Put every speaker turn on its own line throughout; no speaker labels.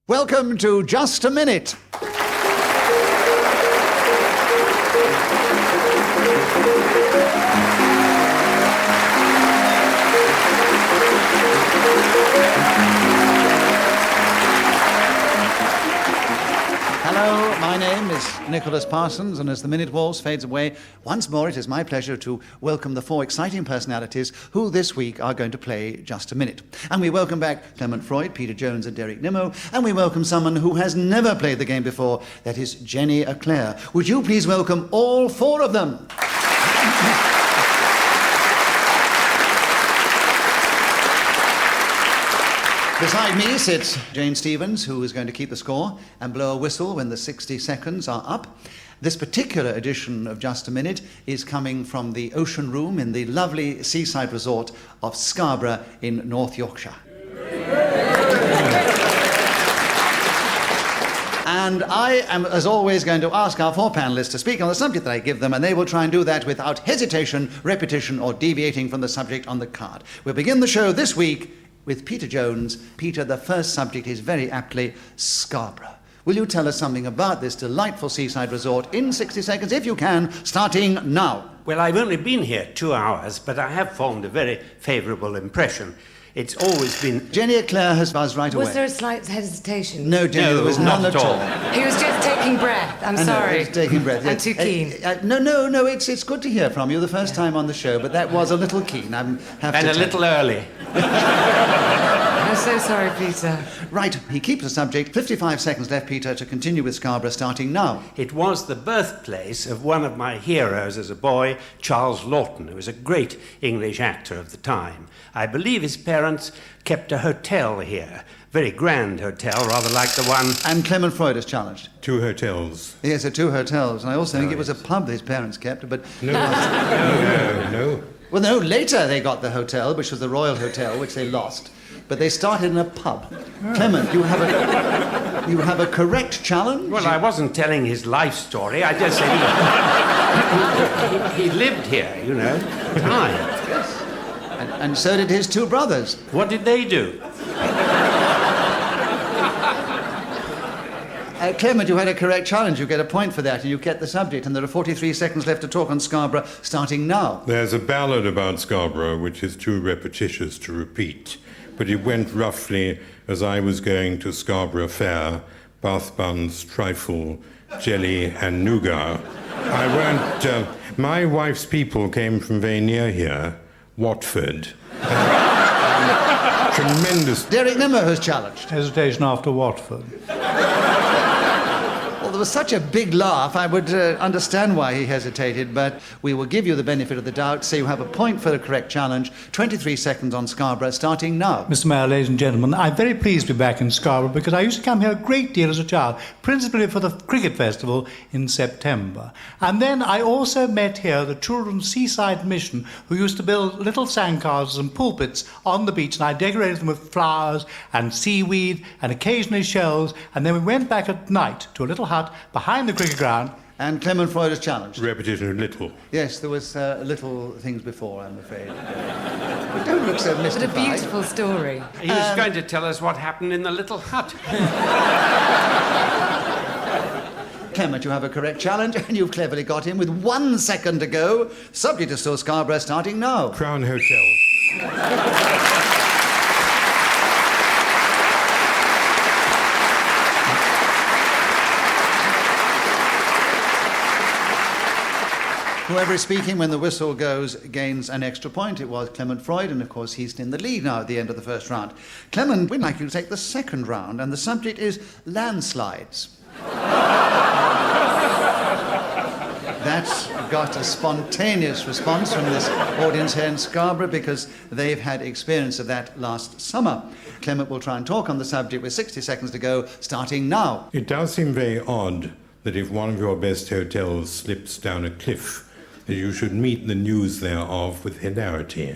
Welcome to Just a Minute. Hello, my name is Nicholas Parsons, and as the minute waltz fades away, once more it is my pleasure to welcome the four exciting personalities who this week are going to play Just a Minute. And we welcome back Clement Freud, Peter Jones and Derek Nimmo, and we welcome someone who has never played the game before, that is Jenny Eclair. Would you please welcome all four of them? Beside me sits Jane Stevens, who is going to keep the score and blow a whistle when the 60 seconds are up. This particular edition of Just a Minute is coming from the Ocean Room in the lovely seaside resort of Scarborough in North Yorkshire. And I am, as always, going to ask our four panellists to speak on the subject that I give them, and they will try and do that without hesitation, repetition, or deviating from the subject on the card. We'll begin the show this week with Peter Jones. Peter, the first subject is very aptly Scarborough. Will you tell us something about this delightful seaside resort in 60 seconds, if you can, starting now?
Well, I've only been here 2 hours, but I have formed a very favourable impression. It's always been...
Jenny Eclair has buzzed right away.
Was there a slight hesitation?
No, Jenny,
No,
there was
not
none
at all.
He was just taking breath. I'm sorry.
He was taking breath.
I'm too keen.
No, it's good to hear from you the first time on the show, but that was a little keen, I have to
And a
tell
little
you.
early.
I'm so sorry, Peter.
Right, he keeps the subject. 55 seconds left, Peter, to continue with Scarborough, starting now.
It was the birthplace of one of my heroes as a boy, Charles Laughton, who was a great English actor of the time. I believe his parents kept a hotel here. Very grand hotel, rather like the one...
And Clement Freud is challenged.
2 hotels.
Yes, there are 2 hotels, and I also think it was a pub his parents kept, but...
No.
Well, no, later they got the hotel, which was the Royal Hotel, which they lost. But they started in a pub. Clement, you have a correct challenge?
Well, I wasn't telling his life story. I just said he lived here, you know, time.
Yes. And so did his 2 brothers.
What did they do?
Clement, you had a correct challenge. You get a point for that, and you get the subject. And there are 43 seconds left to talk on Scarborough, starting now.
There's a ballad about Scarborough which is too repetitious to repeat, but it went roughly as I was going to Scarborough Fair, bath buns, trifle, jelly and nougat. My wife's people came from very near here, Watford. Tremendous.
Derek Nimmo has challenged.
Hesitation after Watford.
Well, there was such a big laugh, I would understand why he hesitated, but we will give you the benefit of the doubt, so you have a point for the correct challenge. 23 seconds on Scarborough, starting now.
Mr. Mayor, ladies and gentlemen, I'm very pleased to be back in Scarborough because I used to come here a great deal as a child, principally for the cricket festival in September. And then I also met here the Children's Seaside Mission, who used to build little sandcastles and pulpits on the beach, and I decorated them with flowers and seaweed and occasionally shells, and then we went back at night to a little hut behind the cricket ground.
And Clement Freud is challenged.
Repetition of little.
Yes, there was little things before, I'm afraid. But don't look so
What a
mystified.
beautiful story.
He was going to tell us what happened in the little hut.
Clement, you have a correct challenge, and you've cleverly got him with 1 second to go. Subject is still Scarborough, starting now.
Crown Hotel.
Whoever is speaking when the whistle goes gains an extra point. It was Clement Freud, and of course he's in the lead now at the end of the first round. Clement, we'd like you to take the second round, and the subject is landslides. That's got a spontaneous response from this audience here in Scarborough because they've had experience of that last summer. Clement will try and talk on the subject with 60 seconds to go, starting now.
It does seem very odd that if one of your best hotels slips down a cliff, that you should meet the news thereof with hilarity.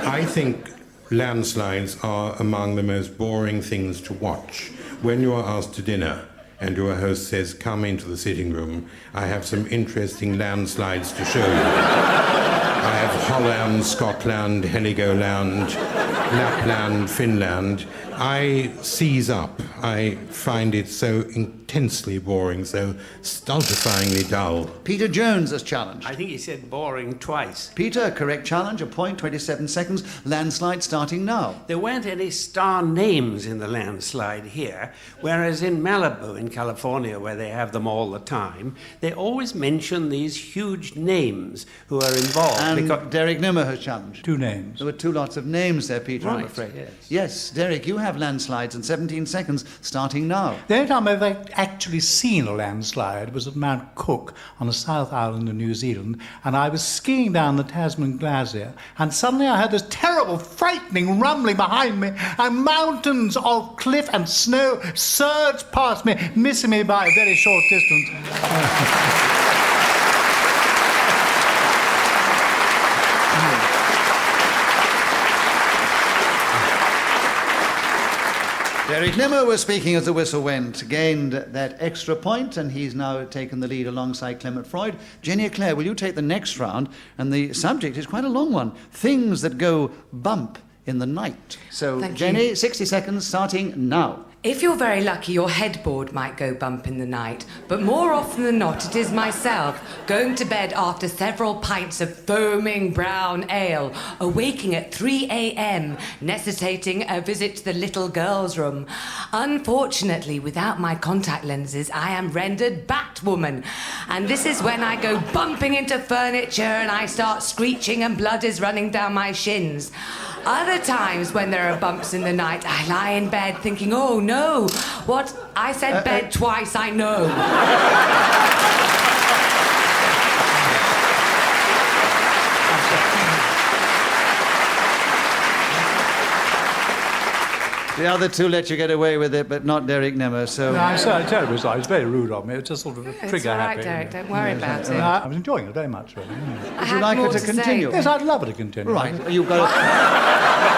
I think landslides are among the most boring things to watch. When you are asked to dinner and your host says, "Come into the sitting room, I have some interesting landslides to show you. I have Holland, Scotland, Heligoland, Lapland, Finland, I seize up. I find it so intensely boring, so stultifyingly dull.
Peter Jones is challenged.
I think he said boring twice.
Peter, correct challenge, a point, 27 seconds. Landslide starting now.
There weren't any star names in the landslide here, whereas in Malibu, in California, where they have them all the time, they always mention these huge names who are involved.
And Derek Nimmo has challenged.
2 names.
There were 2 lots of names there, Peter, I'm
Right,
afraid.
yes.
Yes, Derek, you have landslides in 17 seconds, starting now.
The only time I've actually seen a landslide was at Mount Cook on the South Island of New Zealand, and I was skiing down the Tasman Glacier, and suddenly I heard this terrible, frightening rumbling behind me, and mountains of cliff and snow surged past me, missing me by a very short distance.
Derek Nimmo was speaking as the whistle went, gained that extra point, and he's now taken the lead alongside Clement Freud. Jenny Eclair, will you take the next round? And the subject is quite a long one. Things that go bump in the night. So,
Thank
Jenny,
you.
60 seconds starting now.
If you're very lucky, your headboard might go bump in the night, but more often than not, it is myself, going to bed after several pints of foaming brown ale, awaking at 3 a.m., necessitating a visit to the little girl's room. Unfortunately, without my contact lenses, I am rendered Batwoman, and this is when I go bumping into furniture and I start screeching and blood is running down my shins. Other times when there are bumps in the night, I lie in bed thinking, oh no, what? I said bed twice, I know.
The other 2 let you get away with it, but not Derek Nimmo, so...
No, I'm terribly sorry. It's very rude of me. It's just sort of
It's
trigger
all right,
happy.
Derek, don't worry about it.
I was enjoying it very much, really.
I
Would you
had
like
more
her to
say.
continue?
Yes, I'd love it to continue.
Right, you've got...
Right,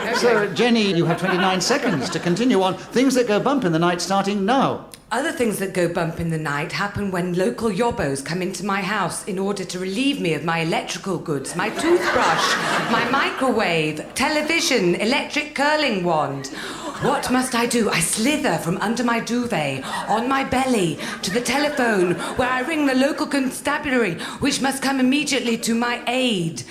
okay.
So, Jenny, you have 29 seconds to continue on. Things that go bump in the night starting now.
Other things that go bump in the night happen when local yobbos come into my house in order to relieve me of my electrical goods, my toothbrush, my microwave, television, electric curling wand. What must I do? I slither from under my duvet, on my belly, to the telephone, where I ring the local constabulary, which must come immediately to my aid.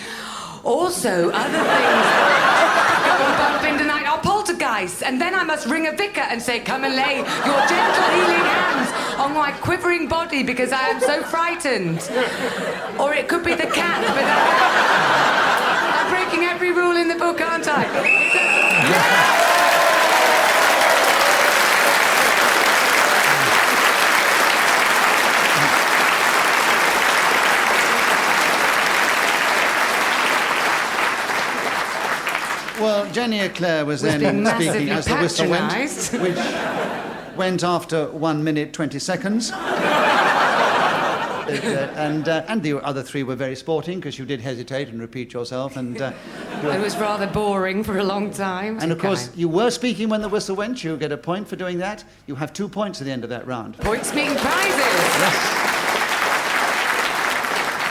Also, other things that go bump in the night are poltergeists, and then I must ring a vicar and say, come and lay your gentle healing hands on my quivering body because I am so frightened. Or it could be the cat, but I'm breaking every rule in the book, aren't I?
Well, Jenny Eclair was
Was
then
being
speaking
massively
as the whistle went,
patronised.
which went after 1 minute, 20 seconds. And the other 3 were very sporting because you did hesitate and repeat yourself. And
It was rather boring for a long time.
of course, you were speaking when the whistle went. You get a point for doing that. You have 2 points at the end of that round.
Points mean prizes.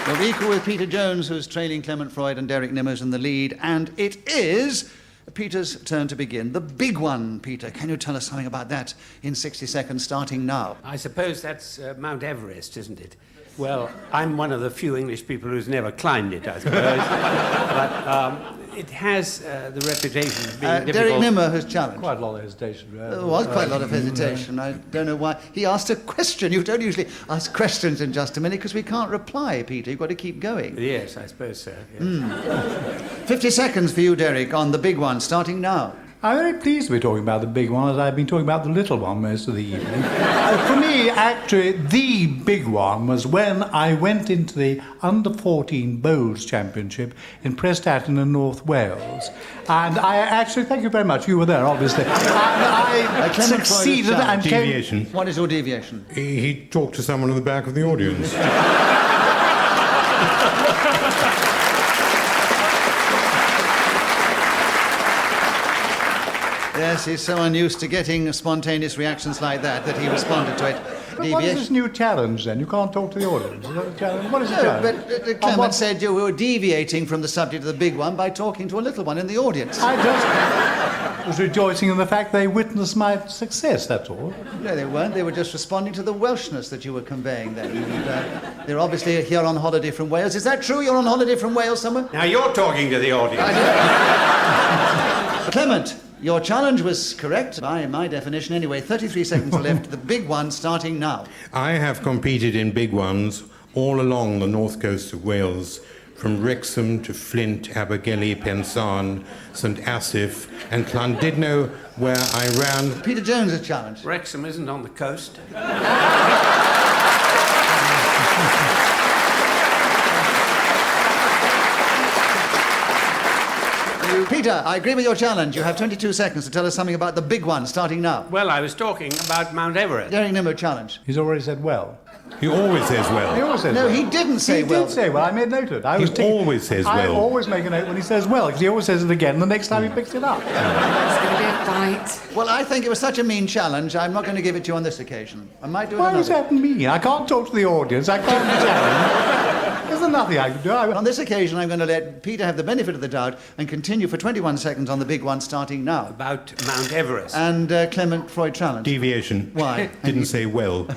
You're equal with Peter Jones, who's trailing Clement Freud, and Derek Nimmo's in the lead. And it is Peter's turn to begin. The big one, Peter. Can you tell us something about that in 60 seconds, starting now?
I suppose that's Mount Everest, isn't it? Well, I'm one of the few English people who's never climbed it, I suppose. But it has the reputation of being difficult.
Derek Nimmo has challenged.
Quite a lot of hesitation.
There was quite a lot of hesitation. I don't know why. He asked a question. You don't usually ask questions in just a minute because we can't reply, Peter. You've got to keep going.
Yes, I suppose so. Yes.
50 seconds for you, Derek, on the big one, starting now.
I'm very pleased to be talking about the big one, as I've been talking about the little one most of the evening. For me, actually, the big one was when I went into the Under-14 Bowls Championship in Prestatyn in North Wales. And I actually, thank you very much, you were there, obviously. And I
Clement
succeeded
Freud
and came...
Deviation.
What is your deviation?
He talked to someone in the back of the audience.
Yes, he's so unused to getting spontaneous reactions like that he responded to it.
But what is this new challenge, then? You can't talk to the audience. Is that a challenge? What is the
No,
challenge?
but Clement said you were deviating from the subject of the big one by talking to a little one in the audience.
I just... was rejoicing in the fact they witnessed my success, that's all.
No, they weren't. They were just responding to the Welshness that you were conveying then. And, they're obviously here on holiday from Wales. Is that true? You're on holiday from Wales somewhere?
Now you're talking to the audience.
Clement, your challenge was correct, by my definition anyway. 33 seconds left. The big one starting now.
I have competed in big ones all along the north coast of Wales, from Wrexham to Flint, Abergele, Pensarn, St Asaph, and Llandudno, where I ran.
Peter Jones' challenge.
Wrexham isn't on the coast.
Peter, I agree with your challenge. You have 22 seconds to tell us something about the big one, starting now.
Well, I was talking about Mount Everest.
Derek Nimmo challenge.
He's already said well.
He always says
He
well.
always says
No,
well.
he didn't say well.
He did say well. I made note of it.
Always says
I
well.
always make a note when he says well, because he always says it again the next time he picks it up.
It's going to be a fight.
Well, I think it was such a mean challenge, I'm not going to give it to you on this occasion. I might do it
Why
another.
is that mean? I can't talk to the audience. I can't challenge. There's nothing I can do.
On this occasion, I'm going to let Peter have the benefit of the doubt and continue for 21 seconds on the big one, starting now.
About Mount Everest.
And Clement, Freud challenge.
Deviation.
Why?
Didn't say well.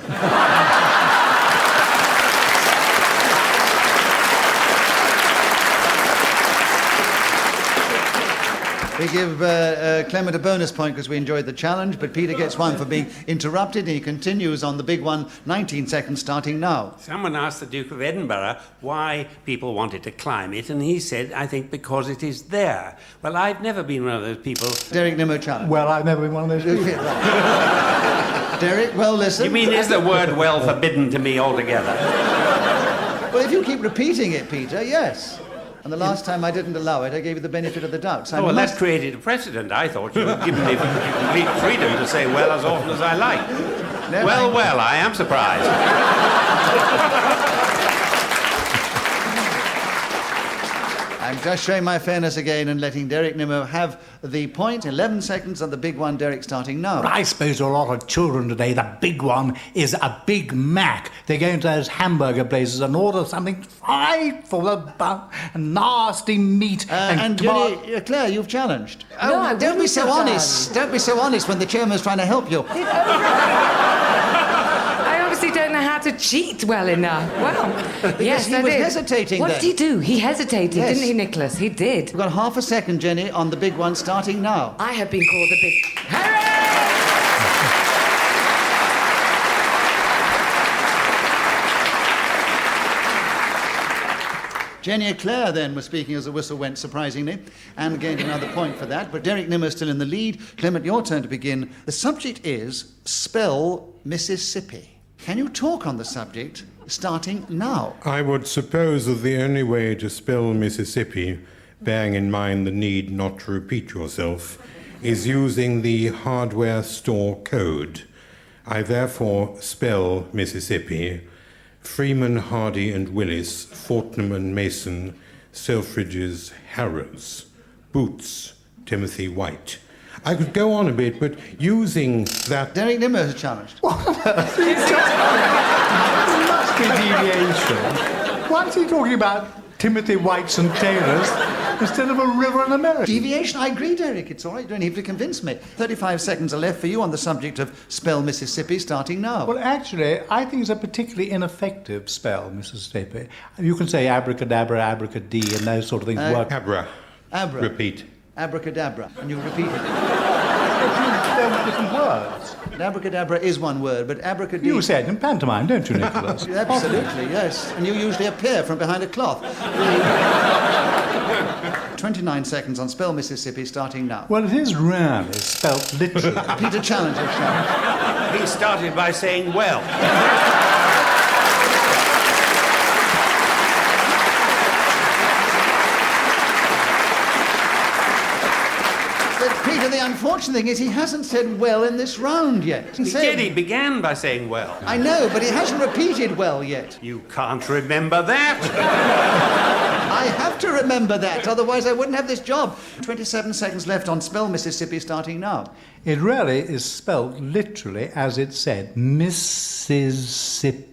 We give Clement a bonus point because we enjoyed the challenge, but Peter gets one for being interrupted, and he continues on the big one, 19 seconds starting now.
Someone asked the Duke of Edinburgh why people wanted to climb it, and he said, I think because it is there. Well, I've never been one of those people.
Derek Nimmo challenge.
Well, I've never been one of those people.
Derek, well, listen.
You mean, is the word well forbidden to me altogether?
Well, if you keep repeating it, Peter, yes. And the last time I didn't allow it, I gave you the benefit of the doubt. So
Oh, well, that created a precedent. I thought you had given me complete freedom to say well as often as I like.
No,
Well, I am surprised.
I'm just showing my fairness again and letting Derek Nimmo have the point. 11 seconds on the big one, Derek, starting now.
But I suppose to a lot of children today, the big one is a Big Mac. They go into those hamburger places and order something frightful, nasty meat
And
tomato.
Jenny, Eclair, you've challenged.
No, I
don't be
wouldn't
so
have
honest. Don't be so honest when the chairman's trying to help you.
I obviously don't know how to cheat well enough. Well, yes,
he
I
was
did.
hesitating
What
then.
did he do? He hesitated,
Yes.
didn't he, Nicholas? He did.
We've got half a second, Jenny, on the big one, starting now.
I have been called the big... Hooray!
Jenny Eclair then was speaking as the whistle went, surprisingly, and gained another point for that. But Derek Nimmo still in the lead. Clement, your turn to begin. The subject is spell Mississippi. Can you talk on the subject starting now?
I would suppose that the only way to spell Mississippi, bearing in mind the need not to repeat yourself, is using the hardware store code. I therefore spell Mississippi Freeman, Hardy and Willis, Fortnum and Mason, Selfridges, Harrods, Boots, Timothy White. I could go on a bit, but using that...
Derek Nimmo has challenged.
There must be deviation. Why is he talking about Timothy Whites and Taylors instead of a river in America?
Deviation, I agree, Derek. It's all right. You don't have to convince me. 35 seconds are left for you on the subject of spell Mississippi, starting now.
Well, actually, I think it's a particularly ineffective spell, Mississippi. You can say abracadabra, abracadee, and those sort of things work.
Abra.
Abra.
Repeat.
Abracadabra. And you repeat it.
They're different words.
Abracadabra is one word, but abracadabra...
You say it in pantomime, don't you, Nicholas?
Absolutely, yes. And you usually appear from behind a cloth. 29 seconds on spell Mississippi, starting now.
Well, it is rarely spelt literally.
Peter challenges challenge.
He started by saying well.
But Peter, the unfortunate thing is he hasn't said well in this round yet.
He did. He began by saying well.
I know, but he hasn't repeated well yet.
You can't remember that.
I have to remember that, otherwise I wouldn't have this job. 27 seconds left on spell Mississippi, starting now.
It really is spelt literally as it said, Mississippi.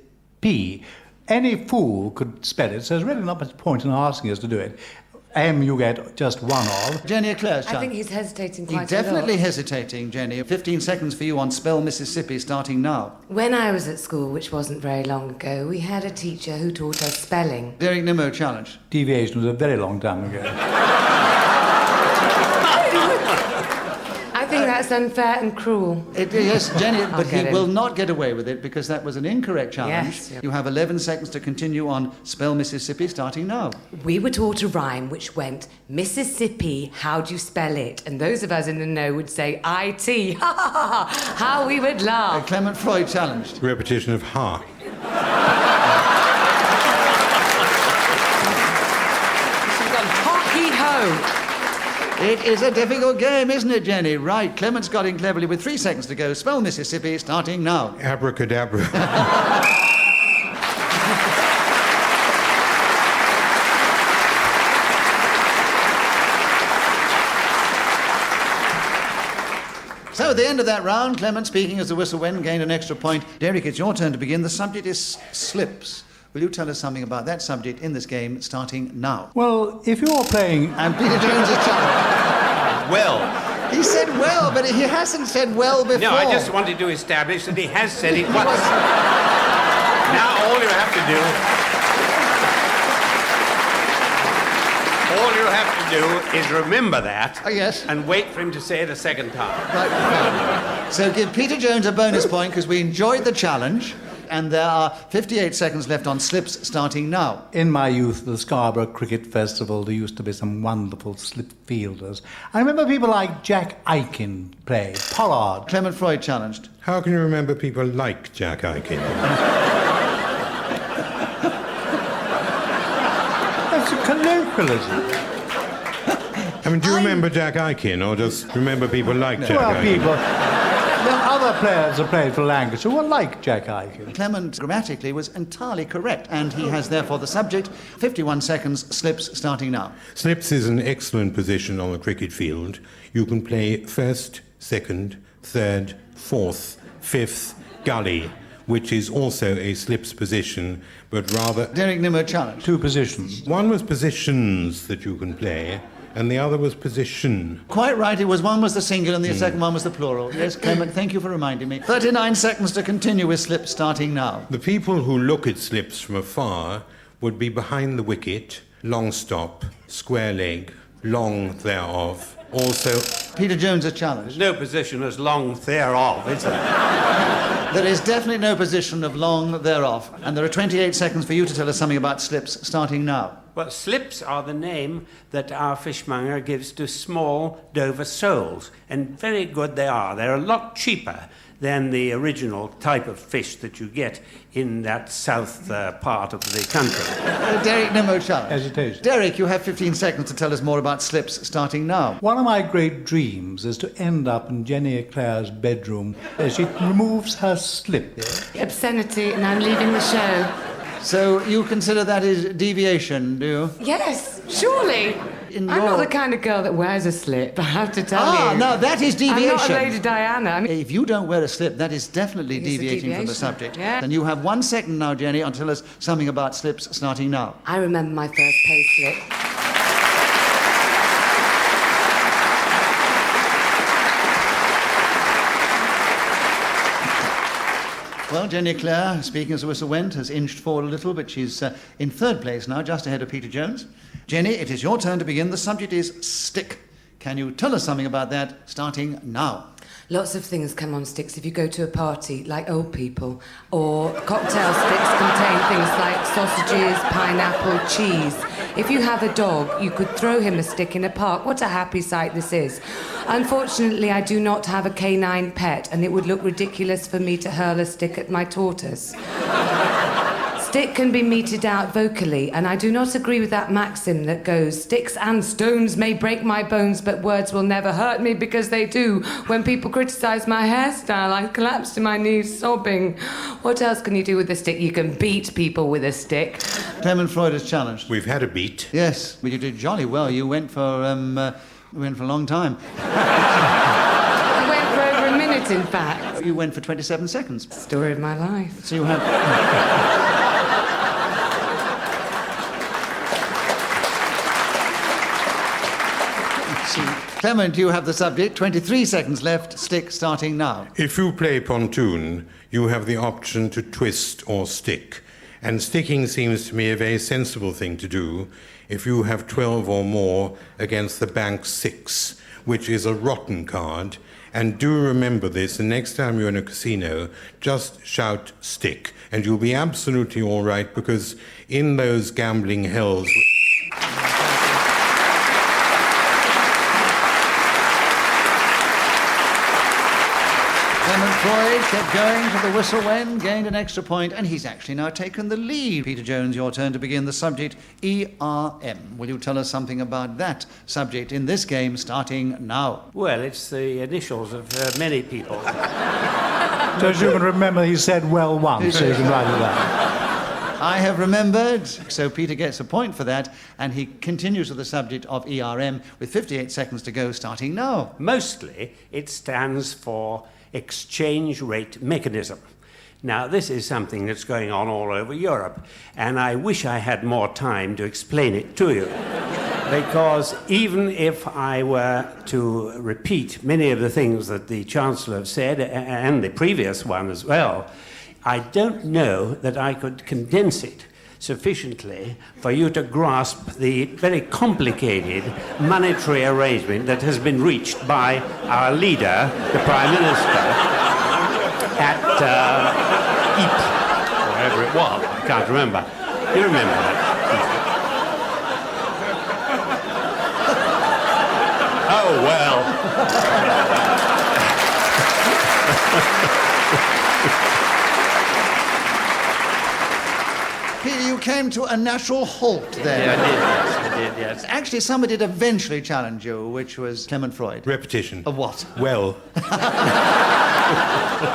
Any fool could spell it, so there's really not much point in asking us to do it. M you get just one of.
Jenny Eclair's
I
chance.
think he's hesitating
You're
quite a lot.
definitely hesitating, Jenny. 15 seconds for you on Spell Mississippi, starting now.
When I was at school, which wasn't very long ago, we had a teacher who taught us spelling.
Derek Nimmo challenged.
Deviation was a very long time ago.
I think that's unfair and cruel.
Yes, Jenny, but he
get him.
will not get away with it because that was an incorrect challenge.
Yes, yeah.
You have 11 seconds to continue on Spell Mississippi, starting now.
We were taught a rhyme which went, Mississippi, how do you spell it? And those of us in the know would say, I-T. Ha ha ha ha! How we would laugh.
Clement Freud challenged.
Repetition of ha.
She's gone, hockey-ho!
It is a difficult game, isn't it, Jenny? Right, Clement's got in cleverly with 3 seconds to go. Spell Mississippi, starting now.
Abracadabra.
So at the end of that round, Clement, speaking as the whistle went, gained an extra point. Derek, it's your turn to begin. The subject is slips. Will you tell us something about that subject in this game, starting now?
Well, if you're playing...
And Peter Jones is challenged.
Well,
He said well, but he hasn't said well before.
no, I just wanted to establish that he has said it once. Now all you have to do is remember that.
Oh, yes.
And wait for him to say it a second time.
Right. So give Peter Jones a bonus point because we enjoyed the challenge. And there are 58 seconds left on slips, starting now.
In my youth, the Scarborough Cricket Festival, there used to be some wonderful slip fielders. I remember people like Jack Aiken play, Pollard.
Clement Freud challenged.
How can you remember people like Jack Aiken?
That's a colloquialism.
I mean, do you remember Jack Aiken, or just remember people like Jack
Well,
Aiken?
people... There are other players who played for Lancashire who were like Jack Aiken.
Clement grammatically was entirely correct, and he has therefore the subject. 51 seconds, slips, starting now.
Slips is an excellent position on the cricket field. You can play first, second, third, fourth, fifth, gully, which is also a slips position, but rather...
Derek Nimmo challenged.
2 positions.
One was positions that you can play, and the other was position.
Quite right, one was the singular and the second one was the plural. Yes, Clement, thank you for reminding me. 39 seconds to continue with slips, starting now.
The people who look at slips from afar would be behind the wicket, long stop, square leg, long thereof. Also,
Peter Jones is challenged.
There's no position as long thereof, is there?
There is definitely no position of long thereof. And there are 28 seconds for you to tell us something about slips, starting now.
Well, slips are the name that our fishmonger gives to small Dover soles, and very good they are. They're a lot cheaper than the original type of fish that you get in that south part of the country.
Derek Nimmo challenged.
Hesitation.
Derek, you have 15 seconds to tell us more about slips, starting now.
One of my great dreams is to end up in Jenny Eclair's bedroom as she removes her slip.
Obscenity, and I'm leaving the show.
So you consider that is deviation, do you?
Yes, surely. I'm not the kind of girl that wears a slip, I have to tell you.
No, that is deviation.
I'm not a Lady Diana. I mean,
If you don't wear a slip, that is definitely
It's a
deviating from the
deviation.
subject.
Yeah.
And you have 1 second now, Jenny, to tell us something about slips, starting now.
I remember my first pay slip.
Well, Jenny Eclair, speaking as the whistle went, has inched forward a little, but she's in 3rd place now, just ahead of Peter Jones. Jenny, it is your turn to begin. The subject is stick. Can you tell us something about that, starting now?
Lots of things come on sticks if you go to a party, like old people. Or cocktail sticks contain things like sausages, pineapple, cheese. If you have a dog, you could throw him a stick in a park. What a happy sight this is. Unfortunately, I do not have a canine pet, and it would look ridiculous for me to hurl a stick at my tortoise. Stick can be meted out vocally, and I do not agree with that maxim that goes, sticks and stones may break my bones, but words will never hurt me, because they do. When people criticise my hairstyle, I collapse to my knees sobbing. What else can you do with a stick? You can beat people with a stick.
Clement Freud is challenged.
We've had a beat.
Yes, but you did jolly well. You went for a long time.
I went for over a minute, in fact.
You went for 27 seconds.
Story of my life.
So you have... Clement, you have the subject. 23 seconds left. Stick starting now.
If you play pontoon, you have the option to twist or stick. And sticking seems to me a very sensible thing to do if you have 12 or more against the bank 6, which is a rotten card. And do remember this, the next time you're in a casino, just shout stick, and you'll be absolutely all right, because in those gambling hells...
Clement Freud kept going to the whistle when, gained an extra point, and he's actually now taken the lead. Peter Jones, your turn to begin. The subject, ERM. Will you tell us something about that subject in this game, starting now?
Well, it's the initials of many people.
So as you can remember, he said well once, so you can write it down.
I have remembered, so Peter gets a point for that, and he continues with the subject of ERM with 58 seconds to go, starting now.
Mostly, it stands for exchange rate mechanism. Now, this is something that's going on all over Europe, and I wish I had more time to explain it to you. Because even if I were to repeat many of the things that the Chancellor said, and the previous one as well, I don't know that I could condense it sufficiently for you to grasp the very complicated monetary arrangement that has been reached by our leader, the Prime Minister, at Ypres, wherever it was. I can't remember. You remember that? Oh, well.
Peter, you came to a natural halt there.
Yeah, I did, yes.
Actually, somebody did eventually challenge you, which was Clement Freud.
Repetition.
Of what?
Well.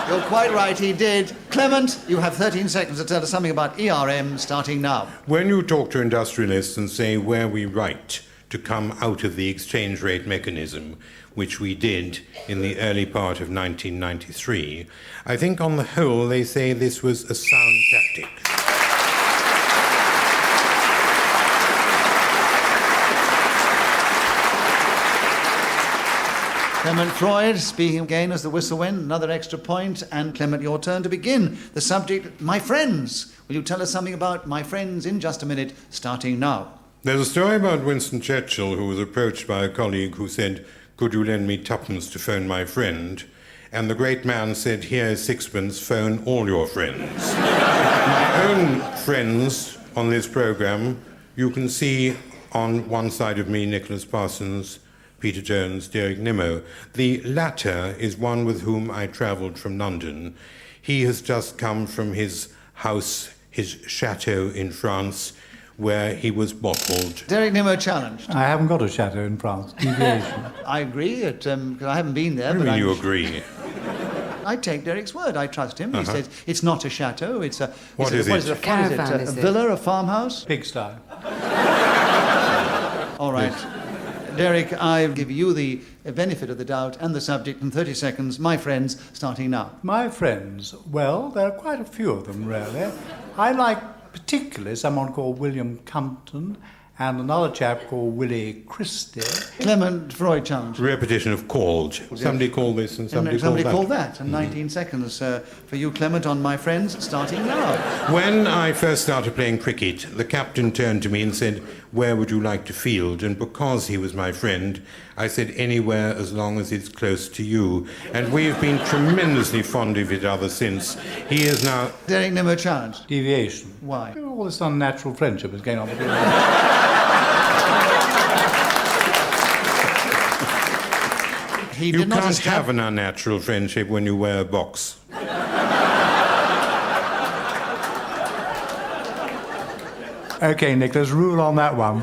You're quite right, he did. Clement, you have 13 seconds to tell us something about ERM, starting now.
When you talk to industrialists and say where we right to come out of the exchange rate mechanism, which we did in the early part of 1993, I think on the whole they say this was a sound tactic.
Clement Freud, speaking again as the whistle went, another extra point, and Clement, your turn to begin. The subject, my friends. Will you tell us something about my friends in just a minute, starting now?
There's a story about Winston Churchill who was approached by a colleague who said, "Could you lend me twopence to phone my friend?" And the great man said, "Here is sixpence, phone all your friends." My own friends on this programme, you can see on one side of me, Nicholas Parsons, Peter Jones, Derek Nimmo. The latter is one with whom I travelled from London. He has just come from his house, his chateau in France, where he was bottled.
Derek Nimmo challenged.
I haven't got a chateau in France. Deviation.
I agree, because I haven't been there.
I
but
mean, you agree.
I take Derek's word. I trust him. He says it's not a chateau. It's a...
What is it?
A
Caravan,
a
is it?
villa, a farmhouse?
Pigsty.
All right. Derek, I give you the benefit of the doubt and the subject in 30 seconds. My friends, starting now.
My friends, well, there are quite a few of them, really. I like particularly someone called William Compton and another chap called Willie Christie.
Clement Freud challenge.
Repetition of called. Somebody called this and somebody called that.
And 19 seconds for you, Clement, on my friends, starting now.
When I first started playing cricket, the captain turned to me and said, "Where would you like to field?" And because he was my friend, I said, "Anywhere as long as it's close to you." And we've been tremendously fond of each other since. He is now...
Derek Nimmo challenge.
Deviation.
Why?
All this unnatural friendship is going on between them.
You can't have an unnatural friendship when you wear a box.
OK, Nicholas, rule on that one.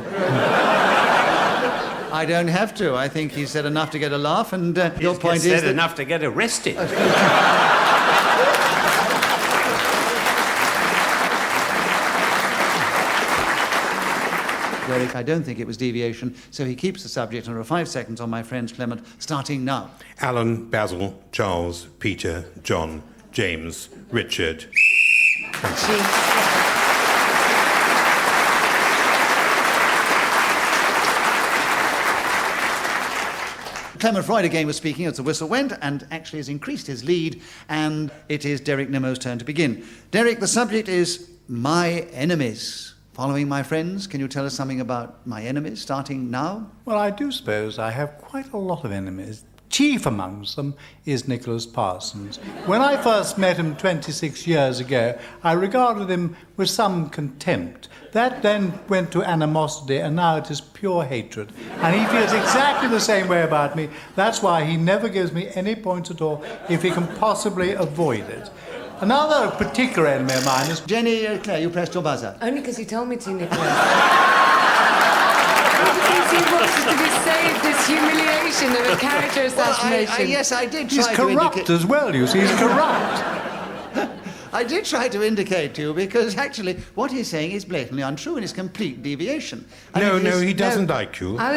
I don't have to. I think he said enough to get a laugh, and your
He's
point is
said
that...
enough to get arrested.
Derek, I don't think it was deviation, so he keeps the subject, and there are 5 seconds on my friends, Clement, starting now.
Alan, Basil, Charles, Peter, John, James, Richard.
Clement Freud again was speaking as the whistle went and actually has increased his lead, and it is Derek Nimmo's turn to begin. Derek, the subject is my enemies. Following my friends, can you tell us something about my enemies, starting now?
Well, I do suppose I have quite a lot of enemies. Chief amongst them is Nicholas Parsons. When I first met him 26 years ago, I regarded him with some contempt. That then went to animosity, and now it is pure hatred. And he feels exactly the same way about me. That's why he never gives me any points at all if he can possibly avoid it. Another particular enemy of mine is...
Jenny, Eclair, you pressed your buzzer.
Only because you told me to, Nicholas. Because he wanted to be saved this humiliation of a character assassination.
Yes, I did
He's
try to
corrupt
indicate...
as well, you see. He's corrupt.
I did try to indicate to you, because actually what he's saying is blatantly untrue and is complete deviation.
No, he doesn't like you.
I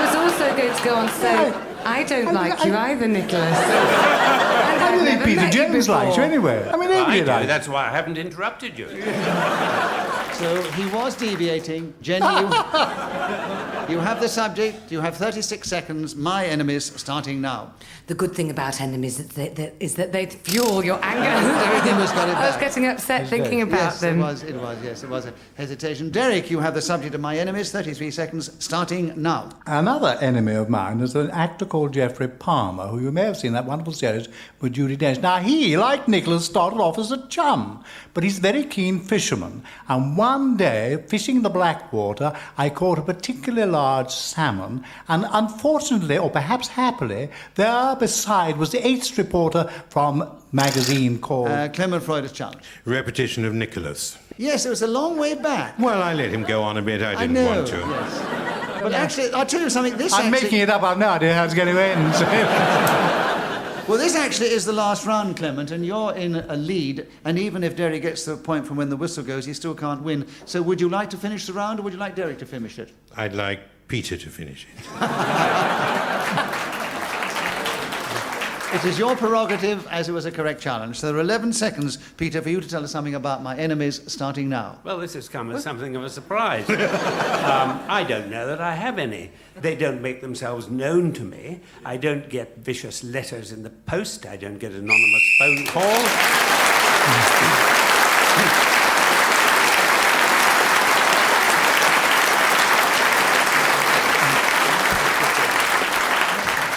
was also going to go on to say, I don't like you either, Nicholas.
I don't think Peter Jones likes you anyway. I mean,
I
nobody
do.
likes you.
That's why I haven't interrupted you.
So he was deviating. Jenny, you have the subject. You have 36 seconds. My enemies, starting now.
The good thing about enemies is that they fuel your anger.
Everything was got it
I was
back.
getting upset thinking about
Yes,
them.
it was a hesitation. Derek, you have the subject of my enemies. 33 seconds, starting now.
Another enemy of mine is an actor called Geoffrey Palmer, who you may have seen that wonderful series with Judi Dench. Now, he, like Nicholas, started off as a chum, but he's a very keen fisherman. And one day, fishing the Blackwater, I caught a particularly large salmon, and unfortunately, or perhaps happily, there beside was the 8th reporter from a magazine called...
Clement Freud is challenged.
Repetition of Nicholas.
Yes, it was a long way back.
Well, I let him go on a bit. I didn't want to.
Yes. But actually, I'll tell you something.
I'm making it up. I've no idea how it's going to end.
Well, this actually is the last round, Clement, and you're in a lead, and even if Derek gets to the point from when the whistle goes, he still can't win. So would you like to finish the round, or would you like Derek to finish it?
I'd like Peter to finish it.
It is your prerogative, as it was a correct challenge. So there are 11 seconds, Peter, for you to tell us something about my enemies, starting now.
Well, this has come as something of a surprise. I don't know that I have any. They don't make themselves known to me. I don't get vicious letters in the post. I don't get anonymous phone calls.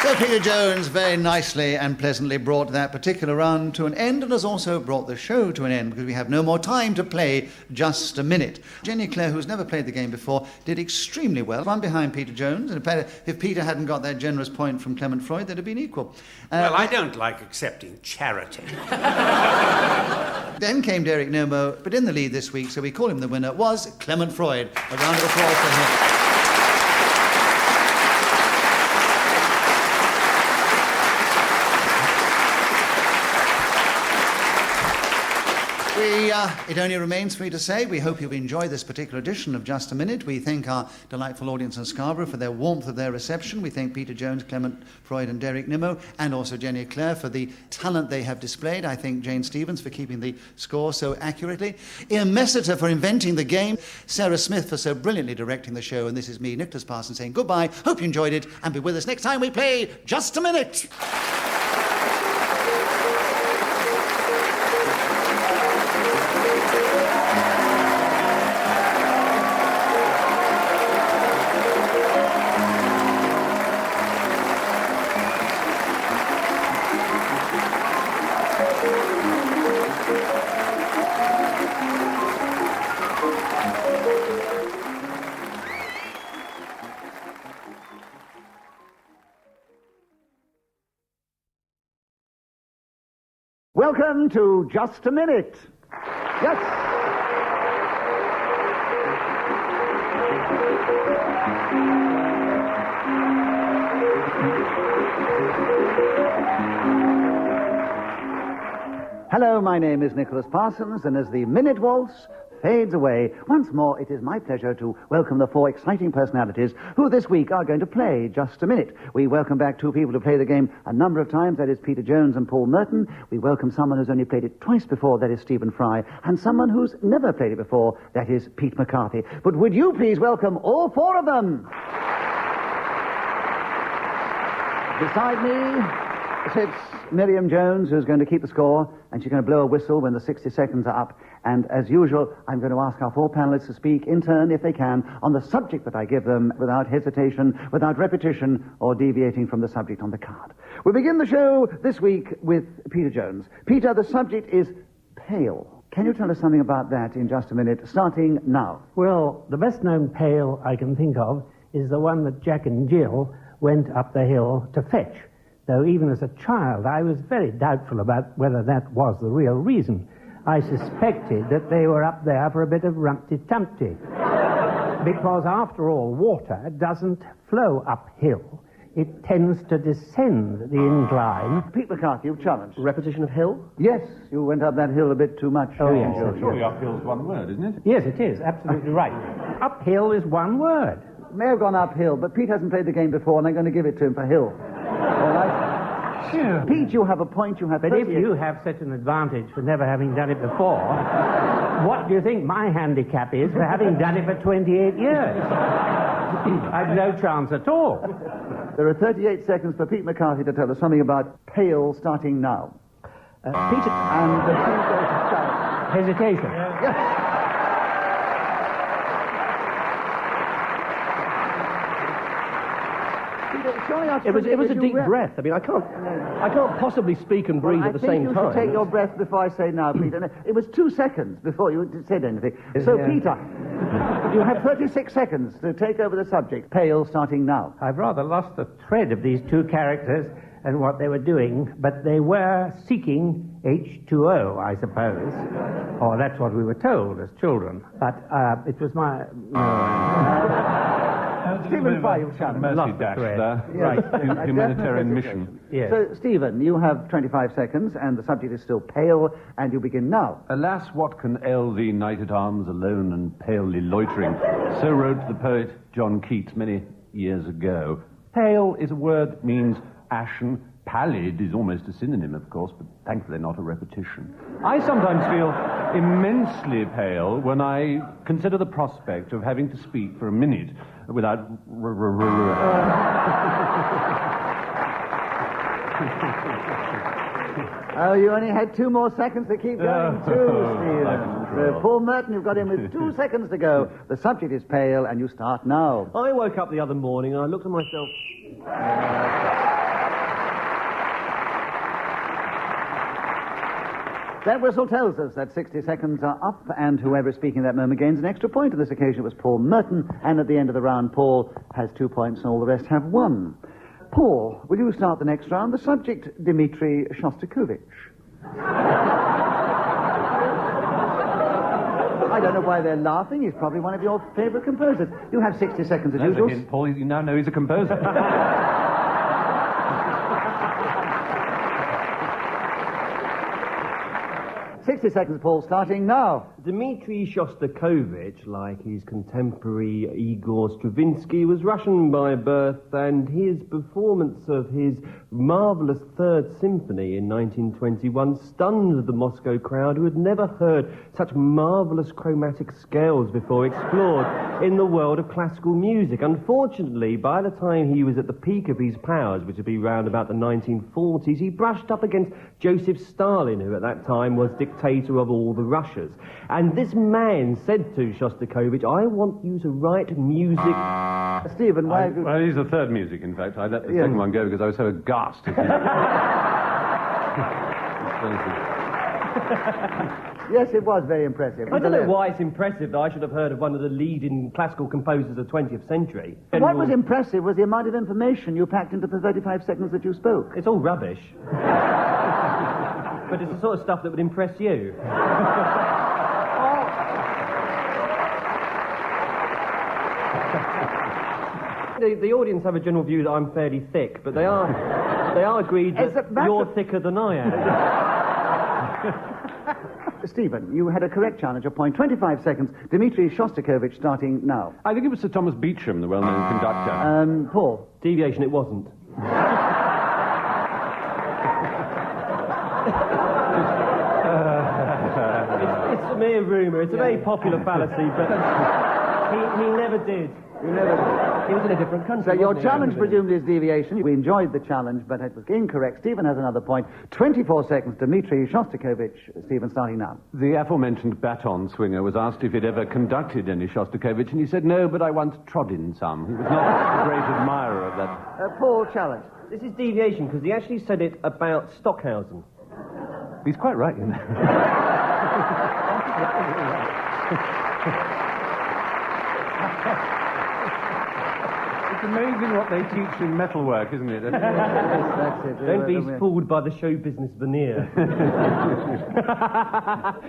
So Peter Jones very nicely and pleasantly brought that particular round to an end, and has also brought the show to an end, because we have no more time to play Just a Minute. Jenny Eclair, who's never played the game before, did extremely well. One behind Peter Jones, and if Peter hadn't got that generous point from Clement Freud, they'd have been equal.
Well, I don't like accepting charity.
Then came Derek Nimmo, but in the lead this week, so we call him the winner, was Clement Freud. A round of applause for him. It only remains for me to say we hope you've enjoyed this particular edition of Just a Minute. We thank our delightful audience in Scarborough for their warmth of their reception. We thank Peter Jones, Clement Freud and Derek Nimmo, and also Jenny Eclair for the talent they have displayed. I thank Jane Stevens for keeping the score so accurately. Ian Messiter for inventing the game. Sarah Smith for so brilliantly directing the show. And this is me, Nicholas Parsons, saying goodbye. Hope you enjoyed it, and be with us next time we play Just a Minute.
Welcome to Just a Minute. Yes. Hello, my name is Nicholas Parsons, and as the Minute Waltz fades away, once more it is my pleasure to welcome the 4 exciting personalities who this week are going to play Just a Minute. We welcome back 2 people who played the game a number of times, that is Peter Jones and Paul Merton. We welcome someone who's only played it twice before, that is Stephen Fry, and someone who's never played it before, that is Pete McCarthy. But would you please welcome all 4 of them? Beside me sits Miriam Jones, who's going to keep the score, and she's going to blow a whistle when the 60 seconds are up. And as usual, I'm going to ask our four panelists to speak in turn, if they can, on the subject that I give them without hesitation, without repetition, or deviating from the subject on the card. We begin the show this week with Peter Jones. Peter, the subject is Pail. Can you tell us something about that in just a minute, starting now?
Well, the best-known pail I can think of is the one that Jack and Jill went up the hill to fetch. Though even as a child, I was very doubtful about whether that was the real reason. I suspected that they were up there for a bit of rumpty-tumpty. Because, after all, water doesn't flow uphill. It tends to descend the incline.
Pete McCarthy, you've challenged.
Repetition of hill?
Yes, you went up that hill a bit too much.
Oh, yes.
Surely uphill's one word, isn't it?
Yes, it is. Absolutely right. Uphill is one word.
May have gone uphill, but Pete hasn't played the game before, and I'm going to give it to him for hill. All right?
Sure.
Pete, you have a point. You have.
But if you have such an advantage for never having done it before, what do you think my handicap is for having done it for 28 years? I've no chance at all.
There are 38 seconds for Pete McCarthy to tell us something about Pail, starting now.
Peter...
And the team goes to challenge.
Hesitation.
Yes.
It was a deep breath. I mean, I can't possibly speak and breathe at the same time.
I think you should take your breath before I say now, Peter. It was 2 seconds before you said anything. So,
yeah.
Peter, you have 36 seconds to take over the subject. Pail, starting now.
I've rather lost the thread of these two characters and what they were doing, but they were seeking H2O, I suppose. Or that's what we were told as children. But it was my...
Stephen Fry, you've challenged.
Mercy dash there.
Right.
Humanitarian mission.
Yes.
So, Stephen, you have 25 seconds, and the subject is still Pail, and you begin now.
Alas, what can ail thee, knight-at-arms, alone and palely loitering? So wrote the poet John Keats many years ago. Pale is a word that means ashen. Pallid is almost a synonym, of course, but thankfully not a repetition. I sometimes feel immensely pale when I consider the prospect of having to speak for a minute without...
Oh, you only had 2 more seconds to keep going, too, Stephen. Paul Merton, you've got him with 2 seconds to go. The subject is Pail, and you start now.
I woke up the other morning and I looked at myself...
That whistle tells us that 60 seconds are up, and whoever is speaking at that moment gains an extra point. On this occasion, it was Paul Merton, and at the end of the round, Paul has 2 points, and all the rest have 1. Paul, will you start the next round? The subject, Dmitri Shostakovich. I don't know why they're laughing. He's probably one of your favourite composers. You have 60 seconds as usual.
Paul, you now know he's a composer.
60 seconds, Paul, starting now.
Dmitri Shostakovich, like his contemporary Igor Stravinsky, was Russian by birth, and his performance of his marvellous Third Symphony in 1921 stunned the Moscow crowd, who had never heard such marvellous chromatic scales before explored in the world of classical music. Unfortunately, by the time he was at the peak of his powers, which would be round about the 1940s, he brushed up against Joseph Stalin, who at that time was dictator of all the Russias. And this man said to Shostakovich, I want you to write music...
Stephen, why have you...
Well, he's the third music, in fact. I let the second one go because I was so aghast.
Yes, it was very impressive.
I don't know why it's impressive that I should have heard of one of the leading classical composers of the 20th century.
What was impressive was the amount of information you packed into the 35 seconds that you spoke.
It's all rubbish. But it's the sort of stuff that would impress you. The audience have a general view that I'm fairly thick, but they are agreed that you're thicker than I am.
Stephen, you had a correct challenge of point. 25 seconds. Dmitri Shostakovich starting now.
I think it was Sir Thomas Beecham, the well-known conductor.
Paul.
Deviation, it wasn't. It's a mere rumour. It's a very popular fallacy, but he never did.
You never did.
He was in a different country.
So your
wasn't he?
challenge presumably is deviation. We enjoyed the challenge, but it was incorrect. Stephen has another point. 24 seconds. Dmitri, Shostakovich. Stephen, starting now.
The aforementioned baton swinger was asked if he'd ever conducted any Shostakovich, and he said, no, but I once trod in some. He was not a great admirer of that.
Paul, challenge.
This is deviation, because he actually said it about Stockhausen.
He's quite right, you know. It's amazing what they teach in metalwork, isn't it?
That's it.
Don't be fooled by the show business veneer.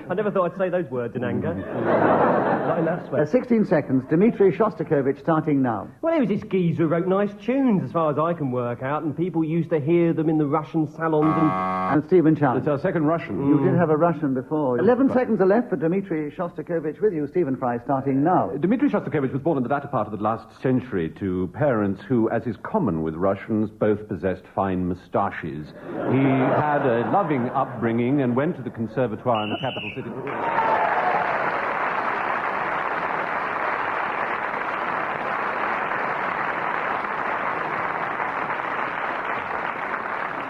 I never thought I'd say those words in anger. Not in that sweat.
16 seconds. Dmitri Shostakovich, starting now.
Well, he was this geezer who wrote nice tunes, as far as I can work out, and people used to hear them in the Russian salons and...
And Stephen challenge.
It's our second Russian.
You did have a Russian before. 11 seconds are left for Dmitri Shostakovich with you. Stephen Fry, starting now.
Dmitri Shostakovich was born in the latter part of the last century to parents who, as is common with Russians, both possessed fine moustaches. He had a loving upbringing and went to the conservatoire in the capital city.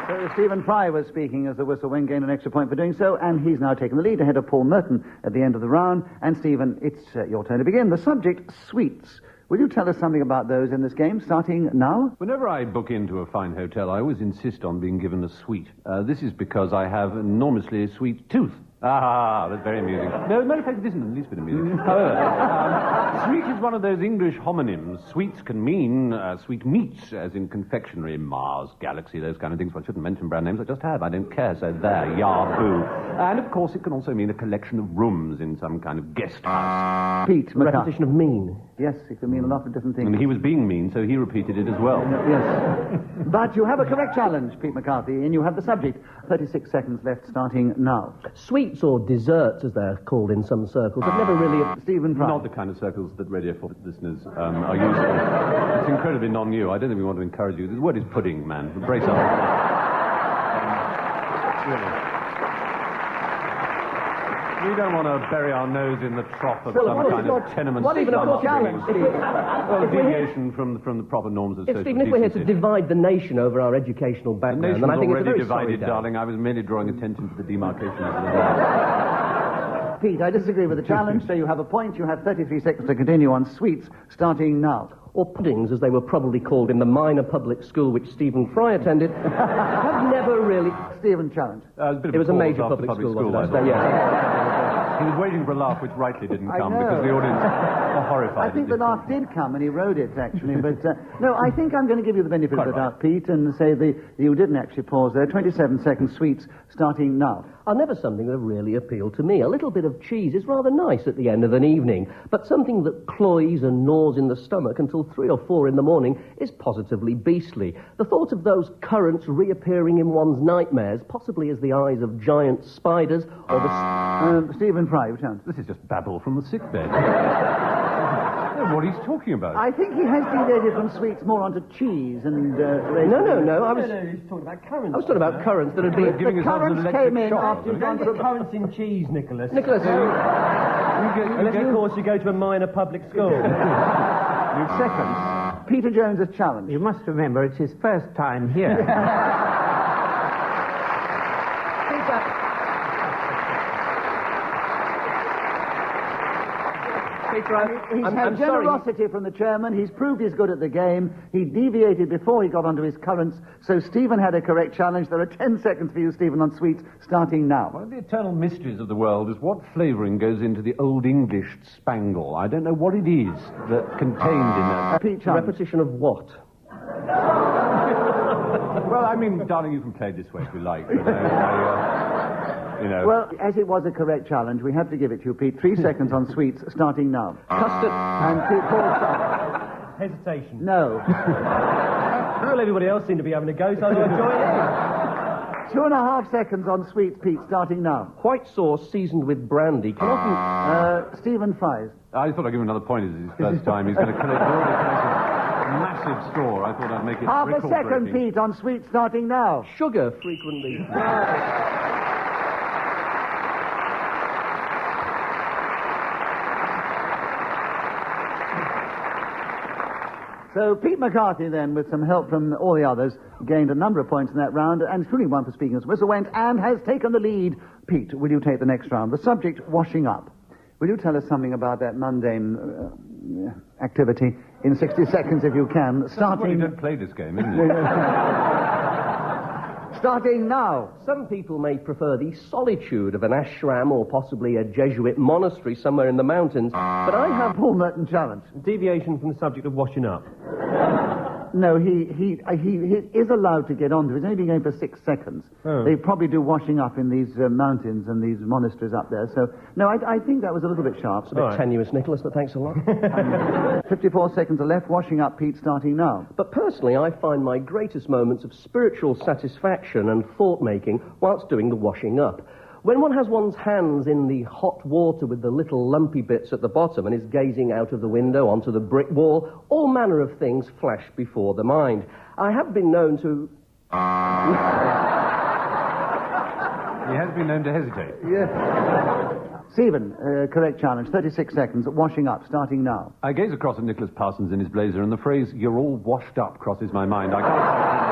So Stephen Fry was speaking as the whistle went, gained an extra point for doing so, and he's now taken the lead ahead of Paul Merton at the end of the round. And Stephen, it's your turn to begin. The subject, sweets. Will you tell us something about those in this game, starting now?
Whenever I book into a fine hotel, I always insist on being given a sweet. This is because I have an enormously sweet tooth. Ah, that's very amusing. No, as a matter of fact, it isn't the least bit amusing. However, sweet is one of those English homonyms. Sweets can mean sweet meats, as in confectionery, Mars, Galaxy, those kind of things. Well, I shouldn't mention brand names, I just have. I don't care, so there, yahoo. And, of course, it can also mean a collection of rooms in some kind of guest house.
Pete McCarthy.
Repetition of mean.
Yes, it can mean a lot of different things.
And he was being mean, so he repeated it as well.
Yes. But you have a correct challenge, Pete McCarthy, and you have the subject. 36 seconds left, starting now.
Sweets, or desserts, as they're called in some circles, have never really...
Stephen Fry.
Not the kind of circles that Radio 4 listeners are used to. It's incredibly non-new. I don't think we want to encourage you. The word is pudding, man. Brace up. Really. We don't want to bury our nose in the trough of some kind of tenement...
What even a challenge, Steve?
Well, deviation from the proper norms of social
Stephen, if we're here to
decency.
divide the nation over our educational
The
background,
nation
then I
was
think it's a
already
very sorry
divided,
day.
darling. I was merely drawing attention to the demarcation of the line.
Pete, I disagree with the challenge, so you have a point. You have 33 seconds to continue on sweets, starting now.
Or puddings, as they were probably called in the minor public school which Stephen Fry attended, have never really...
Stephen challenge.
It was a major public school, wasn't it? Yes.
He was waiting for a laugh which rightly didn't
I
come
know.
because the audience were horrified.
I think the laugh did come, and he wrote it, actually. But, no, I think I'm going to give you the benefit of the doubt, Pete, and say you didn't actually pause there. 27 seconds, sweets, starting now.
Are never something that really appealed to me. A little bit of cheese is rather nice at the end of an evening, but something that cloys and gnaws in the stomach until 3 or 4 in the morning is positively beastly. The thought of those currants reappearing in one's nightmares, possibly as the eyes of giant spiders, or the...
Stephen Fry, your chance.
This is just babble from the sickbed. What he's talking about.
I think he has deviated from sweets more onto cheese and...
No, I was...
he's talking about currants.
I was talking about currants that had been...
Giving
The
yourselves an
currants
electric
came in
shock.
after you've gone
Don't get currants in cheese, Nicholas.
Nicholas,
Unless, of course, you go to a minor public school.
seconds. Peter Jones's challenge.
You must remember it's his first time here.
He's had
I'm sorry.
generosity from the chairman. He's proved he's good at the game. He deviated before he got onto his currents. So Stephen had a correct challenge. There are 10 seconds for you, Stephen, on sweets, starting now.
One of the eternal mysteries of the world is what flavouring goes into the Old English spangle. I don't know what it is that contained in that.
Pete
a
challenge.
repetition of what?
Well, I mean, darling, you can play it this way if you like. You know.
Well, as it was a correct challenge, we have to give it to you, Pete. 3 seconds on sweets, starting now.
Custard.
And Pete, Paul,
Hesitation.
no.
Well, everybody else seemed to be having a go, so I'll join in.
2.5 seconds on sweets, Pete, starting now.
White sauce seasoned with brandy can often...
Stephen Fries.
I thought I'd give him another point. It's his first time. He's going to collect a massive score. I thought I'd make it
Half a second,
record-breaking.
Pete, on sweets, starting now.
Sugar frequently.
So Pete McCarthy, then, with some help from all the others, gained a number of points in that round, and including one for speaking as whistle went, and has taken the lead. Pete, will you take the next round? The subject, washing up. Will you tell us something about that mundane activity in 60 seconds, if you can?
Well, you don't play this game, isn't it?
Starting now.
Some people may prefer the solitude of an ashram or possibly a Jesuit monastery somewhere in the mountains, but I have...
Paul Merton challenge.
Deviation from the subject of washing up.
No, he is allowed to get on to it. He's only been going for 6 seconds.
Oh.
They probably do washing up in these mountains and these monasteries up there. So, no, I think that was a little bit sharp.
It's a bit tenuous, Nicholas, but thanks a lot.
54 seconds are left. Washing up, Pete, starting now.
But personally, I find my greatest moments of spiritual satisfaction and thought-making whilst doing the washing up. When one has one's hands in the hot water with the little lumpy bits at the bottom and is gazing out of the window onto the brick wall, all manner of things flash before the mind. I have been known to...
He has been known to hesitate.
Yes. Stephen, correct challenge. 36 seconds. Washing up, starting now.
I gaze across at Nicholas Parsons in his blazer, and the phrase, "you're all washed up," crosses my mind. I can't...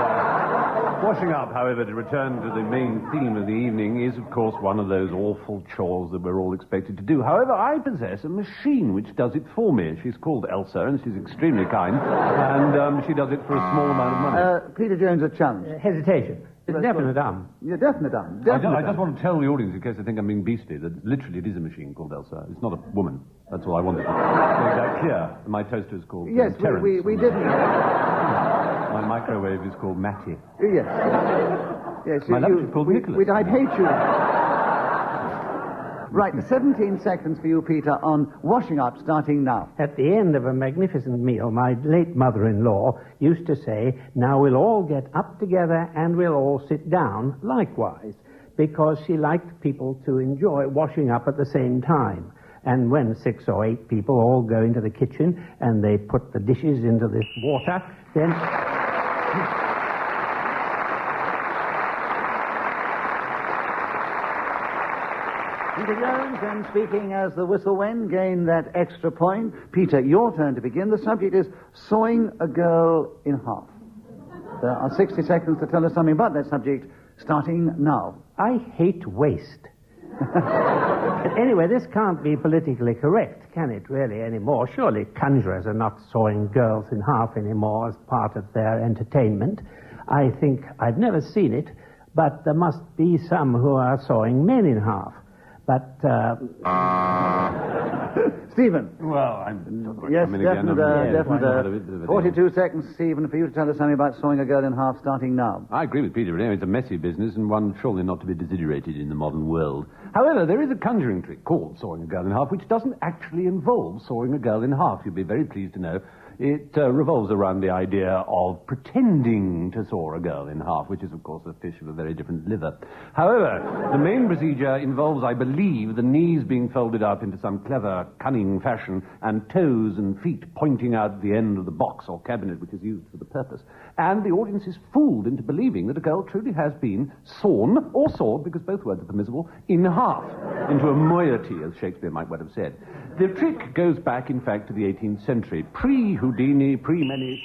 Washing up, however, to return to the main theme of the evening, is, of course, one of those awful chores that we're all expected to do. However, I possess a machine which does it for me. She's called Elsa, and she's extremely kind, and she does it for a small amount of money.
Peter Jones, a challenge.
Hesitation. It's definite dumb.
You're definite dumb.
I just want to tell the audience, in case they think I'm being beastly, that literally it is a machine called Elsa. It's not a woman. That's all I wanted to make that clear. My toaster is called
Yes,
Terence.
we didn't.
My microwave is called Matty.
Yes. Yes.
My lunch is called Nicholas.
I'd hate you. Right, 17 seconds for you, Peter, on washing up, starting now.
At the end of a magnificent meal, my late mother-in-law used to say, "Now we'll all get up together and we'll all sit down likewise," because she liked people to enjoy washing up at the same time. And when 6 or 8 people all go into the kitchen and they put the dishes into this water, then...
Peter Jones, then speaking as the whistle went, gained that extra point. Peter, your turn to begin. The subject is sawing a girl in half. There are 60 seconds to tell us something about that subject, starting now.
I hate waste. But anyway, this can't be politically correct, can it, really, anymore? Surely conjurers are not sawing girls in half anymore as part of their entertainment. I think I've never seen it, but there must be some who are sawing men in half. But,
Stephen.
Well,
Yes, definite. 42 seconds, Stephen, for you to tell us something about sawing a girl in half, starting now.
I agree with Peter. Anyway, it's a messy business and one surely not to be desiderated in the modern world. However, there is a conjuring trick called sawing a girl in half, which doesn't actually involve sawing a girl in half. You'll be very pleased to know. It revolves around the idea of pretending to saw a girl in half, which is, of course, a fish of a very different liver. However, the main procedure involves, I believe, the knees being folded up into some clever, cunning fashion, and toes and feet pointing out the end of the box or cabinet which is used for the purpose. And the audience is fooled into believing that a girl truly has been sawn, or sawed, because both words are permissible, in half, into a moiety, as Shakespeare might well have said. The trick goes back, in fact, to the 18th century, pre-Houdini, pre-many...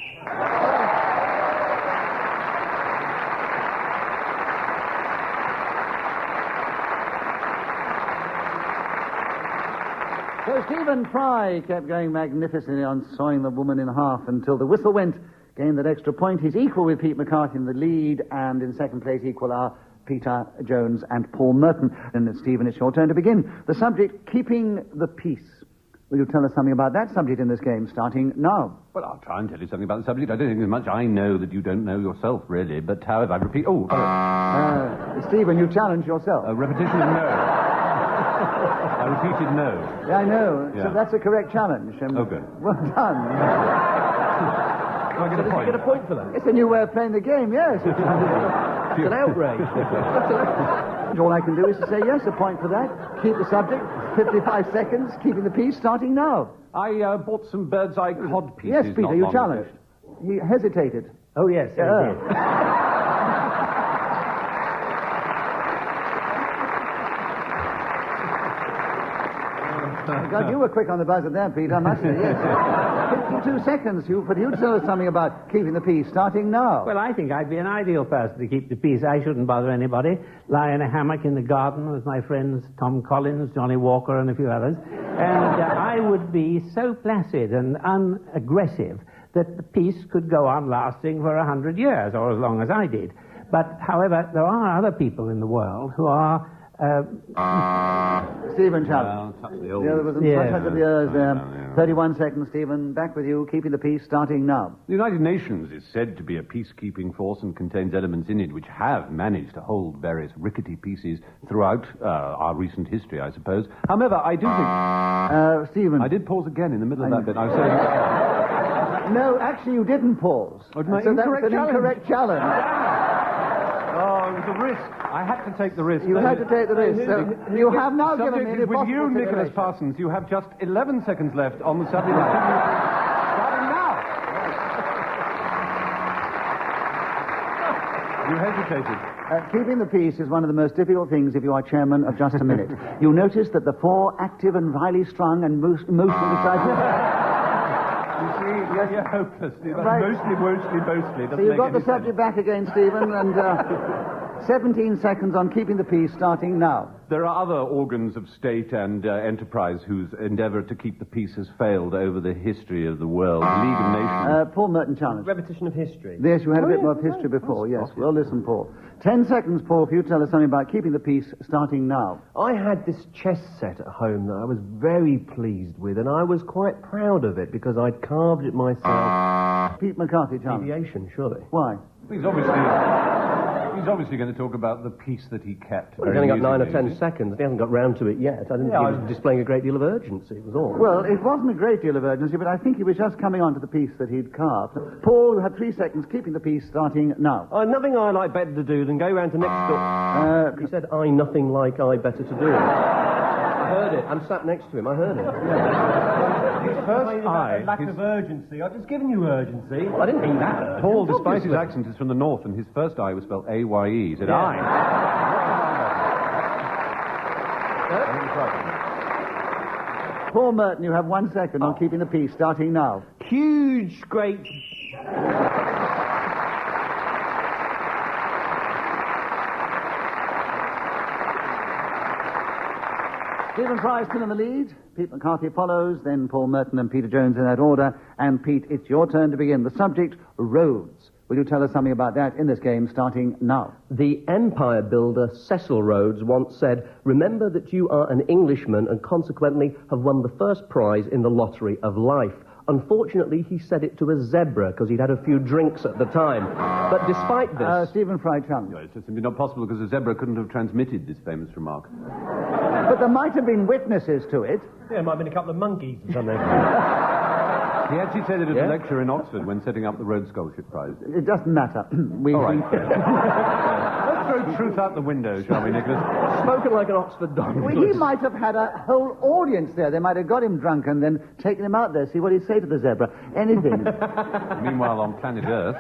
So Stephen Fry kept going magnificently on sawing the woman in half until the whistle went, gained that extra point. He's equal with Pete McCarthy in the lead, and in second place equal are Peter Jones and Paul Merton. And Stephen, it's your turn to begin. The subject, keeping the peace. Will you tell us something about that subject in this game, starting now?
Well, I'll try and tell you something about the subject. I don't think there's much I know that you don't know yourself, really. But, however, I repeat...
Stephen, you challenge yourself.
Repetition is no. I repeated no.
Yeah, I know.
Yeah.
So that's a correct challenge.
Oh, good.
Well done.
Do I get a point?
Get a point for that?
It's a new way of playing the game, yes.
It's an outrage.
All I can do is to say yes, a point for that. Keep the subject. 55 seconds, keeping the peace, starting now.
I bought some bird's eye cod pieces.
Yes, Peter,
not
you
long
challenged.
ago.
He hesitated.
Oh, yes, I did.
God, you were quick on the buzzer there, Pete, I must say, yes. 52 seconds, but you tell us something about keeping the peace, starting now.
Well, I think I'd be an ideal person to keep the peace. I shouldn't bother anybody. Lie in a hammock in the garden with my friends Tom Collins, Johnny Walker, and a few others. And I would be so placid and unaggressive that the peace could go on lasting for 100 years, or as long as I did. But, however, there are other people in the world who are...
Stephen Challenge.
Touch the
The other was touch of the ears there.
Yeah.
31 seconds, Stephen. Back with you. Keeping the peace, starting now.
The United Nations is said to be a peacekeeping force and contains elements in it which have managed to hold various rickety pieces throughout our recent history, I suppose. However, I do think...
Stephen.
I did pause again in the middle of that bit. I was saying...
No, actually, you didn't pause.
Oh, my
so that was
incorrect
an
challenge.
incorrect challenge.
Oh, it was a risk. I had to take the risk.
You had to take the risk. So you have now given me the
with you, Nicholas
situation.
Parsons, you have just 11 seconds left on the subject. Starting now. You hesitated.
Keeping the peace is one of the most difficult things if you are chairman of Just a Minute. You'll notice that the four active and highly strung and emotionally excited...
You see, you're hopeless.
Right.
Mostly.
So you've got the subject back again, Stephen, and 17 seconds on keeping the peace, starting now.
There are other organs of state and enterprise whose endeavour to keep the peace has failed over the history of the world. The League of Nations.
Paul Merton challenge.
Repetition of history.
Yes, you had a bit more of history before, yes. Well, listen, Paul. 10 seconds, Paul, if you tell us something about keeping the peace, starting now.
I had this chess set at home that I was very pleased with, and I was quite proud of it because I'd carved it myself.
Pete McCarthy challenge.
Deviation, surely.
Why?
He's obviously going to talk about the peace that he kept.
Well, he's only got 9 or 10 seconds. He hasn't got round to it yet. I didn't think he was displaying a great deal of urgency, was all.
Well, it wasn't a great deal of urgency, but I think he was just coming on to the piece that he'd carved. Paul, you had 3 seconds, keeping the peace, starting now.
Nothing I like better to do than go round to next door.
He said, nothing like I better to do. I heard it. I'm sat next to him. I heard it.
His first eye... lack of urgency. I've just given you urgency.
Well, I didn't mean that.
Paul, despite his accent, is from the north, and his first I was spelled A-Y-E. He said, I.
Paul Merton, you have 1 second on keeping the peace, starting now.
Huge, great...
Stephen Fry still in the lead. Pete McCarthy follows, then Paul Merton and Peter Jones in that order. And Pete, it's your turn to begin. The subject, Rhodes. Will you tell us something about that in this game, starting now?
The empire builder Cecil Rhodes once said, "Remember that you are an Englishman and consequently have won the first prize in the lottery of life." Unfortunately, he said it to a zebra because he'd had a few drinks at the time. But despite this...
Stephen Fry challenge.
No, it's just simply not possible because a zebra couldn't have transmitted this famous remark.
But there might have been witnesses to it.
Yeah, it might have been a couple of monkeys or something.
He actually said it at a lecture in Oxford when setting up the Rhodes Scholarship Prize.
It doesn't matter.
All right. Let's throw truth out the window, shall we, Nicholas?
Spoken like an Oxford don.
Well, he might have had a whole audience there. They might have got him drunk and then taken him out there, see what he'd say to the zebra. Anything.
Meanwhile, on planet Earth...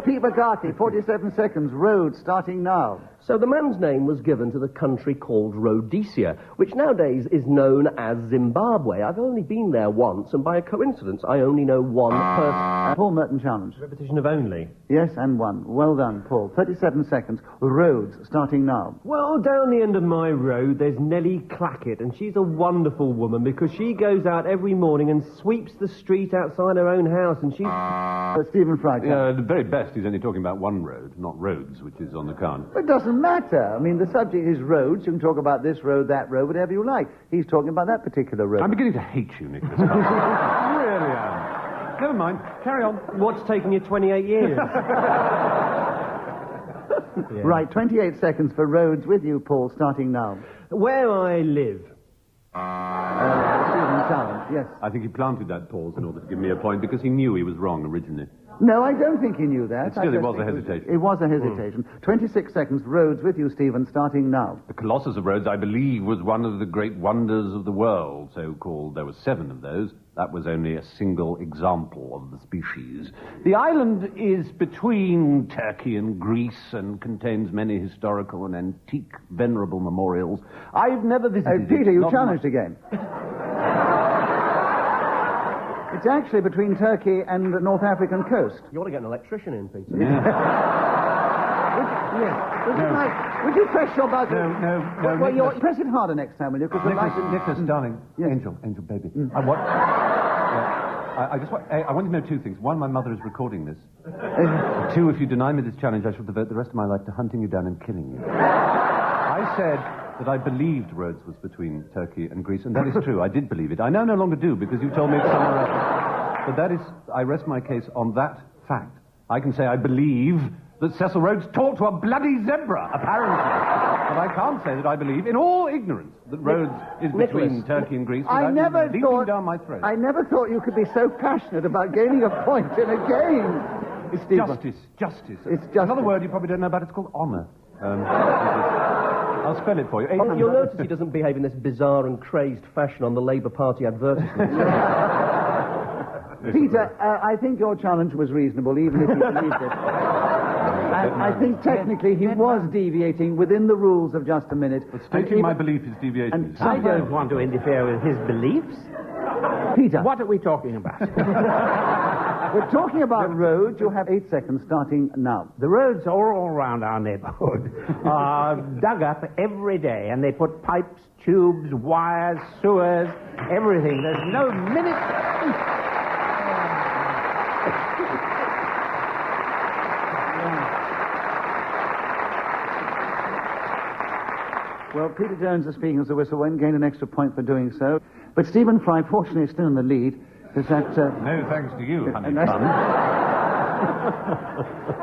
Pete McCarthy, 47 seconds. Rhodes, starting now.
So the man's name was given to the country called Rhodesia, which nowadays is known as Zimbabwe. I've only been there once, and by a coincidence, I only know one person.
Paul Merton challenge.
Repetition of only.
Yes, and one. Well done, Paul. 37 seconds. Rhodes, starting now.
Well, down the end of my road, there's Nellie Clackett, and she's a wonderful woman because she goes out every morning and sweeps the street outside her own house, and she's...
Stephen Fry.
the very best, he's only talking about one road, not Rhodes, which is on the card.
It doesn't matter. I mean, the subject is roads. You can talk about this road, that road, whatever you like. He's talking about that particular road.
I'm beginning to hate you, Nicholas. I really am. Never mind. Carry on.
What's taken you 28 years?
Right, 28 seconds for Rhodes with you, Paul, starting now.
Where I live.
Stephen challenge, yes.
I think he planted that pause in order to give me a point because he knew he was wrong originally.
No, I don't think he knew that.
But still, it was a hesitation.
It was a hesitation. 26 seconds. Rhodes with you, Stephen, starting now.
The Colossus of Rhodes, I believe, was one of the great wonders of the world, so-called. There were 7 of those. That was only a single example of the species. The island is between Turkey and Greece and contains many historical and antique venerable memorials. I've never visited
Peter,
it.
you challenged again. It's actually between Turkey and the North African coast.
You want to get an electrician in, Peter? Would you press your button?
No.
Well, press it harder next time, will you?
Nicholas, darling.
Yes.
Angel, baby. I want to know 2 things. 1, my mother is recording this. 2, if you deny me this challenge, I shall devote the rest of my life to hunting you down and killing you. I said that I believed Rhodes was between Turkey and Greece, and that is true. I did believe it. I now no longer do, because you told me it's somewhere else. But that is, I rest my case on that fact. I can say I believe that Cecil Rhodes talked to a bloody zebra, apparently. But I can't say that I believe, in all ignorance, that Rhodes is between Turkey and Greece without leaping down my throat.
I never thought you could be so passionate about gaining a point in a game.
It's justice.
It's justice.
Another word you probably don't know about, it's called honour. I'll spell it for you.
You'll notice he doesn't behave in this bizarre and crazed fashion on the Labour Party advertisements.
Peter, I think your challenge was reasonable, even if you believed it. And I think technically he was deviating within the rules of just a minute.
But stating my belief is deviation.
I don't want to interfere with his beliefs.
Peter.
What are we talking about?
We're talking about roads. You have 8 seconds starting now.
The roads all around our neighborhood are dug up every day, and they put pipes, tubes, wires, sewers, everything. There's no minute...
Well, Peter Jones is speaking as a whistle, won't gain an extra point for doing so. But Stephen Fry, fortunately, is still in the lead. Is that...
No thanks to you, honey bun.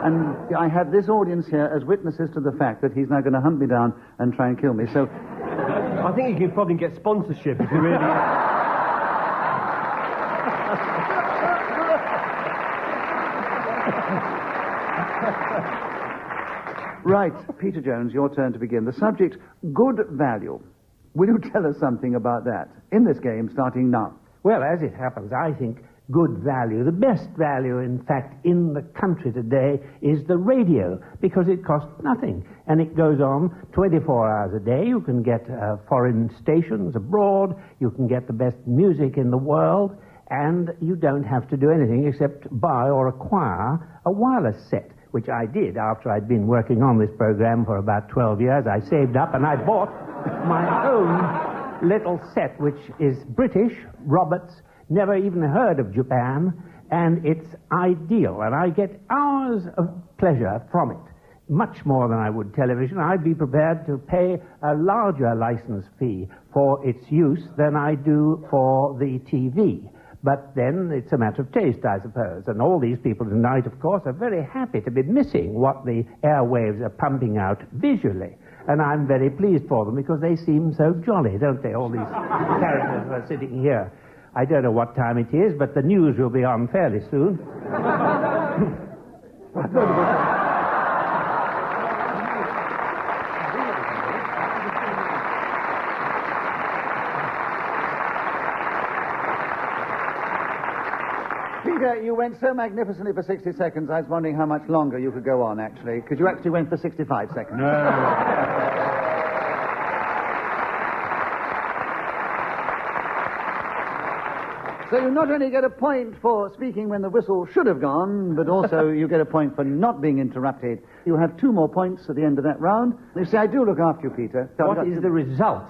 And I have this audience here as witnesses to the fact that he's now going to hunt me down and try and kill me, so...
I think you could probably get sponsorship if you really...
Right, Peter Jones, your turn to begin. The subject, good value. Will you tell us something about that in this game, starting now?
Well, as it happens, I think good value, the best value, in fact, in the country today is the radio, because it costs nothing, and it goes on 24 hours a day. You can get foreign stations abroad, you can get the best music in the world, and you don't have to do anything except buy or acquire a wireless set, which I did after I'd been working on this program for about 12 years. I saved up and I bought my own little set, which is British, Roberts, never even heard of Japan, and it's ideal, and I get hours of pleasure from it, much more than I would television. I'd be prepared to pay a larger license fee for its use than I do for the TV. But then it's a matter of taste, I suppose. And all these people tonight, of course, are very happy to be missing what the airwaves are pumping out visually. And I'm very pleased for them because they seem so jolly, don't they? All these characters who are sitting here. I don't know what time it is, but the news will be on fairly soon.
Peter, you went so magnificently for 60 seconds, I was wondering how much longer you could go on, actually, because you actually went for 65 seconds. So you not only get a point for speaking when the whistle should have gone, but also you get a point for not being interrupted. You have 2 more points at the end of that round. You see, I do look after you, Peter. So
What is the result?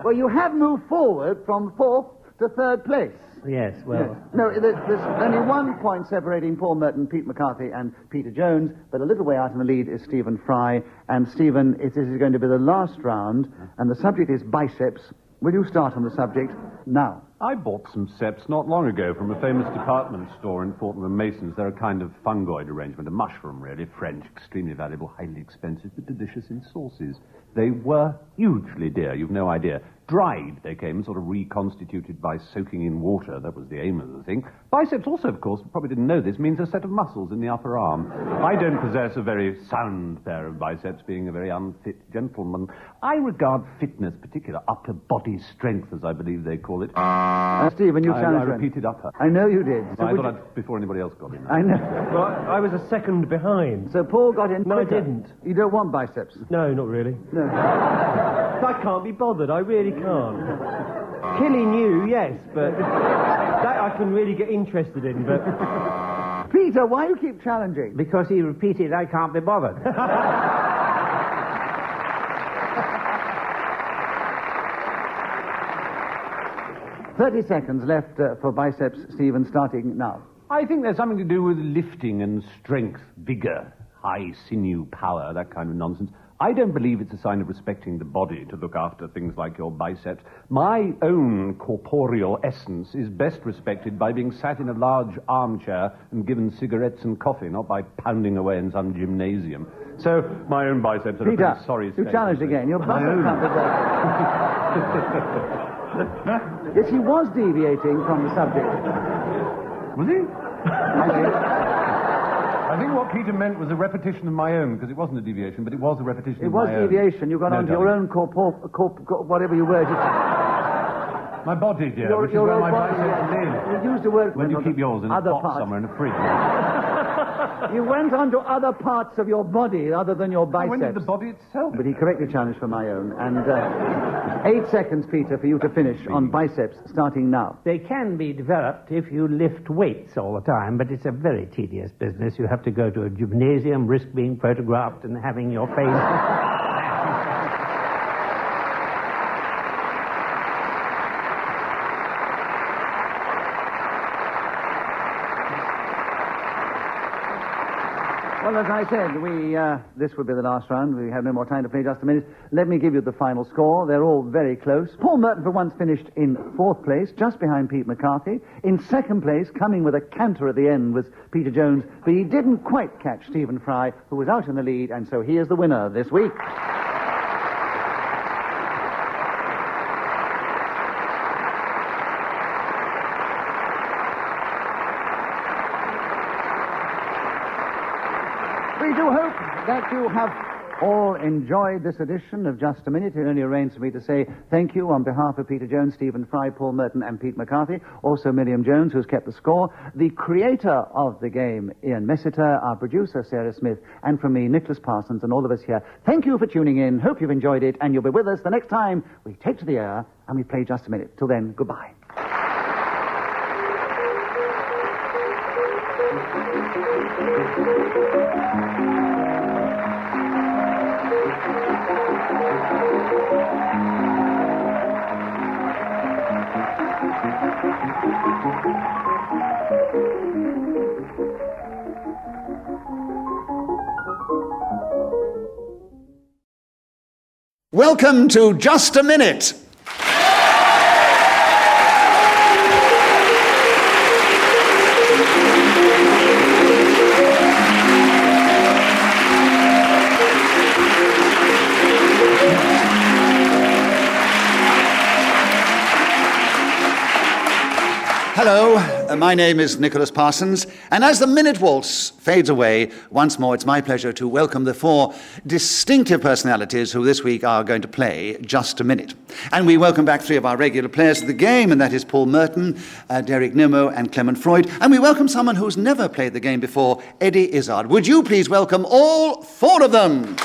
Well, you have moved forward from 4th to 3rd place.
Yes, well...
No, there's only 1 point separating Paul Merton, Pete McCarthy, and Peter Jones, but a little way out in the lead is Stephen Fry. And Stephen, this is going to be the last round, and the subject is biceps. Will you start on the subject now?
I bought some seps not long ago from a famous department store in Fortnum & Mason's. They're a kind of fungoid arrangement, a mushroom, really. French, extremely valuable, highly expensive, but delicious in sauces. They were hugely dear, you've no idea. Dried, they came, sort of reconstituted by soaking in water. That was the aim of the thing. Biceps also, of course, probably didn't know this, means a set of muscles in the upper arm. I don't possess a very sound pair of biceps, being a very unfit gentleman. I regard fitness, particular upper body strength, as I believe they call it.
Stephen, you challenged
I repeated upper.
I know you did. So
I thought I'd, before anybody else got in.
I know.
Well, I was a second behind.
So Paul got in
No, I
quicker.
didn't.
You don't want biceps?
No, not really.
No.
I can't be bothered, I really can't. Killing you, yes, but that I can really get interested in, but...
Peter, why do you keep challenging?
Because he repeated, I can't be bothered.
30 seconds left for biceps, Stephen, starting now.
I think there's something to do with lifting and strength, vigor, high sinew power, that kind of nonsense. I don't believe it's a sign of respecting the body to look after things like your biceps. My own corporeal essence is best respected by being sat in a large armchair and given cigarettes and coffee, not by pounding away in some gymnasium. So my own biceps are
Peter,
a pretty sorry
you
state.
challenged again. Your buzzer can't be bothered. Yes, he was deviating from the subject.
Was he? I think what Peter meant was a repetition of my own, because it wasn't a deviation, but it was a repetition
It
of
was
my own.
deviation. You got onto your own whatever you were.
My body, dear,
Your-
which is
your
where
own
my
body,
biceps
yes.
live.
You used the word...
When do you keep yours in a
other
box
parts.
somewhere in a fridge?
You went on to other parts of your body other than your
I went to
biceps.
the body itself.
But he correctly challenged for my own. And 8 seconds, Peter, for you to finish on biceps, starting now.
They can be developed if you lift weights all the time, but it's a very tedious business. You have to go to a gymnasium, risk being photographed and having your face...
Well, as I said, this will be the last round. We have no more time to play, just a minute. Let me give you the final score. They're all very close. Paul Merton, for once, finished in 4th place, just behind Pete McCarthy. In 2nd place, coming with a canter at the end, was Peter Jones, but he didn't quite catch Stephen Fry, who was out in the lead, and so he is the winner this week. We do hope that you have all enjoyed this edition of Just a Minute. It only remains for me to say thank you on behalf of Peter Jones, Stephen Fry, Paul Merton and Pete McCarthy. Also Miriam Jones, who's kept the score. The creator of the game, Ian Messiter, our producer, Sarah Smith, and from me, Nicholas Parsons, and all of us here. Thank you for tuning in. Hope you've enjoyed it, and you'll be with us the next time we take to the air and we play Just a Minute. Till then, goodbye.
Welcome to Just a Minute. Hello, my name is Nicholas Parsons, and as the Minute Waltz fades away, once more it's my pleasure to welcome the 4 distinctive personalities who this week are going to play Just a Minute. And we welcome back 3 of our regular players of the game, and that is Paul Merton, Derek Nimmo, and Clement Freud. And we welcome someone who's never played the game before, Eddie Izzard. Would you please welcome all 4 of them?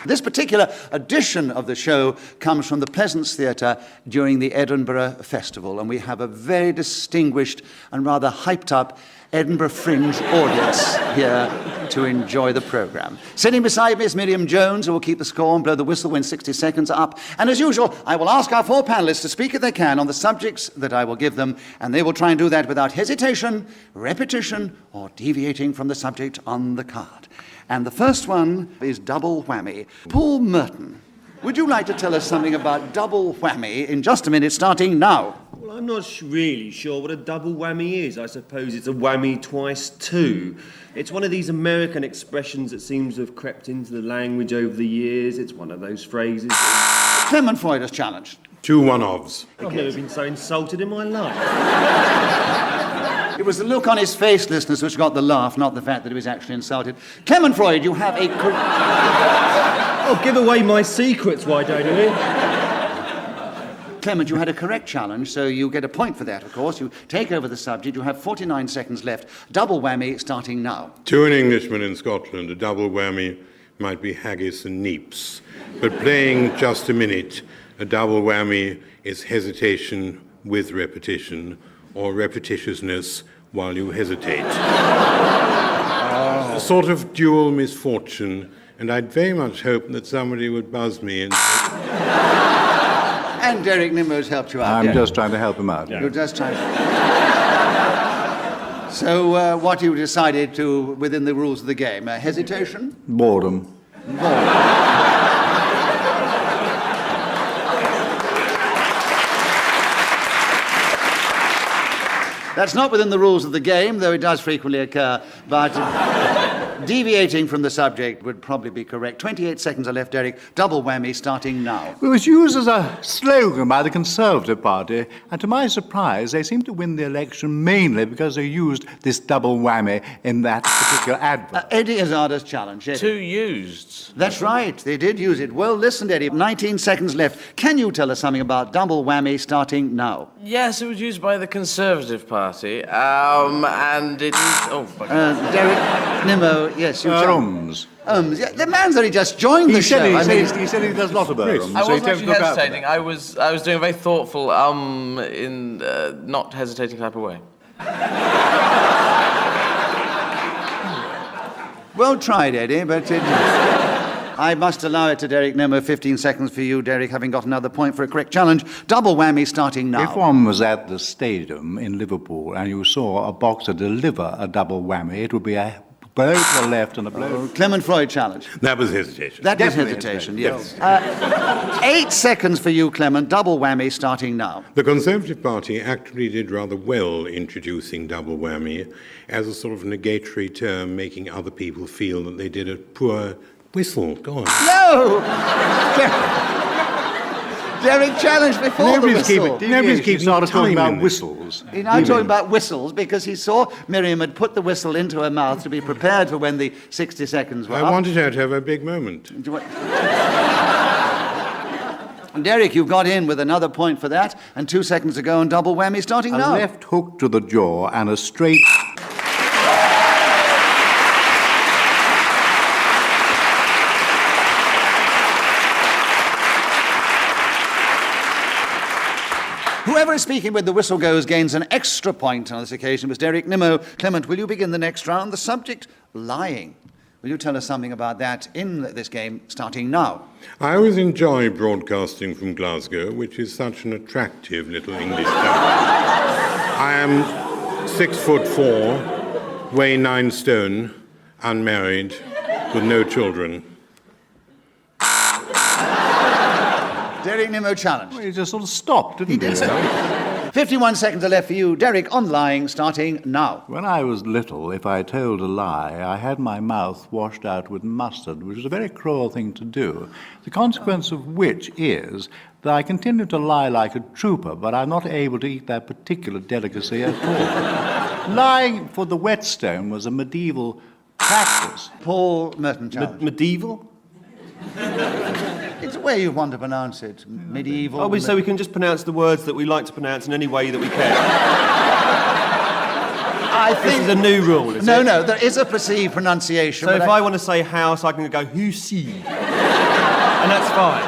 This particular edition of the show comes from the Pleasance Theatre during the Edinburgh Festival, and we have a very distinguished and rather hyped-up Edinburgh Fringe audience here to enjoy the programme. Sitting beside me is Miriam Jones, who will keep the score and blow the whistle when 60 seconds are up. And as usual, I will ask our 4 panellists to speak if they can on the subjects that I will give them, and they will try and do that without hesitation, repetition, or deviating from the subject on the card. And the first one is double whammy. Paul Merton, would you like to tell us something about double whammy in just a minute, starting now?
Well, I'm not really sure what a double whammy is. I suppose it's a whammy twice two. It's one of these American expressions that seems to have crept into the language over the years. It's one of those phrases.
Clement Freud has challenged.
2 one-offs.
I've never been so insulted in my life.
It was the look on his face, listeners, which got the laugh, not the fact that he was actually insulted. Clement Freud, you have a...
Oh, give away my secrets, why don't you?
Clement, you had a correct challenge, so you get a point for that, of course. You take over the subject. You have 49 seconds left. Double whammy starting now.
To an Englishman in Scotland, a double whammy might be haggis and neeps. But playing just a minute, a double whammy is hesitation with repetition, or repetitiousness while you hesitate. A sort of dual misfortune, and I'd very much hope that somebody would buzz me and...
And Derek Nimmo's helped you out.
I'm just trying to help him out.
Yeah. You're just trying to... So, what you decided to, within the rules of the game, hesitation?
Boredom.
That's not within the rules of the game, though it does frequently occur, but deviating from the subject would probably be correct. 28 seconds are left, Derek. Double whammy starting now.
It was used as a slogan by the Conservative Party, and to my surprise, they seemed to win the election mainly because they used this double whammy in that particular advert.
Eddie Izzard's challenge. Eddie.
2 used.
That's right, they did use it. Well listened, Eddie. 19 seconds left. Can you tell us something about double whammy starting now?
Yes, it was used by the Conservative Party, and it is... Oh,
Derek Nimmo, yes, you tell... Yeah, the man's only just joined the show.
He said he does a lot of ums.
I wasn't actually hesitating. I was doing a very thoughtful in not hesitating type of way.
Well tried, Eddie, but I must allow it to Derek Nimmo. 15 seconds for you, Derek, having got another point for a correct challenge. Double whammy starting now.
If one was at the stadium in Liverpool and you saw a boxer deliver a double whammy, it would be a blow to the left and a blow...
Clement Freud challenge.
That was hesitation.
That was hesitation, yes. 8 seconds for you, Clement. Double whammy starting now.
The Conservative Party actually did rather well introducing double whammy as a sort of negatory term, making other people feel that they did a poor whistle. Go on.
No! Derek challenged before the whistle.
Nobody's keeping on talking about whistles.
He's now talking about whistles because he saw Miriam had put the whistle into her mouth to be prepared for when the 60 seconds were up.
I wanted her to have a big moment.
Derek, you've got in with another point for that, and 2 seconds to go and double whammy starting now.
A left hook to the jaw and a straight...
Whoever is speaking with the whistle goes gains an extra point on this occasion. It was Derek Nimmo. Clement, will you begin the next round? The subject, lying. Will you tell us something about that in this game, starting now?
I always enjoy broadcasting from Glasgow, which is such an attractive little English town. I am 6'4", weigh 9 stone, unmarried, with no children.
Derek Nimmo challenged.
Well, he just sort of stopped, didn't he?
He did stop. 51 seconds are left for you. Derek, on lying, starting now.
When I was little, if I told a lie, I had my mouth washed out with mustard, which was a very cruel thing to do. The consequence of which is that I continue to lie like a trooper, but I'm not able to eat that particular delicacy at all. Lying for the whetstone was a medieval practice.
Paul Merton challenge.
Medieval?
It's the way you want to pronounce it. Medieval.
Oh, so we can just pronounce the words that we like to pronounce in any way that we can.
I think
this is a new rule, is it?
No, there is a perceived pronunciation.
So if I want to say house, I can go, "Husi." And that's fine.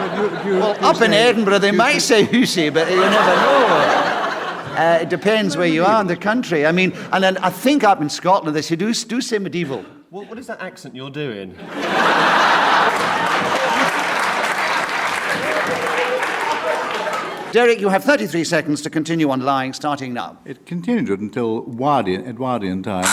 Well, up in Edinburgh, they might say Hussey, but you never know. It depends where you are in the country. I mean, and then I think up in Scotland, they say, do say medieval.
What is that accent you're doing?
Derek, you have 33 seconds to continue on lying, starting now.
It continued until Edwardian time.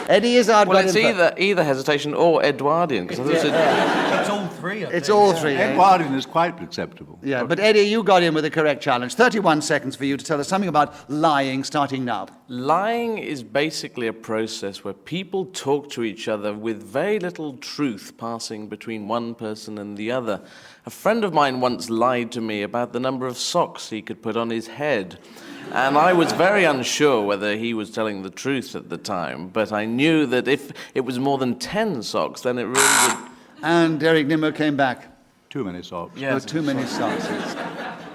Eddie Izzard.
Well, it's either hesitation or Edwardian, because
It's all three.
It's all three.
Edwardian is quite acceptable.
Yeah, but Eddie, you got in with the correct challenge. 31 seconds for you to tell us something about lying, starting now.
Lying is basically a process where people talk to each other with very little truth passing between one person and the other. A friend of mine once lied to me about the number of socks he could put on his head. And I was very unsure whether he was telling the truth at the time, but I knew that if it was more than 10 socks, then it really would...
And Derek Nimmo came back.
Too many socks.
Yes. Too many socks.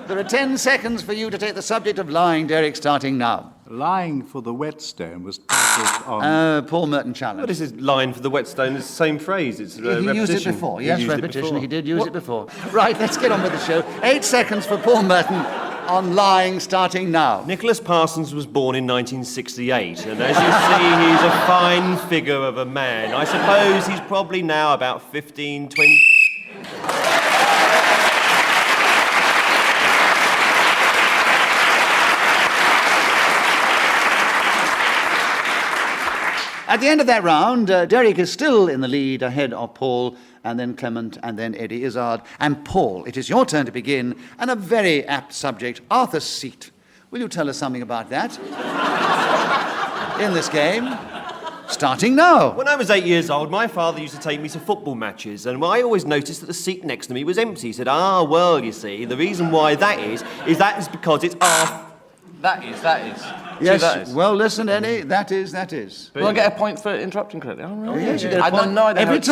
There are 10 seconds for you to take the subject of lying, Derek, starting now.
Lying for the whetstone was practiced on...
Paul Merton challenge.
What is his line for the whetstone? It's the same phrase. It's
He
repetition.
used it before. Yes,
used it
repetition.
before.
He did use it before. Right, let's get on with the show. 8 seconds for Paul Merton on lying, starting now.
Nicholas Parsons was born in 1968, and as you see, he's a fine figure of a man. I suppose he's probably now about 15, 20...
At the end of that round, Derek is still in the lead ahead of Paul, and then Clement, and then Eddie Izzard. And Paul, it is your turn to begin, and a very apt subject, Arthur's Seat. Will you tell us something about that? In this game, starting now.
When I was 8 years old, my father used to take me to football matches, and I always noticed that the seat next to me was empty. He said, well, you see, the reason why that is because it's Arthur.
That is.
Yes,
See, that is.
well, listen, Eddie, that is.
Will I get a point for interrupting correctly? I don't know.
Yes, you get a
I
point.
don't know idea
every
how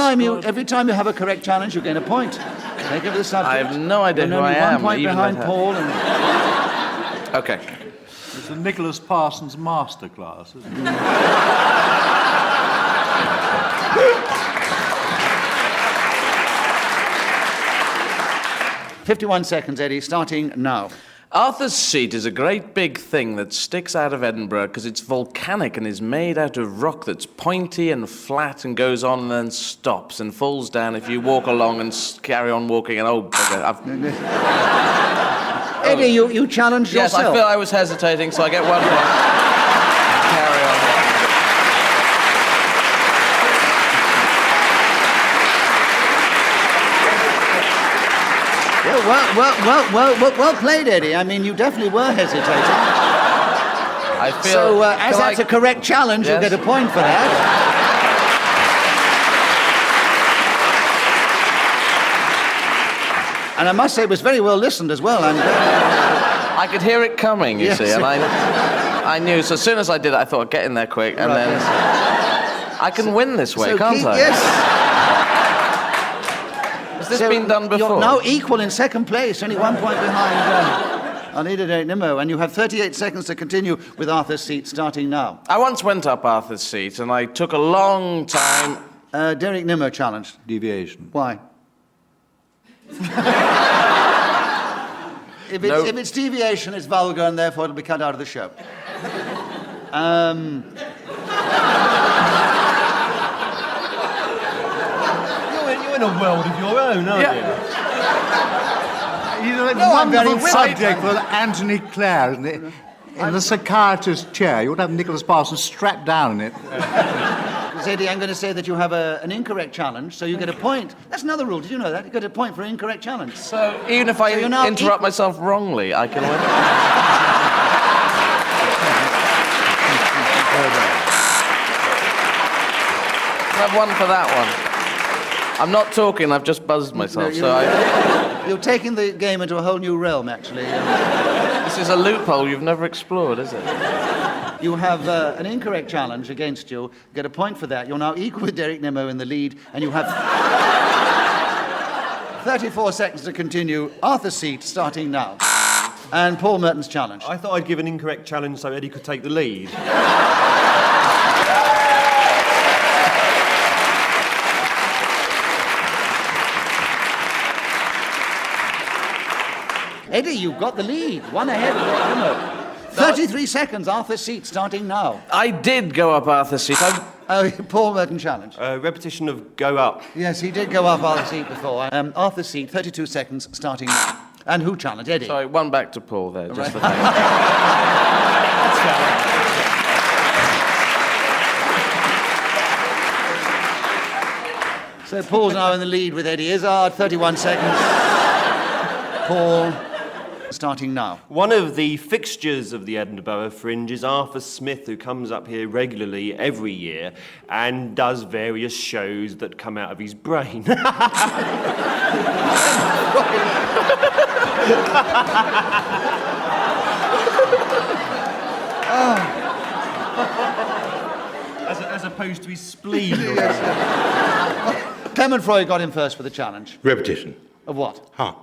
time you have a correct challenge, you gain a point. Take it to the subject.
I have no idea
You're
who I
only
am.
1 point
even
behind
though-
Paul. And...
Okay.
It's a Nicholas Parsons masterclass, isn't it?
51 seconds, Eddie, starting now.
Arthur's Seat is a great big thing that sticks out of Edinburgh because it's volcanic and is made out of rock that's pointy and flat and goes on and then stops and falls down if you walk along and carry on walking. And
Eddie, you challenged
yes,
yourself.
I feel I was hesitating, so I get 1 point. Carry on.
Well played, Eddie. I mean, you definitely were hesitating.
I feel.
So, as that's a correct challenge,
Yes.
you'll get a point for that. And I must say, it was very well listened as well.
I could hear it coming, you
Yes.
see, and I knew. So as soon as I did it, I thought, I'd get in there quick, and then I can win this way, can't I?
Yes.
Has this been done before?
You're now equal in second place, only 1 point behind Derek Nimmo, and you have 38 seconds to continue with Arthur's Seat, starting now.
I once went up Arthur's Seat, and I took a long time.
Derek Nimmo challenged.
Deviation.
Why? If it's deviation, it's vulgar, and therefore it'll be cut out of the show.
You're in a world of your own, aren't you?
You know,
No, I'm very
wonderful
willing.
subject for Anthony Clare, isn't it? In the psychiatrist's chair, you would have Nicholas Parsons strapped down in it.
Eddie, I'm going to say that you have an incorrect challenge, so you get a point. That's another rule. Did you know that? You get a point for an incorrect challenge.
So even if I
you're now
interrupt myself wrongly, I can win. I've won for that one. I'm not talking, I've just buzzed myself,
You're taking the game into a whole new realm, actually.
This is a loophole you've never explored, is it?
You have an incorrect challenge against you. Get a point for that. You're now equal with Derek Nimmo in the lead, and you have 34 seconds to continue. Arthur's Seat, starting now. And Paul Merton's challenge.
I thought I'd give an incorrect challenge so Eddie could take the lead.
Eddie, you've got the lead. One ahead of Nimmo. 33 seconds, Arthur's seat, starting now.
I did go up Arthur's seat.
Paul Merton challenge.
Repetition of go up.
Yes, he did go up Arthur's seat before. Arthur's seat, 32 seconds, starting now. And who challenged? Eddie?
Sorry, one back to Paul there, just for
So Paul's now in the lead with Eddie Izzard, 31 seconds. Paul, starting now.
One of the fixtures of the Edinburgh Fringe is Arthur Smith, who comes up here regularly every year and does various shows that come out of his brain. As opposed to his spleen.
Clement Freud got in first for the challenge.
Repetition.
Of what?
Ha.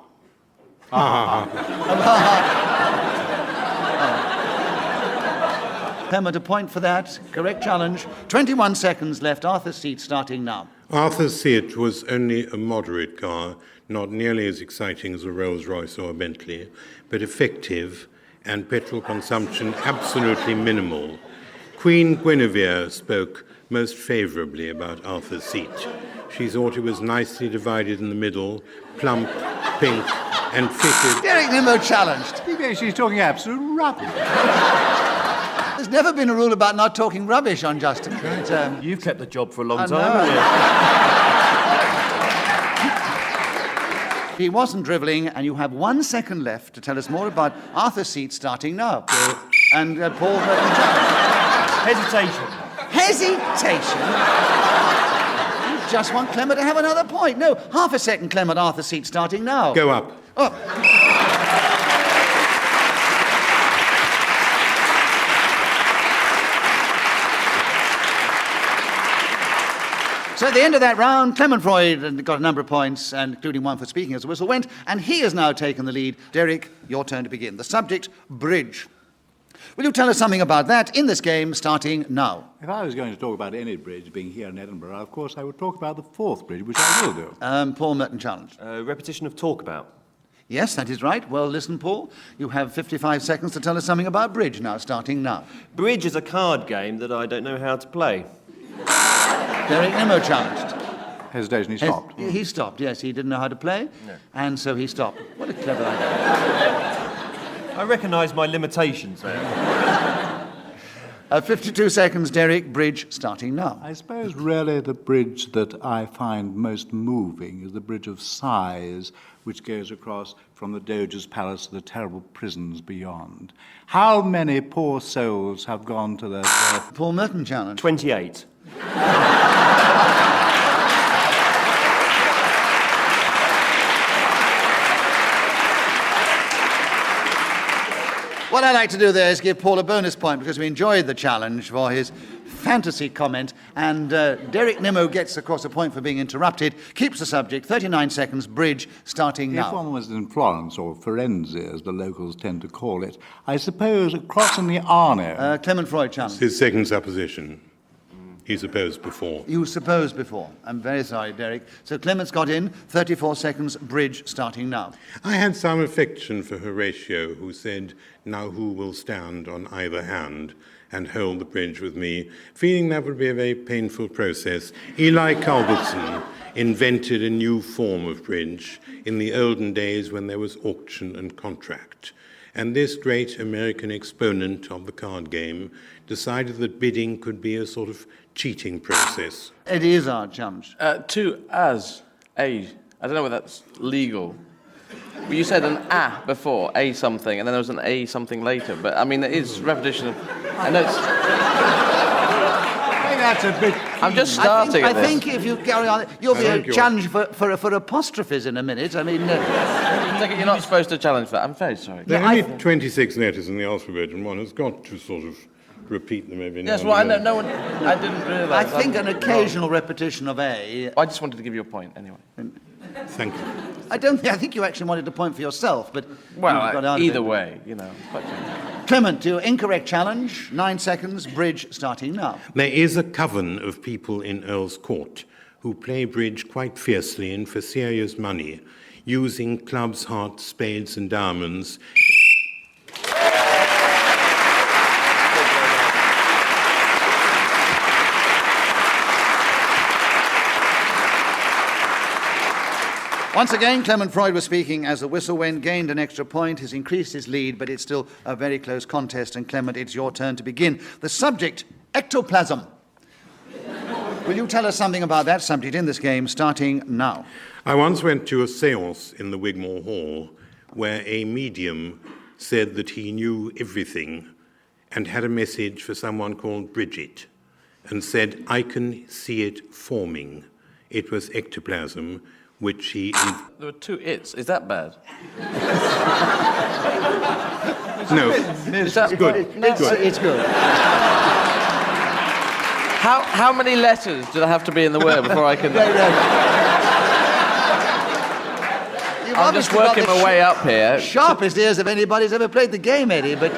Clement, a point for that. Correct challenge. 21 seconds left. Arthur's seat starting now.
Arthur's seat was only a moderate car, not nearly as exciting as a Rolls-Royce or a Bentley, but effective and petrol consumption absolutely minimal. Queen Guinevere spoke most favourably about Arthur's seat. She thought it was nicely divided in the middle, plump, pink, and fitted.
Derek Nimmo challenged.
She's talking absolute rubbish.
There's never been a rule about not talking rubbish on Justin. But,
You've kept the job for a long
I
time,
know.
haven't you?
He wasn't drivelling, and you have 1 second left to tell us more about Arthur's seat starting now. And Paul Merton challenged. Hesitation? You just want Clement to have another point. No, half a second, Clement. Arthur's seat starting now.
Go up.
Oh. So at the end of that round, Clement Freud got a number of points, and including one for speaking as the whistle went, and he has now taken the lead. Derek, your turn to begin. The subject, bridge. Will you tell us something about that in this game, starting now?
If I was going to talk about any bridge being here in Edinburgh, of course I would talk about the Forth Bridge, which I will do.
Paul Merton challenged.
Repetition of talk about.
Yes, that is right. Well, listen, Paul. You have 55 seconds to tell us something about bridge now, starting now.
Bridge is a card game that I don't know how to play.
Derek Nimmo challenged.
Hesitation, he stopped.
He stopped, yes. He didn't know how to play,
No.
and so he stopped. What a clever idea.
I recognise my limitations there.
52 seconds, Derek. Bridge starting now.
I suppose really the bridge that I find most moving is the Bridge of Sighs, which goes across from the Doge's Palace to the terrible prisons beyond. How many poor souls have gone to their death?
Paul Merton challenge.
28.
What I'd like to do there is give Paul a bonus point because we enjoyed the challenge for his fantasy comment, and Derek Nimmo gets, of course, a point for being interrupted, keeps the subject, 39 seconds, bridge, starting now.
If one was in Florence, or Firenze, as the locals tend to call it, I suppose crossing the Arno...
Clement Freud challenge.
His second supposition. He supposed before.
You supposed before. I'm very sorry, Derek. So Clement's got in, 34 seconds, bridge, starting now.
I had some affection for Horatio, who said, "Now who will stand on either hand and hold the bridge with me," feeling that would be a very painful process. Eli Culbertson invented a new form of bridge in the olden days when there was auction and contract. And this great American exponent of the card game decided that bidding could be a sort of cheating process.
It is our challenge.
I don't know whether that's legal. Well, you said an a before, a something, and then there was an a something later. But I mean, it is repetition of. I know it's.
I think that's a bit...
I'm just starting.
I think if you carry on, you'll be a challenge for apostrophes in a minute. I mean,
You're not supposed to challenge that. I'm very sorry.
There are only 26 letters in the alphabet, and one has got to sort of repeat them every now
Yes,
and
well, I
then.
know. No one. I didn't realise.
I think an occasional repetition of a.
I just wanted to give you a point anyway.
Thank you.
I think you actually wanted a point for yourself, but
Well,
you got out of
either
it.
way, you know.
Clement, your incorrect challenge. 9 seconds. Bridge starting now.
There is a coven of people in Earl's Court who play bridge quite fiercely and for serious money. using clubs, hearts, spades, and diamonds.
Once again, Clement Freud was speaking as the whistle went, gained an extra point, has increased his lead, but it's still a very close contest. And Clement, it's your turn to begin. The subject, ectoplasm. Will you tell us something about that subject in this game, starting now?
I once went to a séance in the Wigmore Hall where a medium said that he knew everything and had a message for someone called Bridget and said, I can see it forming. It was ectoplasm, which he...
There were two its. Is that bad?
No,
Is that
good.
No,
It's good.
How many letters do there have to be in the word before I can... I'm just working my way up here.
Sharpest ears of anybody's ever played the game, Eddie, but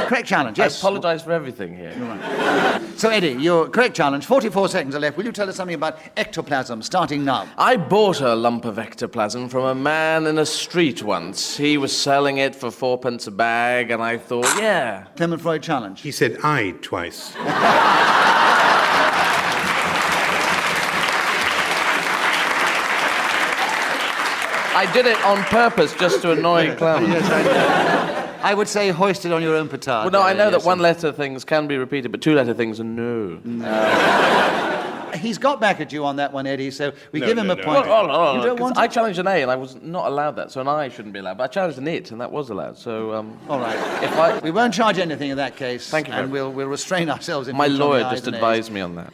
correct challenge, yes.
I apologise for everything here.
So, Eddie, your correct challenge, 44 seconds are left. Will you tell us something about ectoplasm, starting now?
I bought a lump of ectoplasm from a man in a street once. He was selling it for 4p a bag, and I thought, yeah.
Clement Freud challenge.
He said I twice.
I did it on purpose just to annoy Clement.
Yes, I would say hoisted on your own petard.
Well, no, I know that one-letter things can be repeated, but two-letter things are no.
He's got back at you on that one, Eddie, so we
No,
give him
no,
a
no.
point.
Well,
You don't want
I
to?
challenged an A, and I was not allowed that, so an I shouldn't be allowed. But I challenged an it, and that was allowed. So,
All right. We won't charge anything in that case.
Thank you very
And we'll restrain ourselves.
my
infringing on
lawyer
the
just
I's and A's.
advised me on that.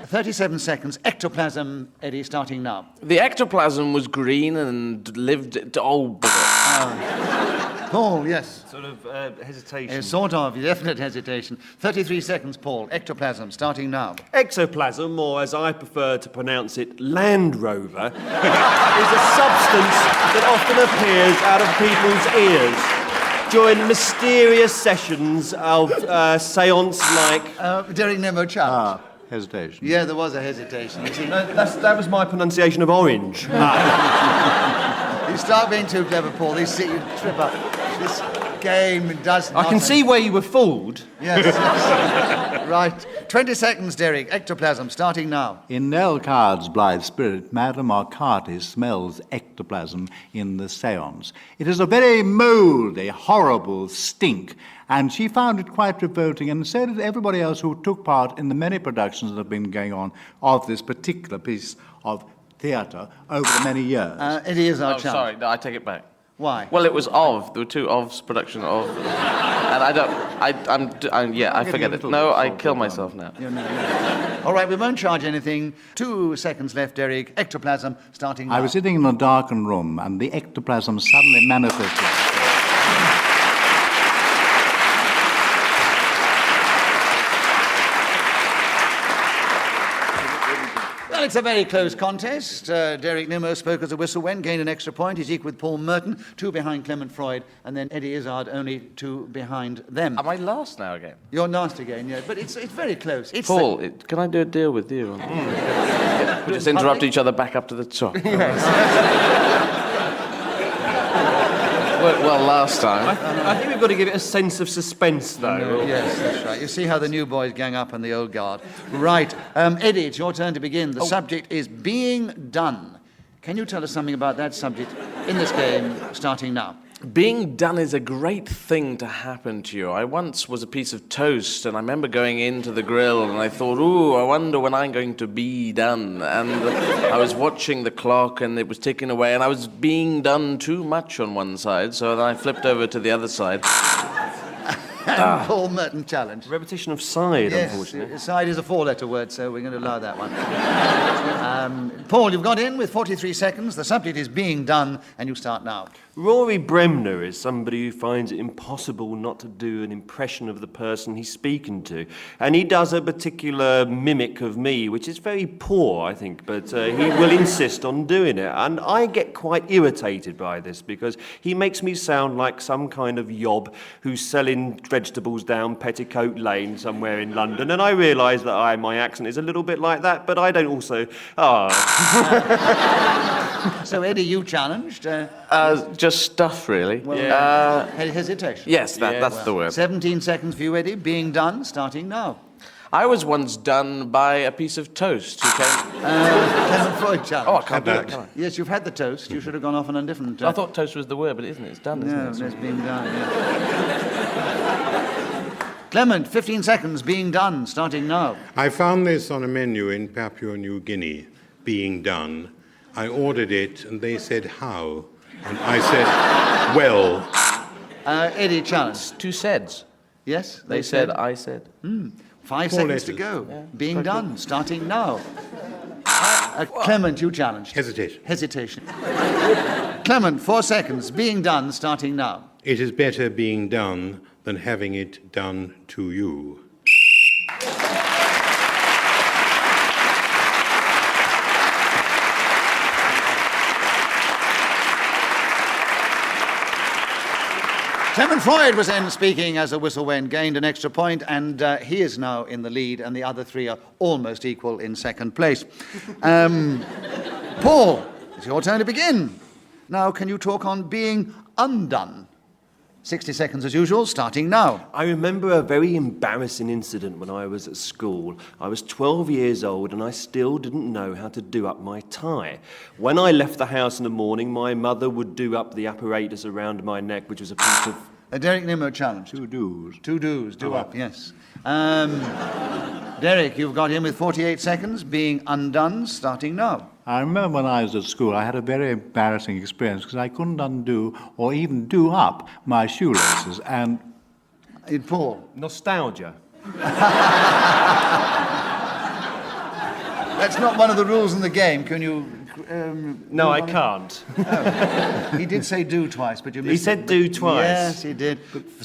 37 seconds. Ectoplasm, Eddie, starting now.
The ectoplasm was green and lived... Oh, bugger.
Paul, yes.
Sort of hesitation.
Sort of, definite hesitation. 33 seconds, Paul. Ectoplasm, starting now.
Ectoplasm, or as I prefer to pronounce it, Land Rover, is a substance that often appears out of people's ears during mysterious sessions of seance-like...
Derek Nimmo challenge.
Hesitation.
Yeah, there was a hesitation. You see,
that was my pronunciation of orange.
you start being too clever, Paul. You see, you trip up. This game does not...
I can see where you were fooled.
Yes. Right. 20 seconds, Derek. Ectoplasm, starting now.
In Nell Card's blithe spirit, Madame McCarthy smells ectoplasm in the séance. It is a very mouldy, horrible stink, and she found it quite revolting, and so did everybody else who took part in the many productions that have been going on of this particular piece of theatre over the many years.
It is our
Oh,
challenge.
sorry, no, I take it back.
Why?
Well, it was of. There were two ofs, production of. And I don't... I forget it. No, I kill myself now.
All right, we won't charge anything. 2 seconds left, Derek. Ectoplasm, starting now.
I was sitting in a darkened room, and the ectoplasm suddenly manifested.
Well, it's a very close contest. Derek Nimmo spoke as a whistle went, gained an extra point. He's equal with Paul Merton, 2 behind Clement Freud, and then Eddie Izzard only 2 behind them.
Am I last now again?
You're last again, yeah, but it's very close. It's
Paul, can I do a deal with you? We just interrupt each other back up to the top. Worked well last time.
I think we've got to give it a sense of suspense, though.
Yes, that's right. You see how the new boys gang up on the old guard. Right. Eddie, it's your turn to begin. The subject is being done. Can you tell us something about that subject in this game, starting now?
Being done is a great thing to happen to you. I once was a piece of toast, and I remember going into the grill, and I thought, ooh, I wonder when I'm going to be done. And I was watching the clock, and it was ticking away, and I was being done too much on one side, so then I flipped over to the other side.
Paul Merton challenge.
Repetition of side,
Yes,
unfortunately.
side is a 4-letter word, so we're going to allow that one. Paul, you've got in with 43 seconds. The subject is being done, and you start now.
Rory Bremner is somebody who finds it impossible not to do an impression of the person he's speaking to. And he does a particular mimic of me, which is very poor, I think, but he will insist on doing it. And I get quite irritated by this because he makes me sound like some kind of yob who's selling vegetables down Petticoat Lane somewhere in London, and I realise that my accent is a little bit like that, but I don't also...
So, Eddie, you challenged.
Just stuff, really.
Hesitation.
Yes, that's the word.
17 seconds for you, Eddie. Being done, starting now.
I was once done by a piece of toast who came...
Clement Freud challenge.
Oh, I can't do that, can I?
Yes, you've had the toast. You should have gone off on a different...
I thought toast was the word, but it isn't. It's done, isn't
No,
it?
it's being done, yeah. Clement, 15 seconds. Being done, starting now.
I found this on a menu in Papua New Guinea, being done. I ordered it, and they said, how? And I said, well.
Eddie, challenge.
2 saids.
Yes?
They said, I said.
5
4
seconds to
letters.
go.
Yeah,
Being done, starting now. Clement, you challenged.
Hesitation.
Clement, 4 seconds. Being done, starting now.
It is better being done than having it done to you.
Clement Freud was then speaking as the whistle went, gained an extra point, and he is now in the lead, and the other 3 are almost equal in second place. Paul, it's your turn to begin. Now, can you talk on being undone? 60 seconds as usual, starting now.
I remember a very embarrassing incident when I was at school. I was 12 years old and I still didn't know how to do up my tie. When I left the house in the morning, my mother would do up the apparatus around my neck, which was a piece of...
A Derek Nimmo challenge.
2 do's.
2 do's, do up, yes. Derek, you've got in with 48 seconds, being undone, starting now.
I remember when I was at school, I had a very embarrassing experience because I couldn't undo or even do up my shoelaces, and...
Paul.
Nostalgia.
That's not one of the rules in the game. Can you...
No, I can't.
He did say do twice, but you missed
He said do twice.
Yes, he did.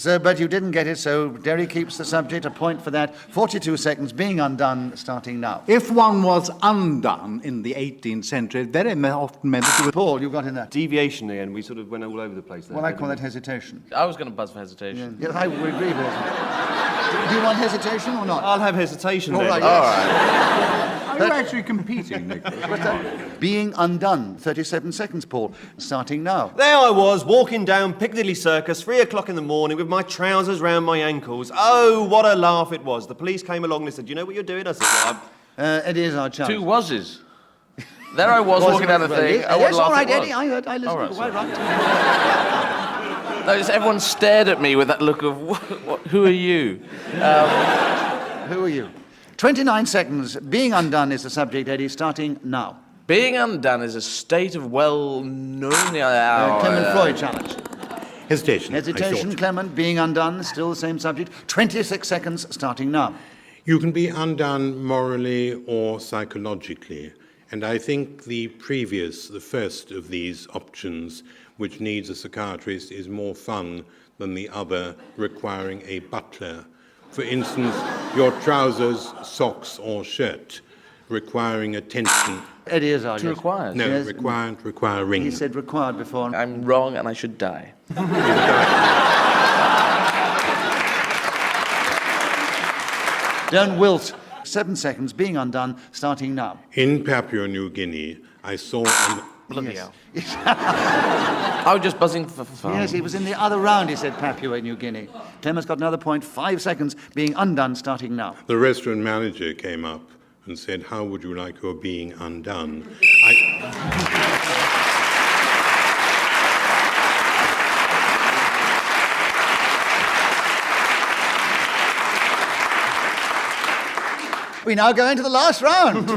But you didn't get it, so Derek keeps the subject, a point for that. 42 seconds, being undone, starting now.
If one was undone in the 18th century, it very often meant that you were...
Paul, you got in that.
Deviation again, we sort of went all over the place there.
Well, I call that hesitation.
I was going to buzz for hesitation.
Yes, I would agree with it. Do you want hesitation or not?
I'll have hesitation
All
then.
right,
All
yes.
right.
Are you actually competing, Nicholas?
Being undone, 37 seconds, Paul, starting now.
There I was, walking down Piccadilly Circus, 3 o'clock in the morning, with my trousers round my ankles. Oh, what a laugh it was. The police came along and they said, "Do you know what you're doing?" I said, "Yeah."
Eddie is our challenge.
2 wases. There I was walking down the thing.
Yes, all right, Eddie, I heard, I listened.
All right,
Quite right.
No, just everyone stared at me with that look of, who are you?
Who are you? 29 seconds. Being undone is the subject, Eddie, starting now.
Being undone is a state of well-known...
Clement Freud challenge.
Hesitation.
Hesitation, Clement. Being undone, still the same subject. 26 seconds, starting now.
You can be undone morally or psychologically, and I think the first of these options, which needs a psychiatrist, is more fun than the other, requiring a butler. For instance, your trousers, socks, or shirt, requiring attention.
Eddie is our
To require.
No,
Yes.
requiring.
He said required before.
I'm wrong and I should die.
Don't wilt. 7 seconds. Being undone, starting now.
In Papua New Guinea, I saw...
Bloody
Yes.
hell. I was just buzzing for fun.
Yes, he was in the other round, he said, Papua New Guinea. Clement's got another point. 5 seconds. Being undone, starting now.
The restaurant manager came up and said, "How would you like your being undone?"
We now go into the last round.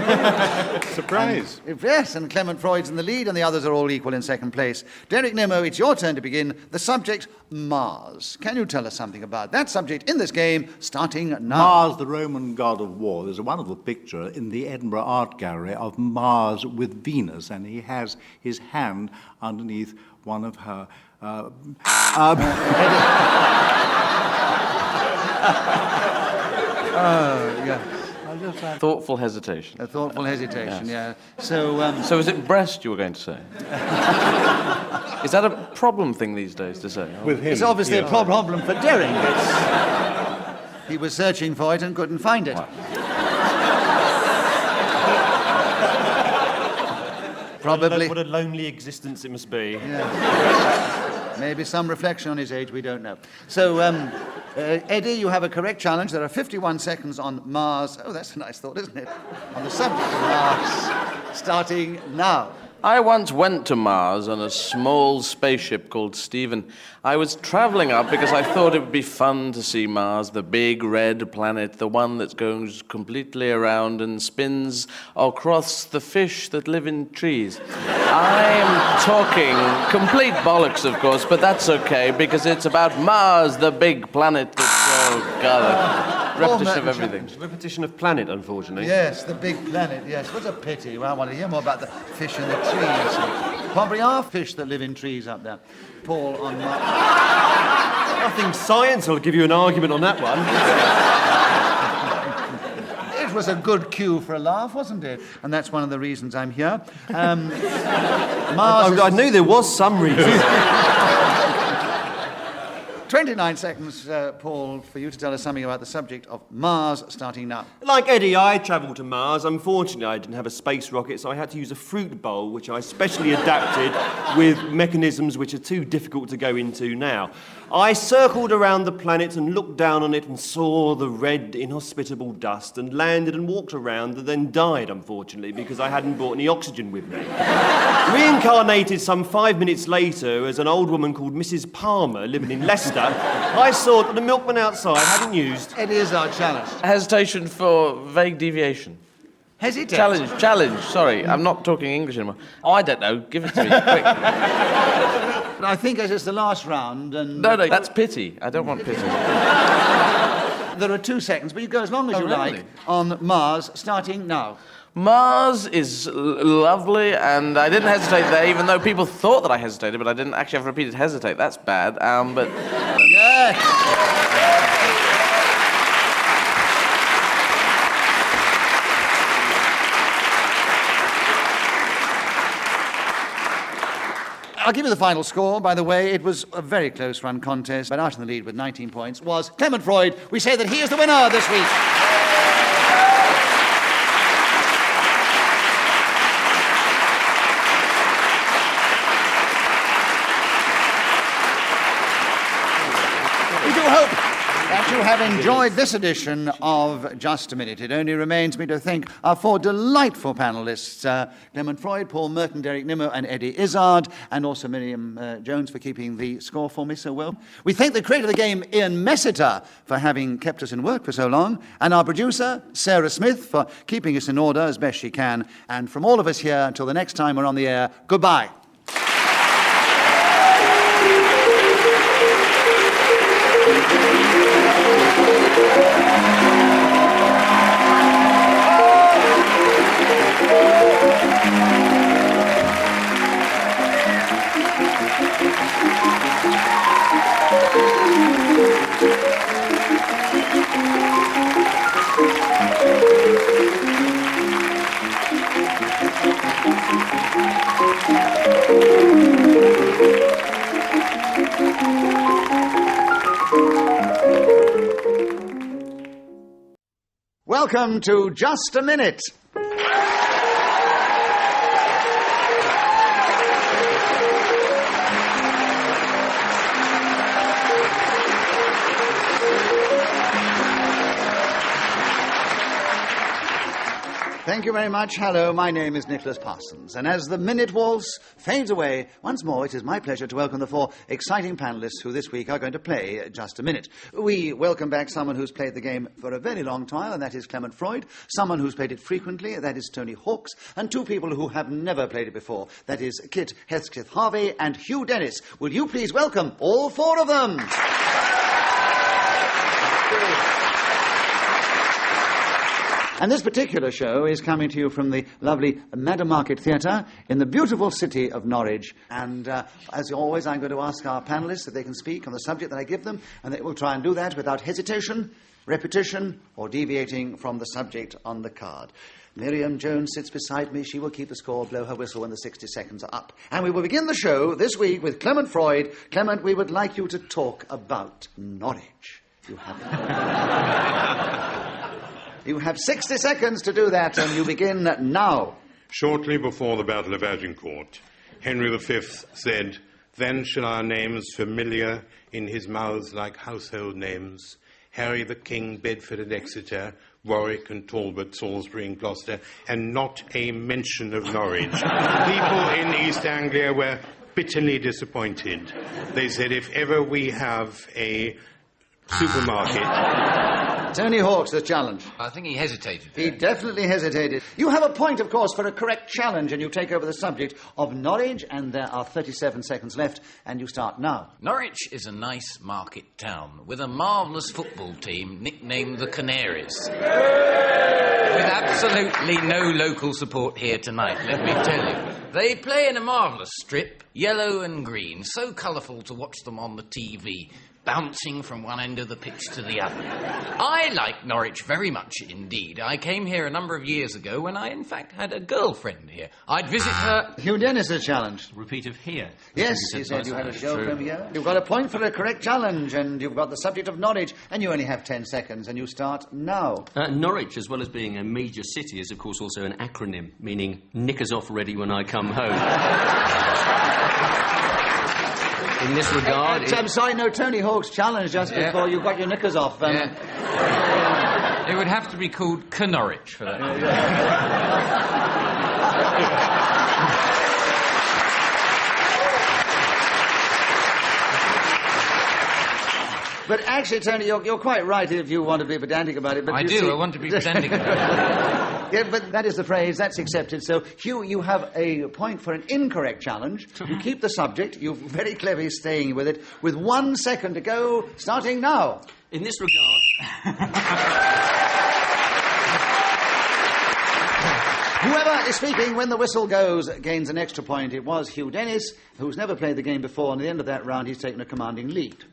Surprise.
Yes, and Clement Freud's in the lead, and the others are all equal in second place. Derek Nimmo, it's your turn to begin. The subject, Mars. Can you tell us something about that subject in this game, starting now?
Mars, the Roman god of war. There's a wonderful picture in the Edinburgh Art Gallery of Mars with Venus, and he has his hand underneath one of her...
Yeah.
Thoughtful hesitation.
A thoughtful hesitation, yeah. So,
So is it breast you were going to say? Is that a problem thing these days to say?
With him.
It's obviously a problem for Derring. He was searching for it and couldn't find it. Probably.
What a lonely existence it must be.
Yeah. Maybe some reflection on his age, we don't know. So, Eddie, you have a correct challenge. There are 51 seconds on Mars. Oh, that's a nice thought, isn't it? On the subject of Mars, starting now.
I once went to Mars on a small spaceship called Stephen. I was travelling up because I thought it would be fun to see Mars, the big red planet, the one that goes completely around and spins across the fish that live in trees. I'm talking complete bollocks, of course, but that's okay because it's about Mars, the big planet that's... Oh, God. Repetition of everything.
Repetition of planet, unfortunately.
Yes, the big planet, yes. What a pity. Well, I want to hear more about the fish in the trees. Probably are fish that live in trees up there. Paul on Mars.
Nothing science will give you an argument on that one.
It was a good cue for a laugh, wasn't it? And that's one of the reasons I'm here. Mars
I knew there was some reason.
29 seconds, Paul, for you to tell us something about the subject of Mars, starting now.
Like Eddie, I travelled to Mars. Unfortunately, I didn't have a space rocket, so I had to use a fruit bowl, which I specially adapted with mechanisms which are too difficult to go into now. I circled around the planet and looked down on it and saw the red, inhospitable dust and landed and walked around and then died, unfortunately, because I hadn't brought any oxygen with me. Reincarnated some 5 minutes later as an old woman called Mrs. Palmer living in Leicester, I saw that the milkman outside hadn't used...
It is our challenge.
Hesitation for vague deviation.
Hesitate.
Challenge, sorry. I'm not talking English anymore. Oh, I don't know. Give it to me, quick.
But I think as it's the last round and...
No, that's pity. I don't want pity.
There are 2 seconds, but you go as long as you like on Mars, starting now.
Mars is lovely, and I didn't hesitate there, even though people thought that I hesitated, but I didn't actually have repeated hesitate. That's bad, but...
Yes! I'll give you the final score, by the way. It was a very close-run contest, but out in the lead with 19 points was Clement Freud. We say that he is the winner this week. We do hope that you have enjoyed this edition of Just a Minute. It only remains me to thank our 4 delightful panellists, Clement Freud, Paul Merton, Derek Nimmo and Eddie Izzard, and also Miriam Jones for keeping the score for me so well. We thank the creator of the game, Ian Messiter, for having kept us in work for so long, and our producer, Sarah Smith, for keeping us in order as best she can. And from all of us here, until the next time we're on the air, goodbye. Welcome to Just a Minute. Thank you very much. Hello, my name is Nicholas Parsons, and as the minute waltz fades away, once more it is my pleasure to welcome the 4 exciting panellists who this week are going to play Just a Minute. We welcome back someone who's played the game for a very long time, and that is Clement Freud, someone who's played it frequently, that is Tony Hawkes, and 2 people who have never played it before, that is Kit Heathcliff Harvey and Hugh Dennis. Will you please welcome all 4 of them? And this particular show is coming to you from the lovely Madam Market Theatre in the beautiful city of Norwich. And as always, I'm going to ask our panellists if they can speak on the subject that I give them, and they will try and do that without hesitation, repetition, or deviating from the subject on the card. Miriam Jones sits beside me. She will keep the score, blow her whistle when the 60 seconds are up. And we will begin the show this week with Clement Freud. Clement, we would like you to talk about Norwich. You have 60 seconds to do that, and you begin now.
Shortly before the Battle of Agincourt, Henry V said, "Then shall our names familiar in his mouths like household names, Harry the King, Bedford and Exeter, Warwick and Talbot, Salisbury and Gloucester, and not a mention of Norwich." People in East Anglia were bitterly disappointed. They said, if ever we have a supermarket...
Tony Hawk's the challenge.
I think he hesitated.
He definitely hesitated. You have a point, of course, for a correct challenge, and you take over the subject of Norwich, and there are 37 seconds left, and you start now.
Norwich is a nice market town with a marvellous football team nicknamed the Canaries. With absolutely no local support here tonight, let me tell you. They play in a marvellous strip, yellow and green, so colourful to watch them on the TV, bouncing from one end of the pitch to the other. I like Norwich very much indeed. I came here a number of years ago when I, in fact, had a girlfriend here. I'd visit her...
Hugh Dennis's challenge.
Repeat of here.
Yes, you said you had a girlfriend here. You've got a point for a correct challenge, and you've got the subject of Norwich, and you only have 10 seconds, and you start now.
Norwich, as well as being a major city, is, of course, also an acronym, meaning knickers off ready when I come home. In this regard...
I'm sorry, no Tony Hawk's challenge just before you got your knickers off.
It would have to be called Norwich for that.
But actually, Tony, you're quite right if you want to be pedantic about it. But
I want to be pedantic about it.
Yeah, but that is the phrase, that's accepted. So, Hugh, you have a point for an incorrect challenge. You keep the subject, you're very cleverly staying with it, with 1 second to go, starting now.
In this regard...
Whoever is speaking when the whistle goes gains an extra point. It was Hugh Dennis, who's never played the game before, and at the end of that round he's taken a commanding lead.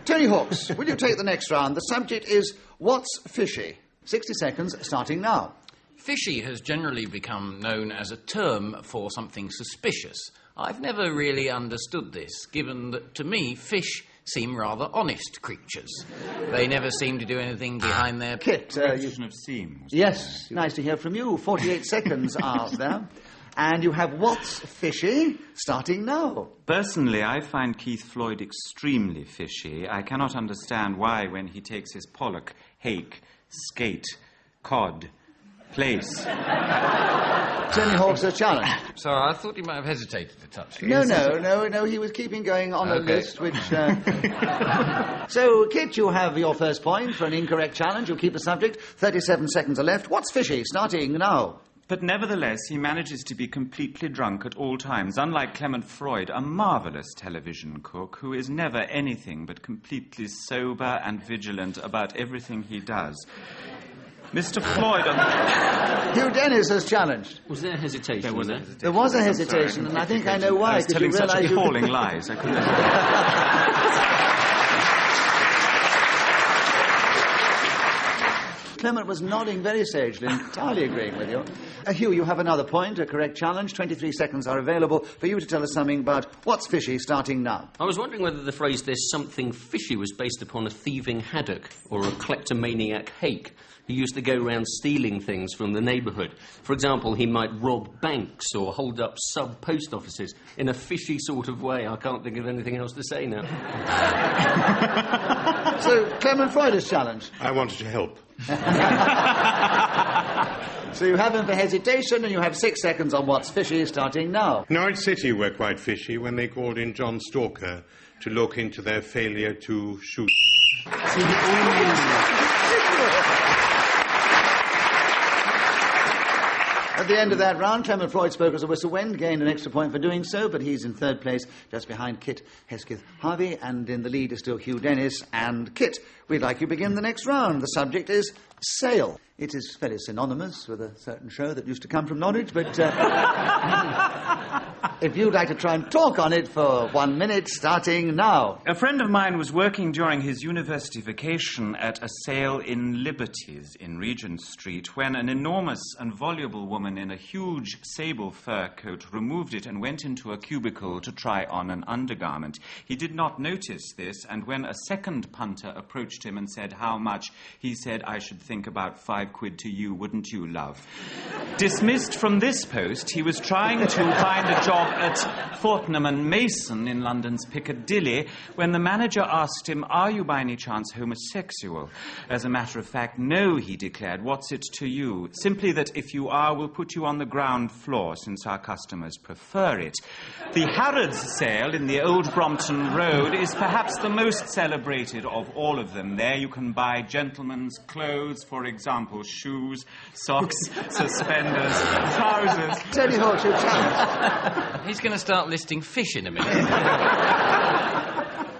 Tony Hawks, will you take the next round? The subject is, what's fishy? 60 seconds, starting now.
Fishy has generally become known as a term for something suspicious. I've never really understood this, given that, to me, fish seem rather honest creatures. They never seem to do anything behind their...
Kit, you...
of seam.
Yes, nice to hear from you. 48 seconds are there. And you have what's fishy, starting now.
Personally, I find Keith Floyd extremely fishy. I cannot understand why, when he takes his pollock, hake, skate, cod, place.
Tony Hawk's a challenge.
Sorry, I thought you might have hesitated a touch.
No, he was keeping going on a list, which... So, Kit, you have your first point for an incorrect challenge. You'll keep the subject. 37 seconds are left. What's fishy, starting now?
But nevertheless, he manages to be completely drunk at all times, unlike Clement Freud, a marvellous television cook who is never anything but completely sober and vigilant about everything he does. Mr. Floyd...
Hugh Dennis has challenged.
Was there hesitation?
There was a hesitation.
There was a hesitation, and I think I know why.
I was telling such appalling lies. I couldn't...
Clement was nodding very sagely, entirely agreeing with you. Hugh, you have another point, a correct challenge. 23 seconds are available for you to tell us something about what's fishy, starting now.
I was wondering whether the phrase "there's something fishy" was based upon a thieving haddock or a kleptomaniac hake who used to go around stealing things from the neighbourhood. For example, he might rob banks or hold up sub-post offices in a fishy sort of way. I can't think of anything else to say now.
So, Clement Freud is challenged.
I wanted to help.
So you have him for hesitation, and you have 6 seconds on what's fishy, starting now.
Norwich City were quite fishy when they called in John Stalker to look into their failure to shoot.
At the end of that round, Clement Freud spoke as a whistle went, gained an extra point for doing so, but he's in third place, just behind Kit Hesketh Harvey, and in the lead is still Hugh Dennis and Kit. We'd like you to begin the next round. The subject is sail. It is very synonymous with a certain show that used to come from Norwich, but... if you'd like to try and talk on it for 1 minute, starting now.
A friend of mine was working during his university vacation at a sale in Liberties in Regent Street when an enormous and voluble woman in a huge sable fur coat removed it and went into a cubicle to try on an undergarment. He did not notice this, and when a second punter approached him and said, "How much?" he said, "I should think about £5 to you, wouldn't you, love?" Dismissed from this post, he was trying to find a job at Fortnum and Mason in London's Piccadilly when the manager asked him, "Are you by any chance homosexual?" As a matter of fact, "No," he declared. "What's it to you? Simply that if you are, we'll put you on the ground floor since our customers prefer it." The Harrods sale in the Old Brompton Road is perhaps the most celebrated of all of them. There you can buy gentlemen's clothes, for example, shoes, socks, suspenders, trousers.
Tony Hawk's your challenge.
He's going to start listing fish in a minute.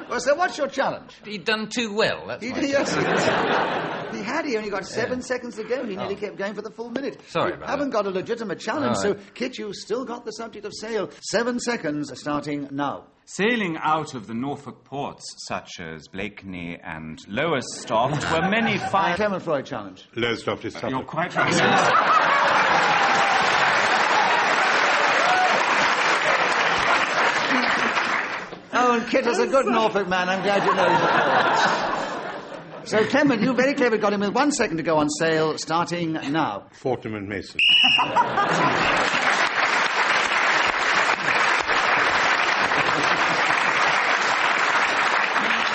Well, so what's your challenge?
He'd done too well, that's my
Yes,
challenge.
he had. He only got 7 seconds to go. He nearly kept going for the full minute.
Sorry
you
about
haven't got a legitimate challenge,
All
so,
right.
Kit, you've still got the subject of sale. 7 seconds starting now.
Sailing out of the Norfolk ports, such as Blakeney and Lowestoft, were many fine...
Clement Freud challenge.
Lowestoft is tougher.
You're quite right.
Oh, and Kit is a good Norfolk man. I'm glad you know him. So, Clement, you very clever got him with 1 second to go on sale, starting now.
Fortnum and Mason.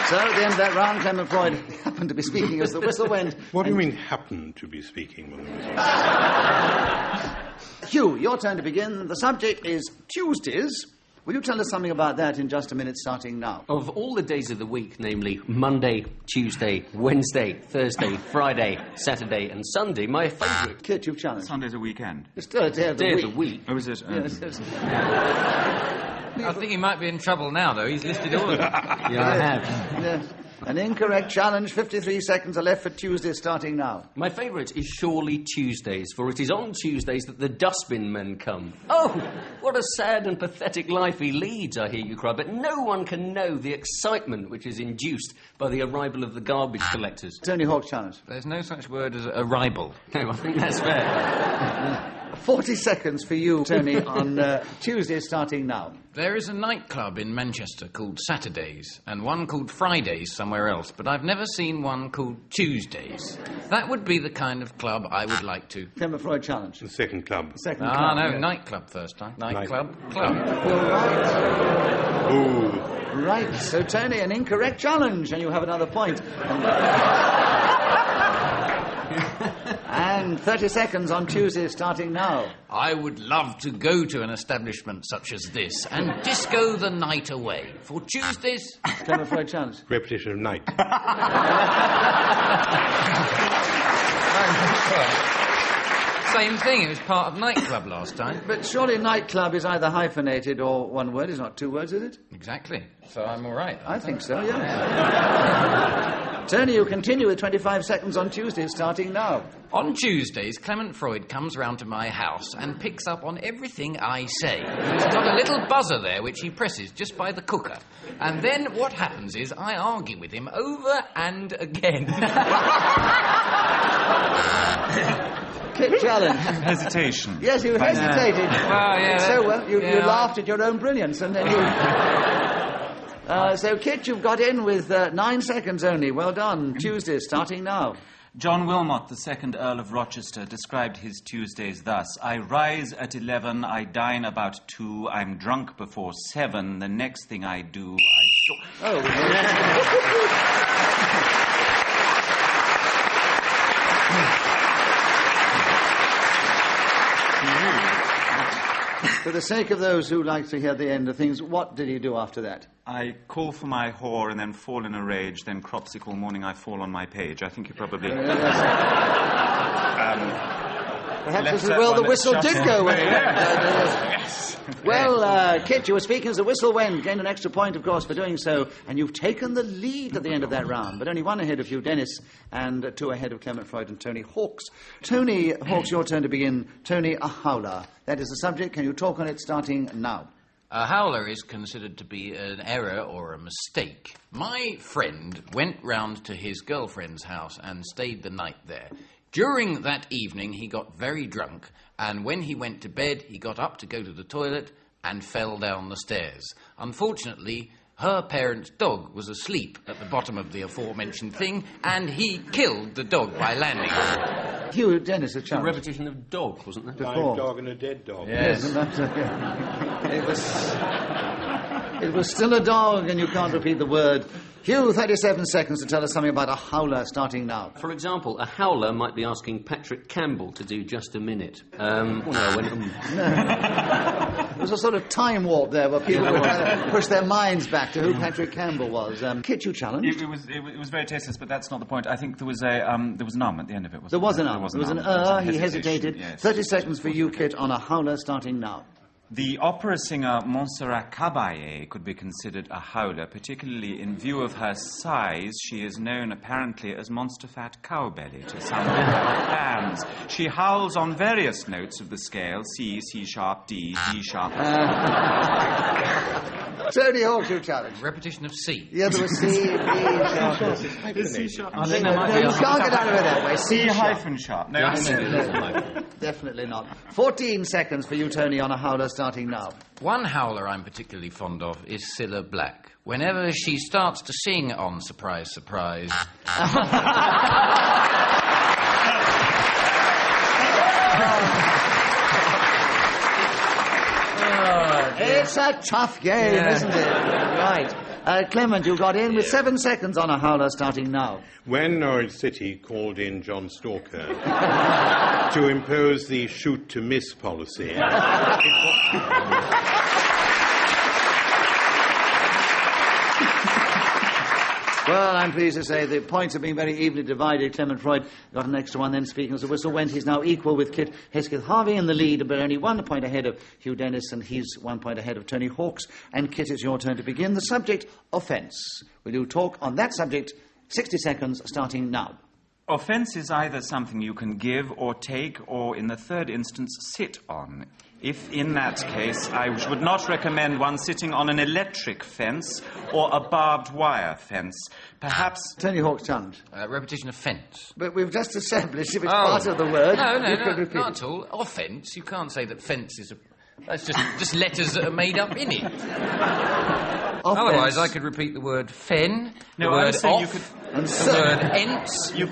So, at the end of that round, Clement Freud happened to be speaking as the whistle went.
What do you mean, happened to be speaking when there was
Hugh, your turn to begin. The subject is Tuesdays. Will you tell us something about that in just a minute, starting now?
Of all the days of the week, namely Monday, Tuesday, Wednesday, Thursday, Friday, Saturday and Sunday, my favourite...
Kit, you've challenged.
Sunday's a weekend.
It's still a day of the
Day
week.
of the week.
Oh, is it?
Yes, yes.
I think he might be in trouble now, though. He's listed all of them.
Yeah, I have.
Yes. An incorrect challenge. 53 seconds are left for Tuesday, starting now.
My favourite is surely Tuesdays, for it is on Tuesdays that the dustbin men come. Oh, what a sad and pathetic life he leads, I hear you cry, but no one can know the excitement which is induced by the arrival of the garbage collectors.
Tony Hawk's challenge.
There's no such word as arrival.
No, I think that's fair.
40 seconds for you, Tony, on Tuesday, starting now.
There is a nightclub in Manchester called Saturdays, and one called Fridays somewhere else, but I've never seen one called Tuesdays. That would be the kind of club I would like to...
Clement Freud challenge.
The second club.
Second
Ah,
club.
no,
yeah.
nightclub first time. Nightclub, club.
You're right.
Ooh.
Right, so Tony, an incorrect challenge, and you have another point. And 30 seconds on Tuesday, starting now.
I would love to go to an establishment such as this and disco the night away. For Tuesdays...
Clement Freud challenge.
Repetition of night.
Same thing, it was part of nightclub last time.
But surely nightclub is either hyphenated or one word. It's not 2 words, is it?
Exactly. So I'm all right.
I think so, yeah. Tony, you continue with 25 seconds on Tuesday, starting now.
On Tuesdays, Clement Freud comes round to my house and picks up on everything I say. He's got a little buzzer there which he presses just by the cooker. And then what happens is I argue with him over and again.
Kit challenge.
Hesitation.
Yes, you hesitated.
Well, yeah,
So well, you
yeah.
laughed at your own brilliance, and then you... So, Kit, you've got in with 9 seconds only. Well done. Tuesday, starting now.
John Wilmot, the 2nd Earl of Rochester, described his Tuesdays thus: I rise at 11, I dine about 2, I'm drunk before 7, the next thing I do,
Oh, For the sake of those who like to hear the end of things, what did he do after that?
I call for my whore and then fall in a rage, then cropsicle all morning I fall on my page. I think you probably...
Perhaps
left
this is
that
well
one
the whistle
at
did
shut
go
in.
when it went.
Yes.
Well, Kit, you were speaking as the whistle went. Gained an extra point, of course, for doing so. And you've taken the lead at the end of that round. But only 1 ahead of you, Dennis, and 2 ahead of Clement Freud and Tony Hawks. Tony Hawks, your turn to begin. Tony, a howler. That is the subject. Can you talk on it starting now?
A howler is considered to be an error or a mistake. My friend went round to his girlfriend's house and stayed the night there. During that evening, he got very drunk, and when he went to bed, he got up to go to the toilet and fell down the stairs. Unfortunately, her parents' dog was asleep at the bottom of the aforementioned thing, and he killed the dog by landing.
Hugh Dennis, a
A
challenge.
repetition of dog, wasn't there?
Before.
Live dog and a dead dog.
Yes.
It was still a dog, and you can't repeat the word. Hugh, 37 seconds to tell us something about a howler starting now.
For example, a howler might be asking Patrick Campbell to do just a minute.
There was a sort of time warp there where people were trying to push their minds back to who Patrick Campbell was. Kit, you challenged?
It was very tasteless, but that's not the point. I think there was an at the end of it.
There was an There was an he hesitated.
Yes.
30 seconds for you, Kit, on a howler starting now.
The opera singer Montserrat Caballé could be considered a howler, particularly in view of her size. She is known apparently as Monster Fat Cowbelly to some fans. She howls on various notes of the scale: C, C sharp, D, D sharp.
Tony Hawk, you challenge.
Repetition of C.
Yeah, there was C, D sharp.
It's C sharp.
No, you can't get out of it that way.
C hyphen sharp. No,
Definitely not. 14 seconds for you, Tony, on a howler starting now.
One howler I'm particularly fond of is Cilla Black. Whenever she starts to sing on Surprise, Surprise...
It's a tough game, isn't it? Right. Clement, you got in with 7 seconds on a howler starting now.
When Norwich City called in John Stalker to impose the shoot-to-miss policy...
Well, I'm pleased to say the points have been very evenly divided. Clement Freud got an extra one then, speaking as the whistle went. He's now equal with Kit Hesketh-Harvey in the lead, but only 1 point ahead of Hugh Dennis, and he's 1 point ahead of Tony Hawks. And Kit, it's your turn to begin. The subject, offence. Will you talk on that subject? 60 seconds, starting now.
Offence is either something you can give or take, or in the third instance, sit on. If in that case, I would not recommend one sitting on an electric fence or a barbed wire fence. Perhaps...
Tony Hawk's challenge.
Repetition of fence.
But we've just established if it's part of the word...
No,
could repeat
not at all. Offence, you can't say that fence is a... That's just letters that are made up in it. Otherwise, I could repeat the word fen,
No,
the
I
word
was saying
off,
you could...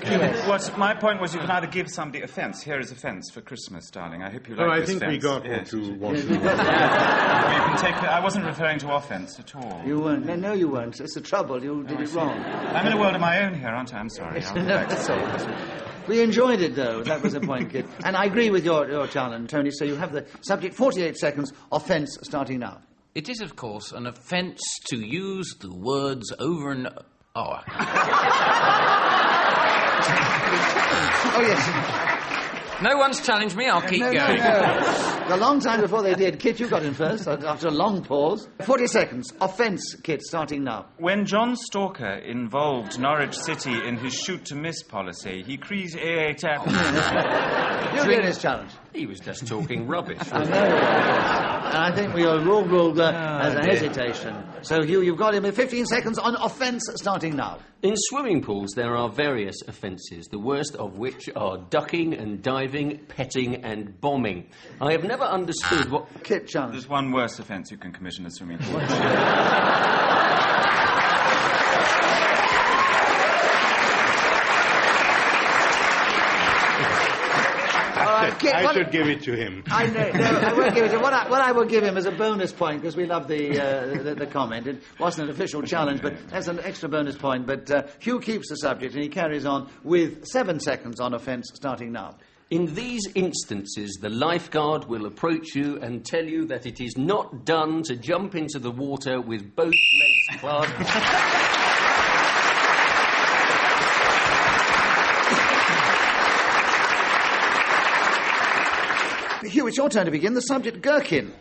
the word ents.
My point was you can either give somebody a fence. Here is a fence for Christmas, darling. I hope you like this fence.
I think we got
yes.
what you wanted.
You can take I wasn't referring to offence at all.
You weren't. No, you weren't. It's the trouble. You did it wrong.
I'm in a world of my own here, aren't I? I'm sorry. I'll go back to
That's We enjoyed it, though. That was the point, Kid. And I agree with your challenge, Tony. So you have the subject, 48 seconds, offence, starting now.
It is, of course, an offence to use the words over and... Oh,
yes.
No one's challenged me, I'll keep going.
No. A long time before they did. Kit, you got in first, after a long pause. 40 seconds. Offence, Kit, starting now.
When John Stalker involved Norwich City in his shoot-to-miss policy, he created...
You did his challenge.
He was just talking rubbish.
I know. And I think we are ruled as a hesitation. So, Hugh, you've got him in 15 seconds on offence, starting now.
In swimming pools, there are various offences, the worst of which are ducking and diving, petting and bombing. I have never understood what...
Kit challenge.
There's one worse offence you can commit in a swimming pool.
I should give it to him.
I know, no, I won't give it to him. What I will give him is a bonus point, because we love the comment. It wasn't an official challenge, but that's an extra bonus point. But Hugh keeps the subject, and he carries on with 7 seconds on offence, starting now.
In these instances, the lifeguard will approach you and tell you that it is not done to jump into the water with both legs clasped.
Hugh, it's your turn to begin. The subject, gherkin.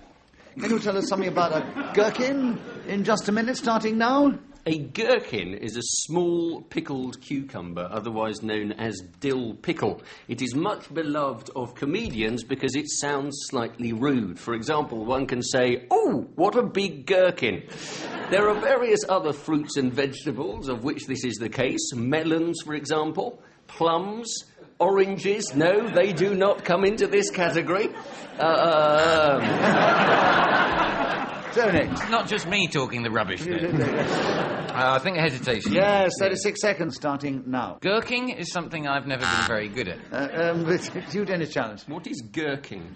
Can you tell us something about a gherkin in just a minute, starting now?
A gherkin is a small pickled cucumber, otherwise known as dill pickle. It is much beloved of comedians because it sounds slightly rude. For example, one can say, "Oh, what a big gherkin." There are various other fruits and vegetables of which this is the case. Melons, for example, plums, oranges. No, they do not come into this category.
Tony.
It's not just me talking the rubbish there. I think hesitation.
Yes, 36 seconds starting now.
Gherking is something I've never been very good at.
Hugh Dennis challenge.
What is gherking?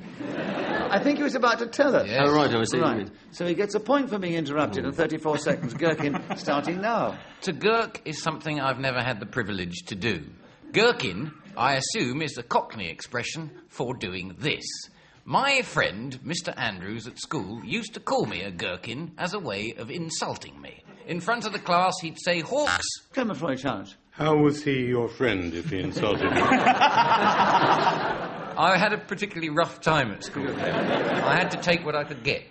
I think he was about to tell us.
Yes.
Oh, right, I was saying.
Right. So he gets a point for being interrupted in 34 seconds. Gherkin starting now.
To gherk is something I've never had the privilege to do. Gherkin, I assume, is the Cockney expression for doing this. My friend, Mr. Andrews at school, used to call me a gherkin as a way of insulting me. In front of the class, he'd say, "Hawks."
Clement Freud challenge.
How was he your friend if he insulted you?
I had a particularly rough time at school. I had to take what I could get.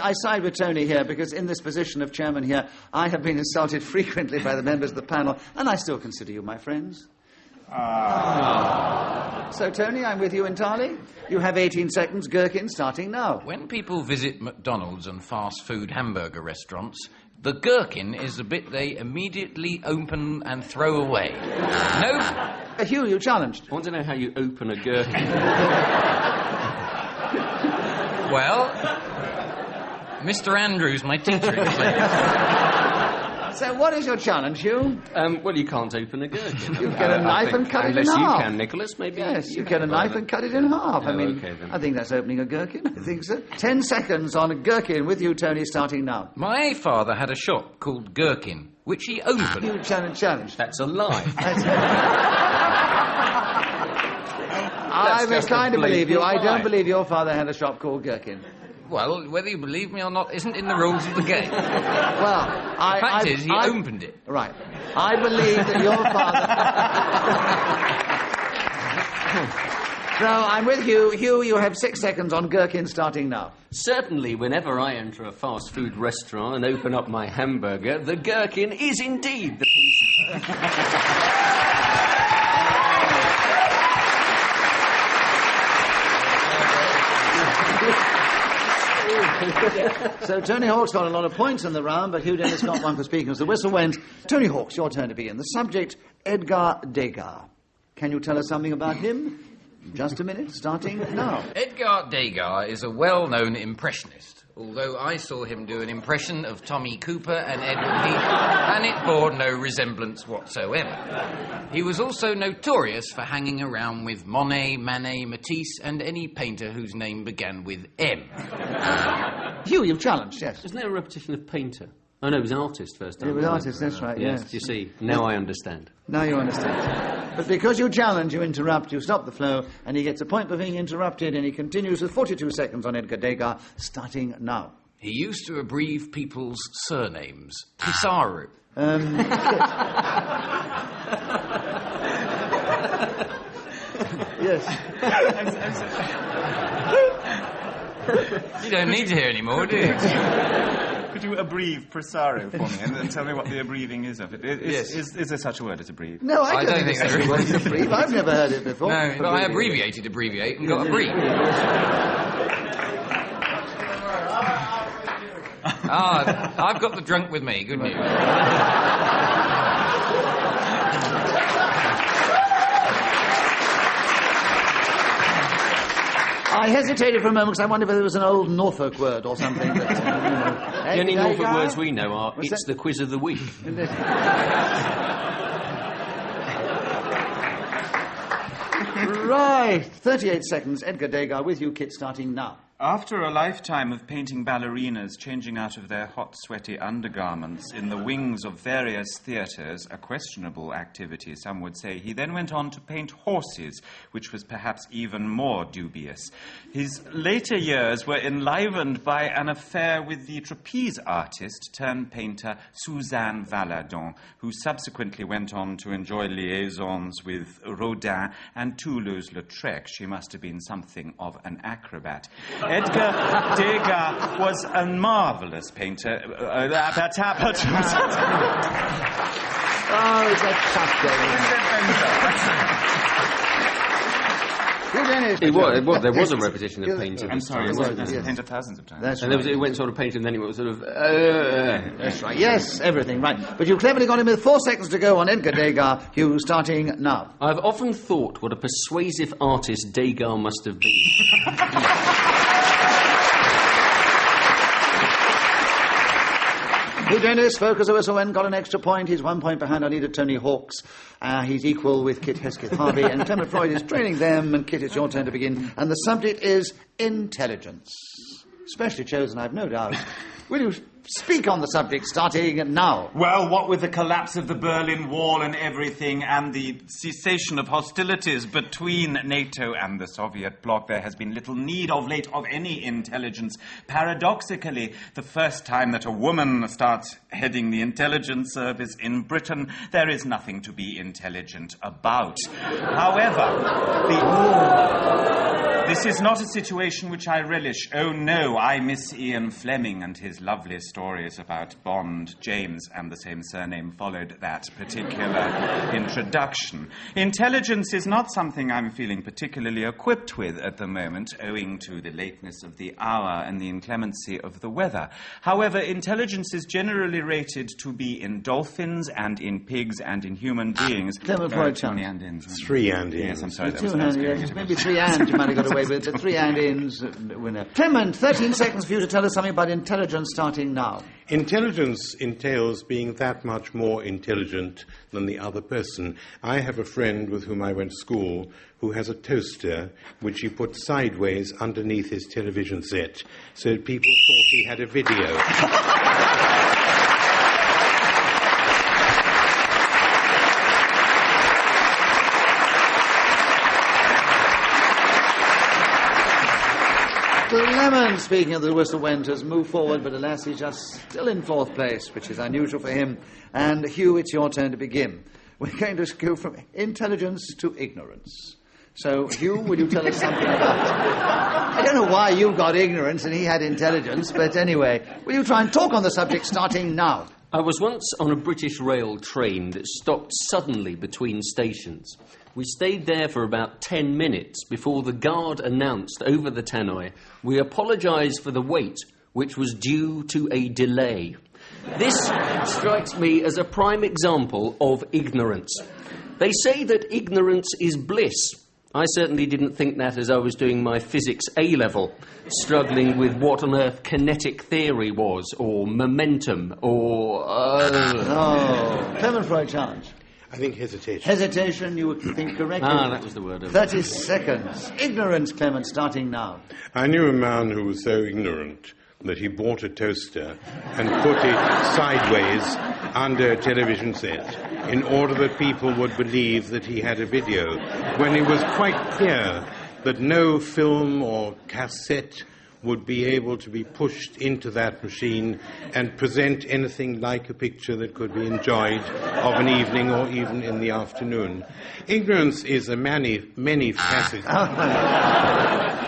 I side with Tony here because in this position of chairman here, I have been insulted frequently by the members of the panel, and I still consider you my friends. So, Tony, I'm with you entirely. You have 18 seconds, gherkin, starting now.
When people visit McDonald's and fast food hamburger restaurants, the gherkin is the bit they immediately open and throw away. No.
Hugh, you challenged.
I want to know how you open a gherkin.
Well, Mr. Andrews, my teacher, explained.
So what is your challenge, Hugh?
Well, you can't open a gherkin.
You get a knife and cut it in half.
Unless you can, Nicholas, maybe.
Yes, you get a knife and cut it in half.
Oh,
I mean,
okay, then.
I think that's opening a gherkin. I think so. 10 seconds on a gherkin with you, Tony, starting now.
My father had a shop called Gherkin, which he opened.
You challenge.
That's a lie.
I'm inclined to believe you. I don't believe your father had a shop called Gherkin.
Well, whether you believe me or not isn't in the rules of the game.
Well,
the fact is, he opened it.
Right. I believe that your father... So, I'm with Hugh. Hugh, you have 6 seconds on gherkin starting now.
Certainly, whenever I enter a fast food restaurant and open up my hamburger, the gherkin is indeed the piece.
So Tony Hawk's got a lot of points in the round, but Hugh Dennis got one for speaking as the whistle went. Tony Hawk's, your turn to begin. The subject, Edgar Degas. Can you tell us something about him? Just a minute, starting now.
Edgar Degas is a well-known impressionist, although I saw him do an impression of Tommy Cooper and Edward Heath, and it bore no resemblance whatsoever. He was also notorious for hanging around with Monet, Manet, Matisse, and any painter whose name began with M.
Hugh, you've challenged, yes.
Isn't there a repetition of painter? Oh, no, it was artist first time.
It was artist, that's right, yes.
You see, now I understand.
Now you understand. But because you challenge, you interrupt, you stop the flow, and he gets a point for being interrupted, and he continues with 42 seconds on Edgar Degas, starting now.
He used to abbreviate people's surnames. Pissarro.
Yes.
You don't need to hear any more, do you?
Could you abbreviate Presaro for me and tell me what the abbreviating is of it? Is there such a word as abbreviate?
No, I don't think there's such a word as abbreviate. I've never heard it before.
No, but I abbreviated abbreviate and got abbreviate. I've got the drunk with me. Good news.
I hesitated for a moment because I wondered if there was an old Norfolk word or something. That,
the only Norfolk words we know are, it's the quiz of the week.
Right. 38 seconds. Edgar Degas with you, Kit, starting now.
After a lifetime of painting ballerinas changing out of their hot, sweaty undergarments in the wings of various theatres, a questionable activity, some would say, he then went on to paint horses, which was perhaps even more dubious. His later years were enlivened by an affair with the trapeze artist turned painter Suzanne Valadon, who subsequently went on to enjoy liaisons with Rodin and Toulouse-Lautrec. She must have been something of an acrobat. Edgar Degas was a marvellous painter.
Oh, it's a tough
There was a repetition of painting.
I'm sorry,
It was, yes.
painted thousands of times.
That's
And
right.
it went sort of painting, and then it was sort of...
That's right. Yes, everything, right. But you cleverly got him with 4 seconds to go on Edgar Degas. Hugh, starting now.
I've often thought what a persuasive artist Degas must have been.
Hugh Dennis, focus of whistle, got an extra point. He's 1 point behind our leader, Tony Hawkes. He's equal with Kit Hesketh-Harvey, and Clement Freud is trailing them. And Kit, it's your turn to begin. And the subject is intelligence. Specially chosen, I've no doubt. Will you speak on the subject starting now?
Well, what with the collapse of the Berlin Wall and everything, and the cessation of hostilities between NATO and the Soviet bloc, there has been little need of late of any intelligence. Paradoxically, the first time that a woman starts heading the intelligence service in Britain, there is nothing to be intelligent about. However, this is not a situation which I relish. Oh no, I miss Ian Fleming and his lovely stories about Bond. James and the same surname followed that particular introduction. Intelligence is not something I'm feeling particularly equipped with at the moment, owing to the lateness of the hour and the inclemency of the weather. However, intelligence is generally rated to be in dolphins and in pigs and in human beings.
Clement Freud,
Three and-ins.
3 and-ins.
Yes, I'm sorry.
Maybe 3 and you might have got away with, but 3 and-ins winner. Clement, 13 seconds for you to tell us something about intelligence starting now.
Intelligence entails being that much more intelligent than the other person. I have a friend with whom I went to school who has a toaster which he put sideways underneath his television set so that people thought he had a video.
Clement, speaking of the whistle went, has moved forward, but alas, he's just still in 4th place, which is unusual for him. And Hugh, it's your turn to begin. We're going to go from intelligence to ignorance. So, Hugh, will you tell us something about... I don't know why you got ignorance and he had intelligence, but anyway, will you try and talk on the subject starting now?
I was once on a British rail train that stopped suddenly between stations. We stayed there for about 10 minutes before the guard announced over the tannoy, "We apologise for the wait, which was due to a delay." This strikes me as a prime example of ignorance. They say that ignorance is bliss. I certainly didn't think that as I was doing my physics A-level, struggling with what on earth kinetic theory was, or momentum, or...
Clement Freud challenge.
I think hesitation.
Hesitation, you would think correctly.
That was the word.
30 seconds. Ignorance, Clement, starting now.
I knew a man who was so ignorant that he bought a toaster and put it sideways under a television set in order that people would believe that he had a video, when it was quite clear that no film or cassette would be able to be pushed into that machine and present anything like a picture that could be enjoyed of an evening or even in the afternoon. Ignorance is a many-faceted...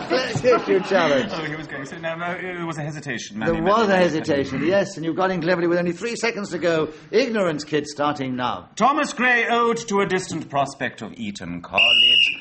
Let's get your challenge.
Oh, he was going to say, no, it was a hesitation.
There was a hesitation, yes, and you got in cleverly with only 3 seconds to go. Ignorance, kid, starting now.
Thomas Gray Ode to a Distant Prospect of Eton College.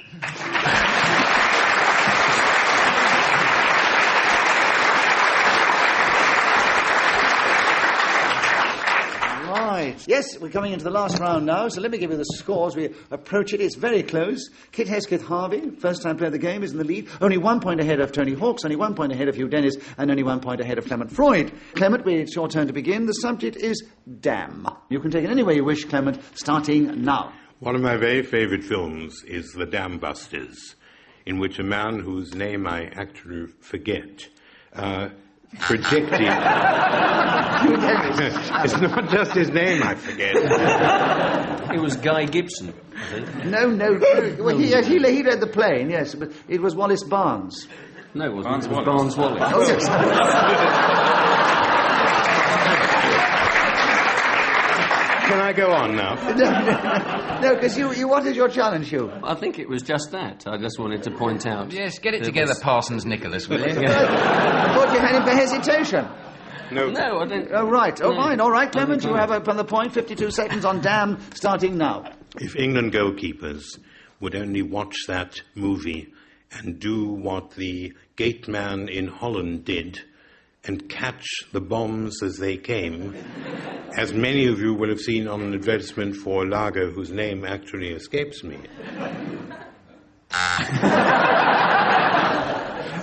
Right. Yes, we're coming into the last round now, so let me give you the scores. We approach it. It's very close. Kit Hesketh-Harvey, first-time player of the game, is in the lead. Only 1 point ahead of Tony Hawkes, only 1 point ahead of Hugh Dennis, and only 1 point ahead of Clement Freud. Clement, it's your turn to begin. The subject is damn. You can take it any way you wish, Clement, starting now.
One of my very favourite films is The Dam Busters. in which a man whose name I actually forget projected... It's not just his name I forget.
It was Guy Gibson, I think.
No. Well, he read the plane, yes, but it was Wallace Barnes.
No, it wasn't. It was Barnes Wallace.
Oh, yes.
Can I go on now?
No, because you. What is your challenge, Hugh?
I think it was just that. I just wanted to point out.
Yes, get it together, Parsons Nicholas, will you?
I thought you had him for hesitation.
No,
I don't...
Oh, right. Oh,
No.
fine. All right, Clement, you have up on the point. 52 seconds on Dam, starting now.
If England goalkeepers would only watch that movie and do what the gate man in Holland did and catch the bombs as they came, as many of you will have seen on an advertisement for a lager whose name actually escapes me.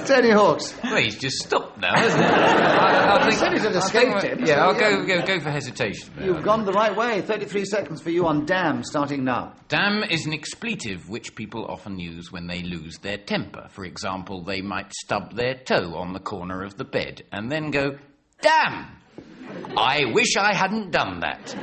Tony Hawks.
Well, he's just stopped now, hasn't he? I think...
said it had escaped him.
Yeah,
So,
I'll go for hesitation.
You've gone the right way. 33 seconds for you on Dam, starting now.
Damn is an expletive which people often use when they lose their temper. For example, they might stub their toe on the corner of the bed and then go, damn! I wish I hadn't done that.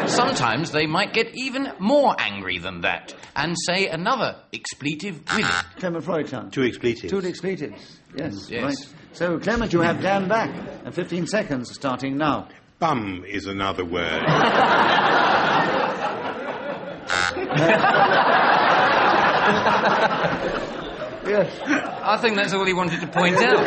Sometimes they might get even more angry than that and say another expletive with it.
Clement Freud, son.
2 expletives.
2 expletives. Yes,
Yes.
right. So, Clement, you have Dan back. And 15 seconds starting now.
Bum is another word.
Yes.
I think that's all he wanted to point out.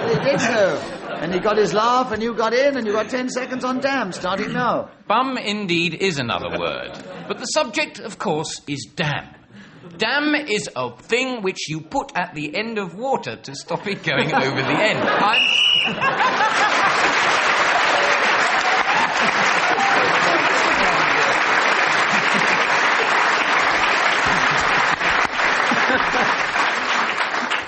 He did so. And he got his laugh, and you got in, and you got 10 seconds on Dam, starting now.
Bum indeed is another word. But the subject, of course, is dam. Dam is a thing which you put at the end of water to stop it going over the end.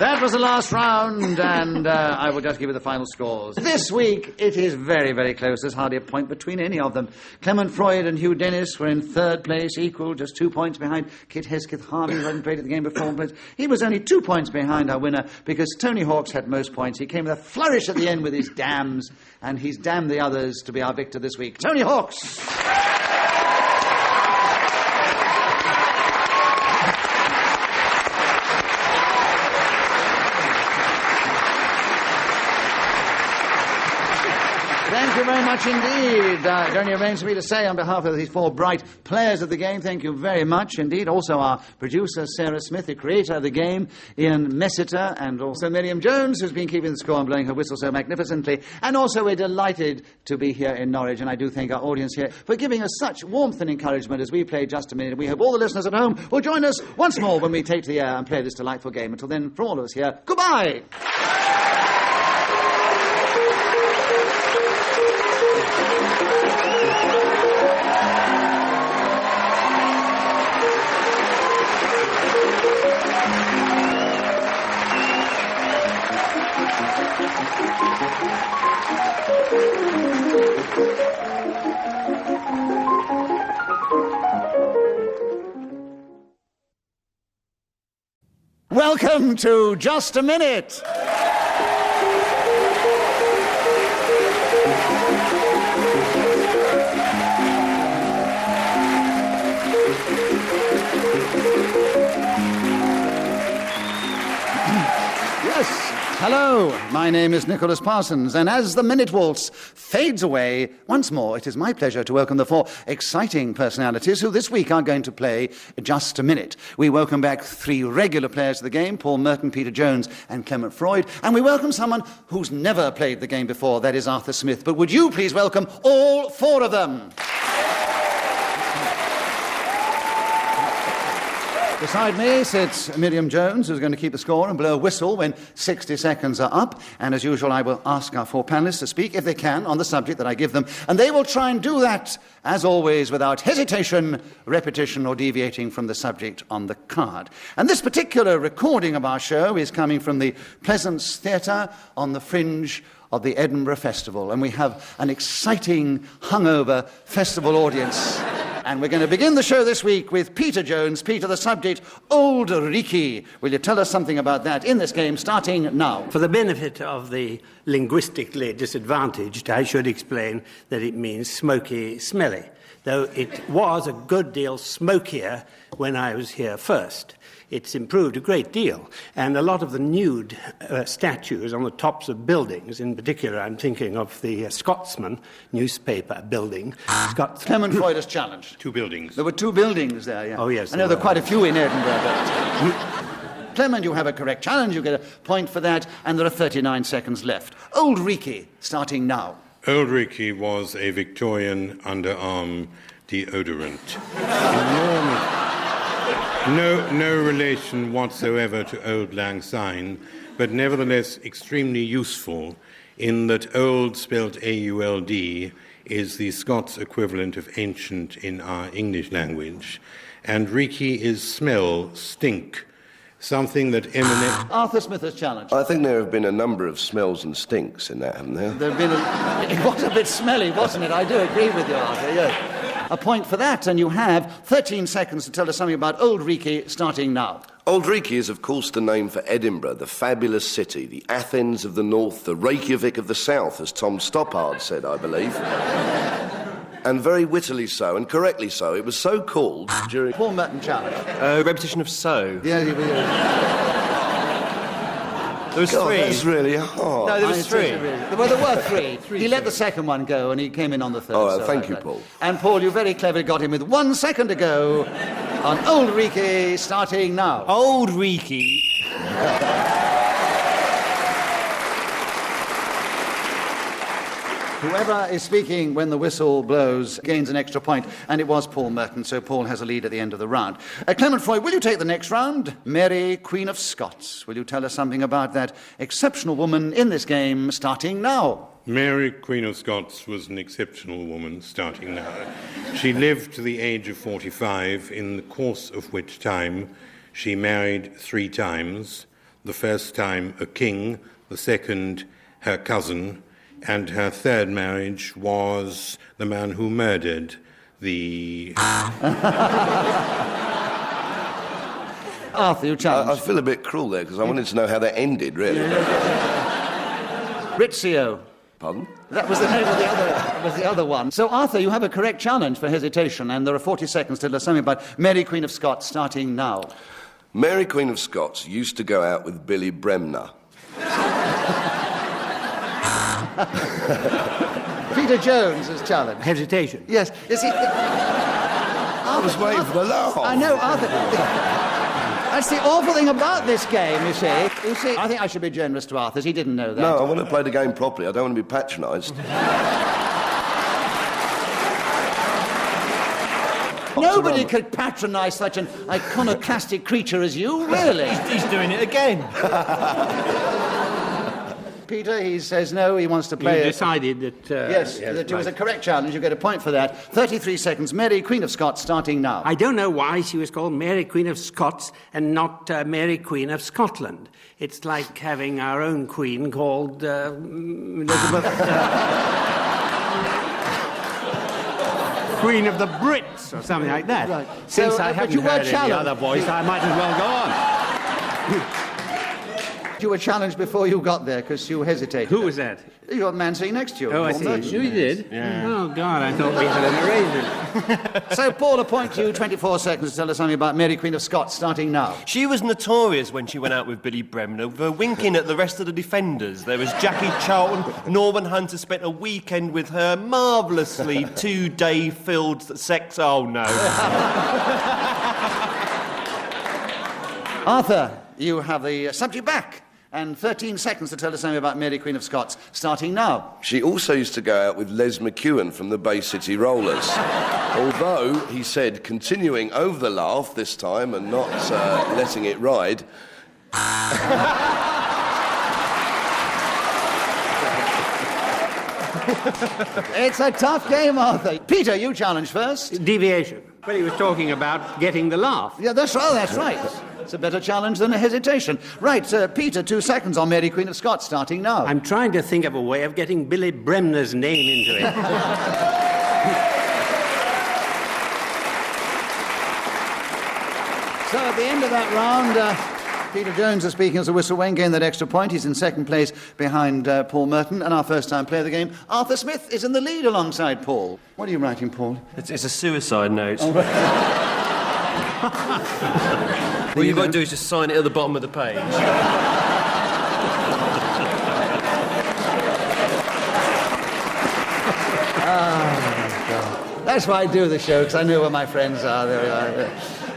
That was the last round, and I will just give you the final scores. This week, it is very, very close. There's hardly a point between any of them. Clement Freud and Hugh Dennis were in third place, equal, just 2 points behind Kit Hesketh Harvey, who hadn't played at the game before. But he was only 2 points behind our winner, because Tony Hawks had most points. He came with a flourish at the end with his dams, and he's damned the others to be our victor this week. Tony Hawks! Thank you very much indeed. It only remains for me to say on behalf of these 4 bright players of the game, thank you very much indeed. Also our producer, Sarah Smith, the creator of the game, Ian Messiter, and also Miriam Jones, who's been keeping the score and blowing her whistle so magnificently. And also we're delighted to be here in Norwich, and I do thank our audience here for giving us such warmth and encouragement as we play Just a Minute. We hope all the listeners at home will join us once more when we take to the air and play this delightful game. Until then, from all of us here, goodbye! Welcome to Just a Minute. Yes, hello, my name is Nicholas Parsons, and as the Minute Waltz fades away, once more it is my pleasure to welcome the 4 exciting personalities who this week are going to play Just a Minute. We welcome back 3 regular players of the game, Paul Merton, Peter Jones and Clement Freud, and we welcome someone who's never played the game before, that is Arthur Smith. But would you please welcome all 4 of them? Beside me sits Miriam Jones, who's going to keep the score and blow a whistle when 60 seconds are up. And as usual, I will ask our 4 panellists to speak, if they can, on the subject that I give them. And they will try and do that, as always, without hesitation, repetition, or deviating from the subject on the card. And this particular recording of our show is coming from the Pleasance Theatre on the fringe of the Edinburgh Festival. And we have an exciting, hungover festival audience And we're going to begin the show this week with Peter Jones. Peter, the subject, Old Riki. Will you tell us something about that in this game, starting now?
For the benefit of the linguistically disadvantaged, I should explain that it means smoky, smelly, though it was a good deal smokier when I was here first. It's improved a great deal, and a lot of the nude statues on the tops of buildings, in particular I'm thinking of the Scotsman newspaper building.
Clement Freud has challenged.
2 buildings.
There were 2 buildings there, yeah.
Oh, yes.
I know there are quite a few in Edinburgh, but... Clement, you have a correct challenge. You get a point for that, and there are 39 seconds left. Old Riki, starting now.
Old Riki was a Victorian underarm deodorant. Enormous. No relation whatsoever to Old Lang Syne, but nevertheless extremely useful in that old, spelt A-U-L-D, is the Scots equivalent of ancient in our English language. And Riki is smell, stink, something that emanates...
Arthur Smith has challenged.
I think there have been a number of smells and stinks in that, haven't there?
There have been It was a bit smelly, wasn't it? I do agree with you, Arthur, yes. A point for that, and you have 13 seconds to tell us something about Old Riki, starting now.
Old Riki is, of course, the name for Edinburgh, the fabulous city, the Athens of the north, the Reykjavik of the south, as Tom Stoppard said, I believe. And very wittily so, and correctly so. It was so called during...
Paul Merton challenge.
Repetition of so.
Yeah.
There was
God,
3.
That's really hard.
No, there was 3.
Well, there were 3. He let the second one go, and he came in on the third.
Oh,
so
thank you, Paul.
And Paul, you very cleverly got him with 1 second to go on Old Riki, starting now.
Old Riki.
Whoever is speaking when the whistle blows gains an extra point, and it was Paul Merton, so Paul has a lead at the end of the round. Clement Freud, will you take the next round? Mary, Queen of Scots. Will you tell us something about that exceptional woman in this game, starting now?
Mary, Queen of Scots, was an exceptional woman, starting now. She lived to the age of 45, in the course of which time she married 3 times. The first time a king, the second her cousin, and her third marriage was the man who murdered the...
Arthur, you challenge.
I feel a bit cruel there, because I wanted to know how that ended, really.
Rizzio.
Pardon?
That was the name of the other one. So, Arthur, you have a correct challenge for hesitation, and there are 40 seconds to tell us something about Mary, Queen of Scots, starting now.
Mary, Queen of Scots, used to go out with Billy Bremner.
Peter Jones has challenged.
Hesitation.
Yes. Is he...
I was waiting for the laugh.
I know, Arthur. That's the awful thing about this game, you see. I think I should be generous to Arthur. He didn't know that.
No, I want to play the game properly. I don't want to be patronised.
Nobody could patronise such an iconoclastic creature as you, really.
He's doing it again.
Peter, he says no, he wants to play
You decided that...
yes, that it was a correct challenge. You get a point for that. 33 seconds. Mary, Queen of Scots, starting now.
I don't know why she was called Mary, Queen of Scots, and not Mary, Queen of Scotland. It's like having our own queen called Elizabeth... Queen of the Brits, or something like that.
Right.
Since
So,
I
but
haven't
you were
heard any
challenged.
other voice, I might as well go on.
You were challenged before you got there because you hesitated.
Who was that?
Your man sitting next to you.
Oh, I
Paul
see.
Merton.
You did?
Yeah.
Oh, God, I thought we had an arrangement.
So, Paul, a point to you, 24 seconds to tell us something about Mary, Queen of Scots, starting now.
She was notorious when she went out with Billy Bremner for winking at the rest of the defenders. There was Jackie Charlton, Norman Hunter spent a weekend with her, marvellously 2-day filled sex... Oh, no.
Arthur, you have the subject back. And 13 seconds to tell us something about Mary, Queen of Scots, starting now.
She also used to go out with Les McEwen from the Bay City Rollers. Although, he said, continuing over the laugh this time and not letting it ride...
It's a tough game, Arthur. Peter, you challenge first.
Deviation. Well, he was talking about getting the laugh.
Yeah, that's right. It's a better challenge than a hesitation. Right, Peter, 2 seconds on Mary, Queen of Scots, starting now.
I'm trying to think of a way of getting Billy Bremner's name into it.
So at the end of that round, Peter Jones is speaking as a whistle. Wayne gained that extra point. He's in second place behind Paul Merton. And our first-time player of the game, Arthur Smith, is in the lead alongside Paul. What are you writing, Paul?
It's a suicide note.
Oh,
What you've got to do is just sign it at the bottom of the page.
That's why I do the show, because I know where my friends are. There we are.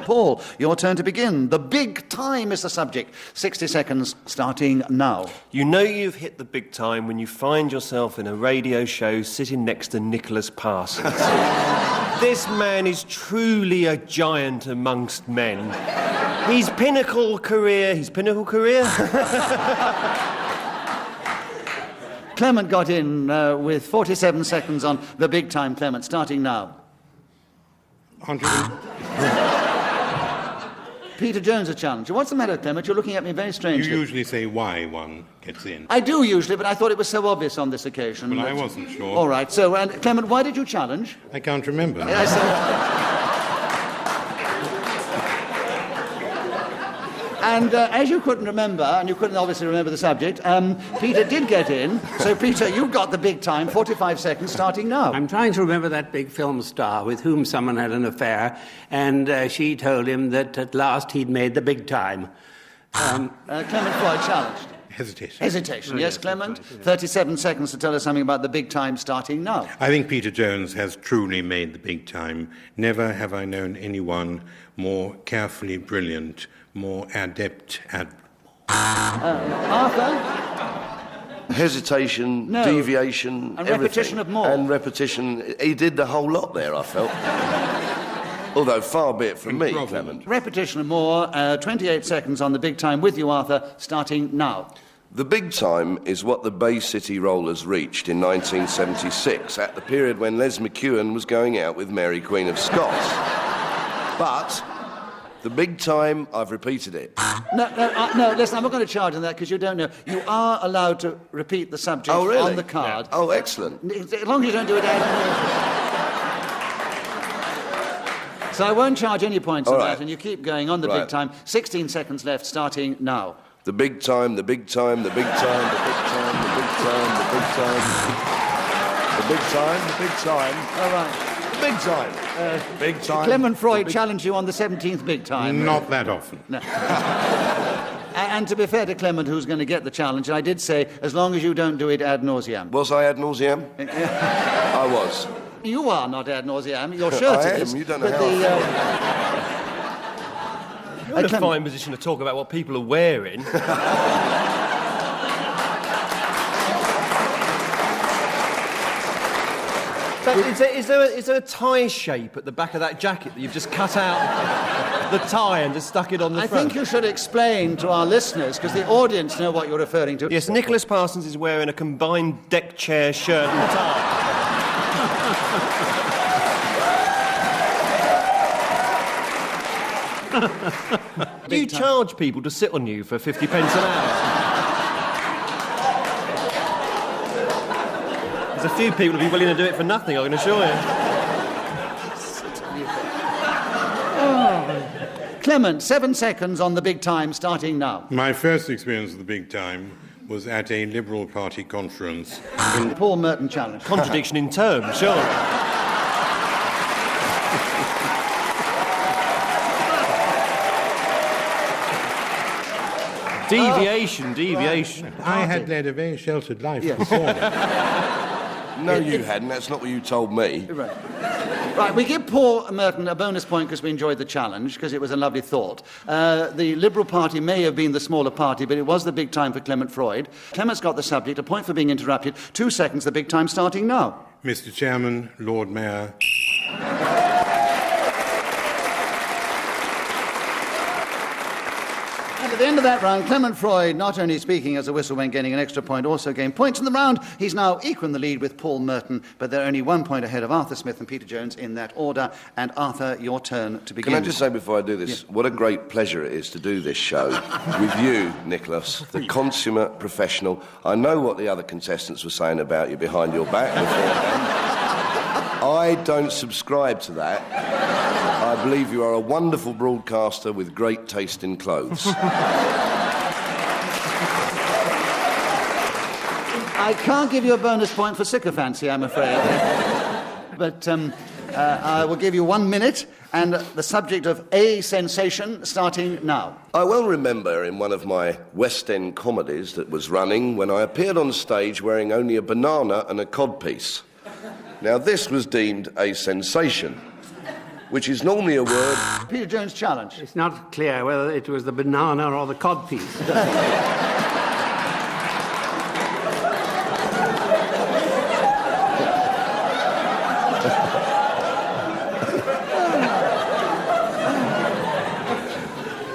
Paul, your turn to begin. The big time is the subject. 60 seconds starting now.
You know you've hit the big time when you find yourself in a radio show sitting next to Nicholas Parsons. This man is truly a giant amongst men. His pinnacle career...
Clement got in with 47 seconds on the big time. Clement, starting now. Peter Jones, a challenge. What's the matter, Clement? You're looking at me very strangely.
You usually say why one gets in.
I do usually, but I thought it was so obvious on this occasion.
Well, I wasn't sure.
All right, so, Clement, why did you challenge?
I can't remember.
And as you couldn't remember, and you couldn't obviously remember the subject, Peter did get in. So, Peter, you got the big time, 45 seconds, starting now.
I'm trying to remember that big film star with whom someone had an affair, and she told him that at last he'd made the big time.
Clement Freud challenged. Hesitation, yes, Clement. 37 seconds to tell us something about the big time, starting now.
I think Peter Jones has truly made the big time. Never have I known anyone more carefully brilliant, more adept at...
Arthur?
Hesitation,
No.
deviation,
And
everything.
repetition of more.
And repetition. He did the whole lot there, I felt. Although far be it from me, Clement.
Repetition of more, 28 seconds on the big time with you, Arthur, starting now.
The big time is what the Bay City Rollers reached in 1976, at the period when Les McEwen was going out with Mary Queen of Scots. But the big time, I've repeated it.
No, listen, I'm not going to charge on that because you don't know. You are allowed to repeat the subject on the card.
Yeah. Oh, excellent.
As long as you don't do it So I won't charge any points on that, and you keep going on the big time. 16 seconds left, starting now.
The big time, the big time, the big time, the big time, the big time, the big time. The big time, the big time.
All right.
The big time. Big time.
Clement Freud challenged you on the 17th big time.
Not that often.
No. And to be fair to Clement, who's going to get the challenge, I did say, as long as you don't do it ad nauseam.
Was I ad nauseam? I was.
You are not ad nauseam. Your shirt
I
is.
am. You don't know how.
You're in a fine position to talk about what people are wearing. Is there a tie shape at the back of that jacket that you've just cut out the tie and just stuck it on the front?
I think you should explain to our listeners, because the audience know what you're referring to.
Yes, Nicholas Parsons is wearing a combined deck chair shirt and tie. Do you charge people to sit on you for 50 pence an hour? There's a few people who'd be willing to do it for nothing, I can assure you.
Clement, 7 seconds on the big time, starting now.
My first experience of the big time was at a Liberal Party conference in...
Paul Merton challenge.
Contradiction in terms, sure. Deviation.
I had led a very sheltered life before.
No, you hadn't. That's not what you told me.
Right, we give Paul Merton a bonus point because we enjoyed the challenge, because it was a lovely thought. The Liberal Party may have been the smaller party, but it was the big time for Clement Freud. Clement's got the subject, a point for being interrupted. 2 seconds, the big time starting now.
Mr. Chairman, Lord Mayor...
At the end of that round, Clement Freud, not only speaking as a whistle when gaining an extra point, also gained points in the round. He's now equal in the lead with Paul Merton, but they're only 1 point ahead of Arthur Smith and Peter Jones in that order. And Arthur, your turn to begin.
Can I just say before I do this, what a great pleasure it is to do this show with you, Nicholas, the consummate professional. I know what the other contestants were saying about you behind your back beforehand. I don't subscribe to that. I believe you are a wonderful broadcaster with great taste in clothes.
I can't give you a bonus point for sycophancy, I'm afraid. But I will give you 1 minute and the subject of a sensation starting now.
I well remember in one of my West End comedies that was running when I appeared on stage wearing only a banana and a codpiece. Now, this was deemed a sensation, which is normally a word...
Peter Jones' challenge.
It's not clear whether it was the banana or the codpiece.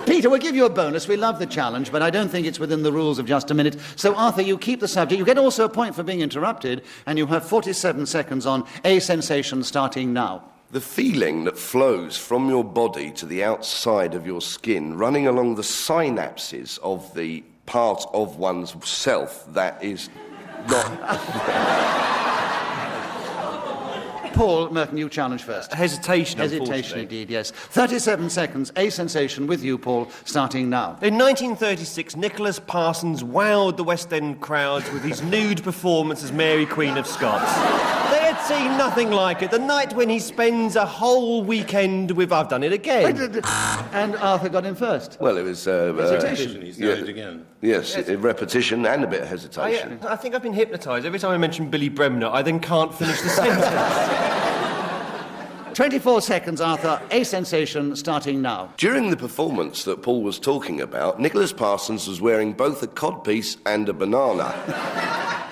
Peter, we'll give you a bonus. We love the challenge, but I don't think it's within the rules of just a minute. So, Arthur, you keep the subject. You get also a point for being interrupted, and you have 47 seconds on a sensation starting now.
The feeling that flows from your body to the outside of your skin, running along the synapses of the part of one's self that is not...
Paul, Merton, you challenge first.
Hesitation,
Hesitation, indeed, yes. 37 seconds, a sensation with you, Paul, starting now.
In 1936, Nicholas Parsons wowed the West End crowds with his nude performance as Mary Queen of Scots. They had seen nothing like it. The night when he spends a whole weekend with I've Done It Again.
And Arthur got in first.
Well, it was...
hesitation.
He's done it again.
Yes, repetition and a bit of hesitation.
I think I've been hypnotised. Every time I mention Billy Bremner, I then can't finish the sentence.
24 seconds, Arthur. A sensation starting now.
During the performance that Paul was talking about, Nicholas Parsons was wearing both a codpiece and a banana.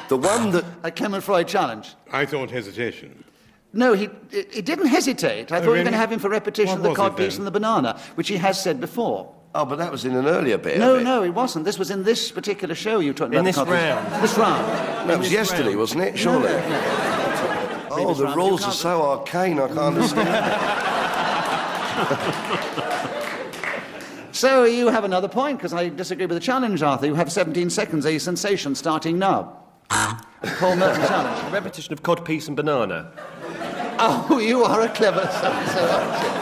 The one that...
A Clement Freud challenge.
I thought hesitation.
No, he didn't hesitate. I thought you were going to have him for repetition of the codpiece and the banana, which he has said before.
Oh, but that was in an earlier bit.
No, it wasn't. This was in this particular show you talked about.
In this round.
This round.
That was yesterday, wasn't it? Surely. Oh, the rules are so arcane, I can't understand.
So you have another point, because I disagree with the challenge, Arthur. You have 17 seconds, a sensation starting now. Paul Merton challenge.
A repetition of codpiece and banana.
Oh, you are a clever son.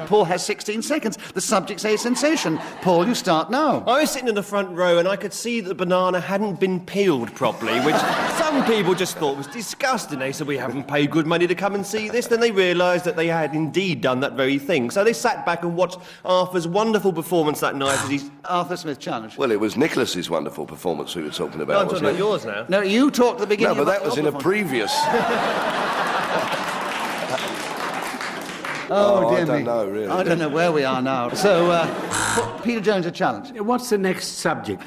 Paul has 16 seconds. The subject's a sensation. Paul, you start now.
I was sitting in the front row and I could see that the banana hadn't been peeled properly, which some people just thought was disgusting. They said, we haven't paid good money to come and see this. Then they realised that they had indeed done that very thing. So they sat back and watched Arthur's wonderful performance that night as he...
Arthur Smith challenge.
Well, it was Nicholas's wonderful performance we were talking about,
I'm talking about yours now.
No, you talked at the beginning.
No, but that was in a previous...
Oh, dear
I don't
me.
know, really.
I don't know where we are now. So, Peter Jones, a challenge.
What's the next subject?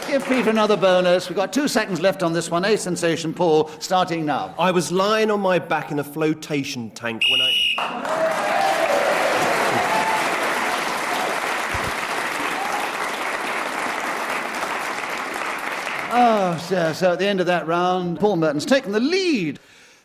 Give Peter another bonus. We've got 2 seconds left on this one. A sensation, Paul, starting now.
I was lying on my back in a flotation tank when I...
Oh, so at the end of that round, Paul Merton's taken the lead.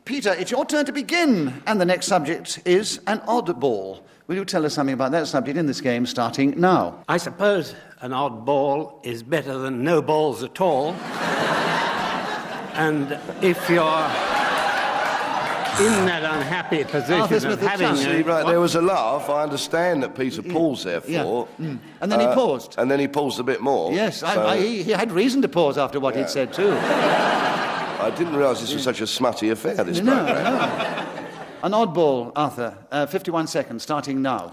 Peter, it's your turn to begin, and the next subject is an oddball. Will you tell us something about that subject in this game, starting now?
I suppose an odd ball is better than no balls at all. And if you're in that unhappy position of having...
Right, there was a laugh. I understand that Peter paused there for...
Yeah. And then he paused.
And then he paused a bit more.
Yes,
so...
he had reason to pause after what he'd said, too.
I didn't realise this was such a smutty affair, this programme.
No. An oddball, Arthur. 51 seconds, starting now.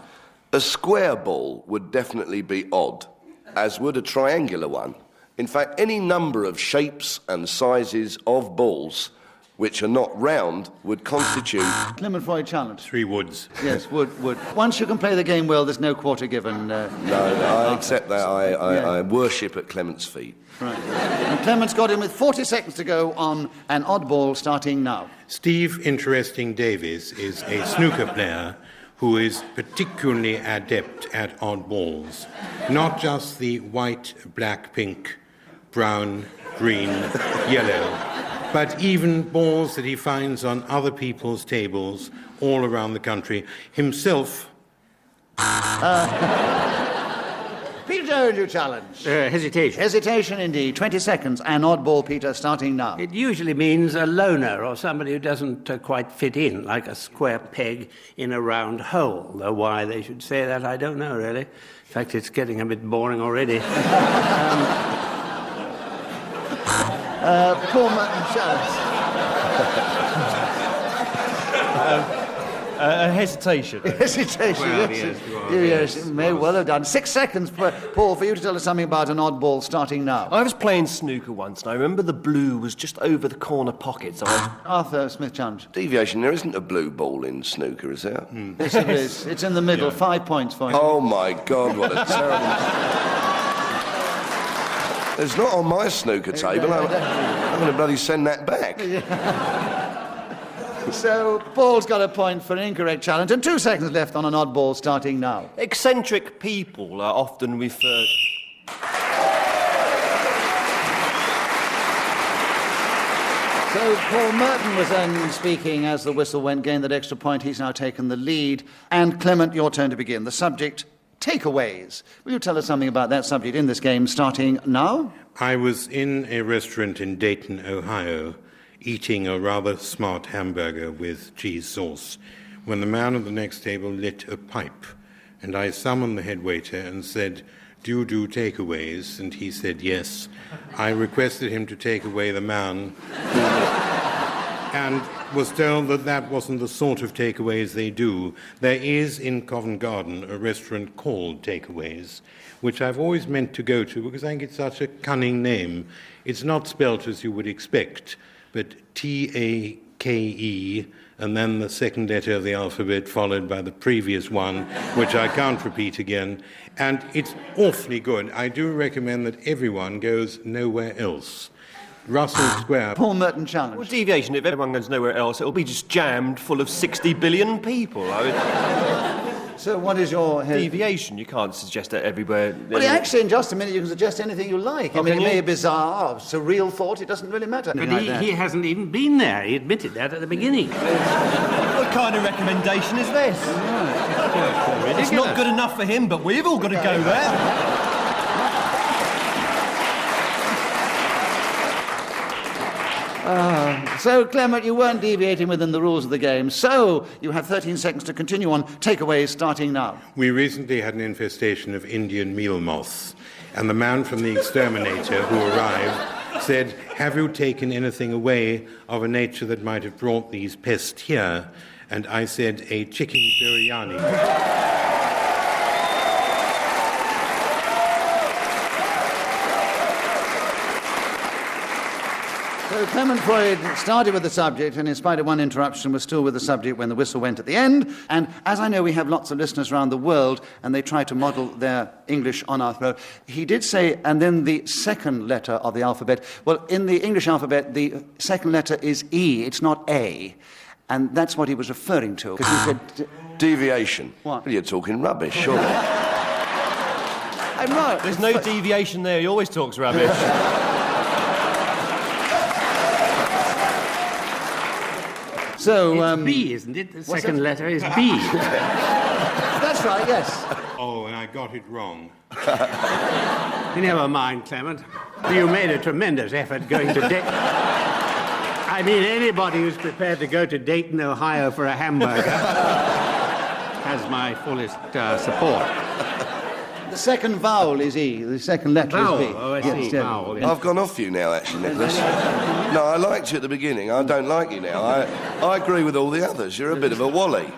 A square ball would definitely be odd, as would a triangular one. In fact, any number of shapes and sizes of balls which are not round would constitute...
Clement Freud challenge.
3 woods.
Yes, wood. Once you can play the game well, there's no quarter given.
No, I accept that. I worship at Clement's feet.
Right. And Clement's got him with 40 seconds to go on an oddball starting now.
Steve Interesting Davies is a snooker player who is particularly adept at oddballs. Not just the white, black, pink, brown, green, yellow, but even balls that he finds on other people's tables all around the country. Himself...
Peter Joe, would you challenge?
Hesitation.
Hesitation, indeed. 20 seconds. An oddball, Peter, starting now.
It usually means a loner or somebody who doesn't quite fit in, like a square peg in a round hole. Though why they should say that, I don't know, really. In fact, it's getting a bit boring already.
Paul Merton, challenge.
Hesitation.
Hesitation.
Well,
yes, you may well have done. 6 seconds, Paul, for you to tell us something about an oddball starting now.
I was playing snooker once, and I remember the blue was just over the corner pocket. So
Arthur Smith challenge.
Deviation, there isn't a blue ball in snooker, is there?
Yes, it is. It's in the middle. Yeah. 5 points for you.
Oh, my God, what a terrible... It's not on my snooker table. I'm going to bloody send that back.
So, Paul's got a point for an incorrect challenge, and 2 seconds left on an oddball starting now.
Eccentric people are often referred...
So, Paul Merton was then speaking as the whistle went, gained that extra point. He's now taken the lead. And, Clement, your turn to begin. The subject... takeaways. Will you tell us something about that subject in this game, starting now?
I was in a restaurant in Dayton, Ohio, eating a rather smart hamburger with cheese sauce, when the man at the next table lit a pipe, and I summoned the head waiter and said, "Do you do takeaways?" And he said yes. I requested him to take away the man, and was told that that wasn't the sort of takeaways they do. There is in Covent Garden a restaurant called Takeaways, which I've always meant to go to because I think it's such a cunning name. It's not spelt as you would expect, but T-A-K-E, and then the second letter of the alphabet followed by the previous one, which I can't repeat again. And it's awfully good. I do recommend that everyone goes nowhere else. Russell Square.
Paul Merton challenge.
Well, deviation, if everyone goes nowhere else, it'll be just jammed full of 60 billion people.
So what is your...
Deviation, you can't suggest that everywhere...
Well, actually, in just a minute, you can suggest anything you like. I mean, it may be bizarre, surreal thought, it doesn't really matter.
But he hasn't even been there. He admitted that at the beginning.
What kind of recommendation is this? It's not good enough for him, but we've all got to go there.
So, Clement, you weren't deviating within the rules of the game, so you have 13 seconds to continue on takeaways starting now.
We recently had an infestation of Indian meal moths, and the man from the exterminator who arrived said, "Have you taken anything away of a nature that might have brought these pests here?" And I said, "A chicken biryani."
So Clement Freud started with the subject, and in spite of one interruption, was still with the subject when the whistle went at the end. And as I know we have lots of listeners around the world, and they try to model their English on our throat, he did say, and then the second letter of the alphabet. Well, in the English alphabet, the second letter is E, it's not A. And that's what he was referring to. Because he said...
Deviation.
What?
Well, you're talking rubbish, surely.
I'm right.
There's no deviation there, he always talks rubbish.
So,
it's B, isn't it? The second letter is B.
That's right, yes.
Oh, and I got it wrong.
Never mind, Clement. You made a tremendous effort going to Dayton. I mean, anybody who's prepared to go to Dayton, Ohio for a hamburger has my fullest support.
The second vowel is E, the second letter is B.
Oh, I see. Vowel, yes.
I've gone off you now, actually, Nicholas. No, I liked you at the beginning. I don't like you now. I agree with all the others. You're a bit of a wally.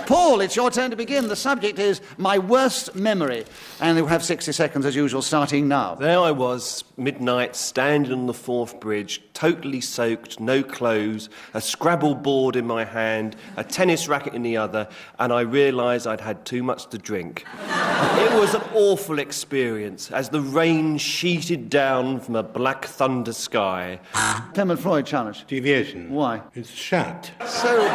Paul, it's your turn to begin. The subject is my worst memory. And we'll have 60 seconds as usual, starting now.
There I was, midnight, standing on the Forth Bridge, totally soaked, no clothes, a Scrabble board in my hand, a tennis racket in the other, and I realised I'd had too much to drink. It was an awful experience as the rain sheeted down from a black thunder sky.
Clement Freud challenge.
Deviation.
Why?
It's shat.
So...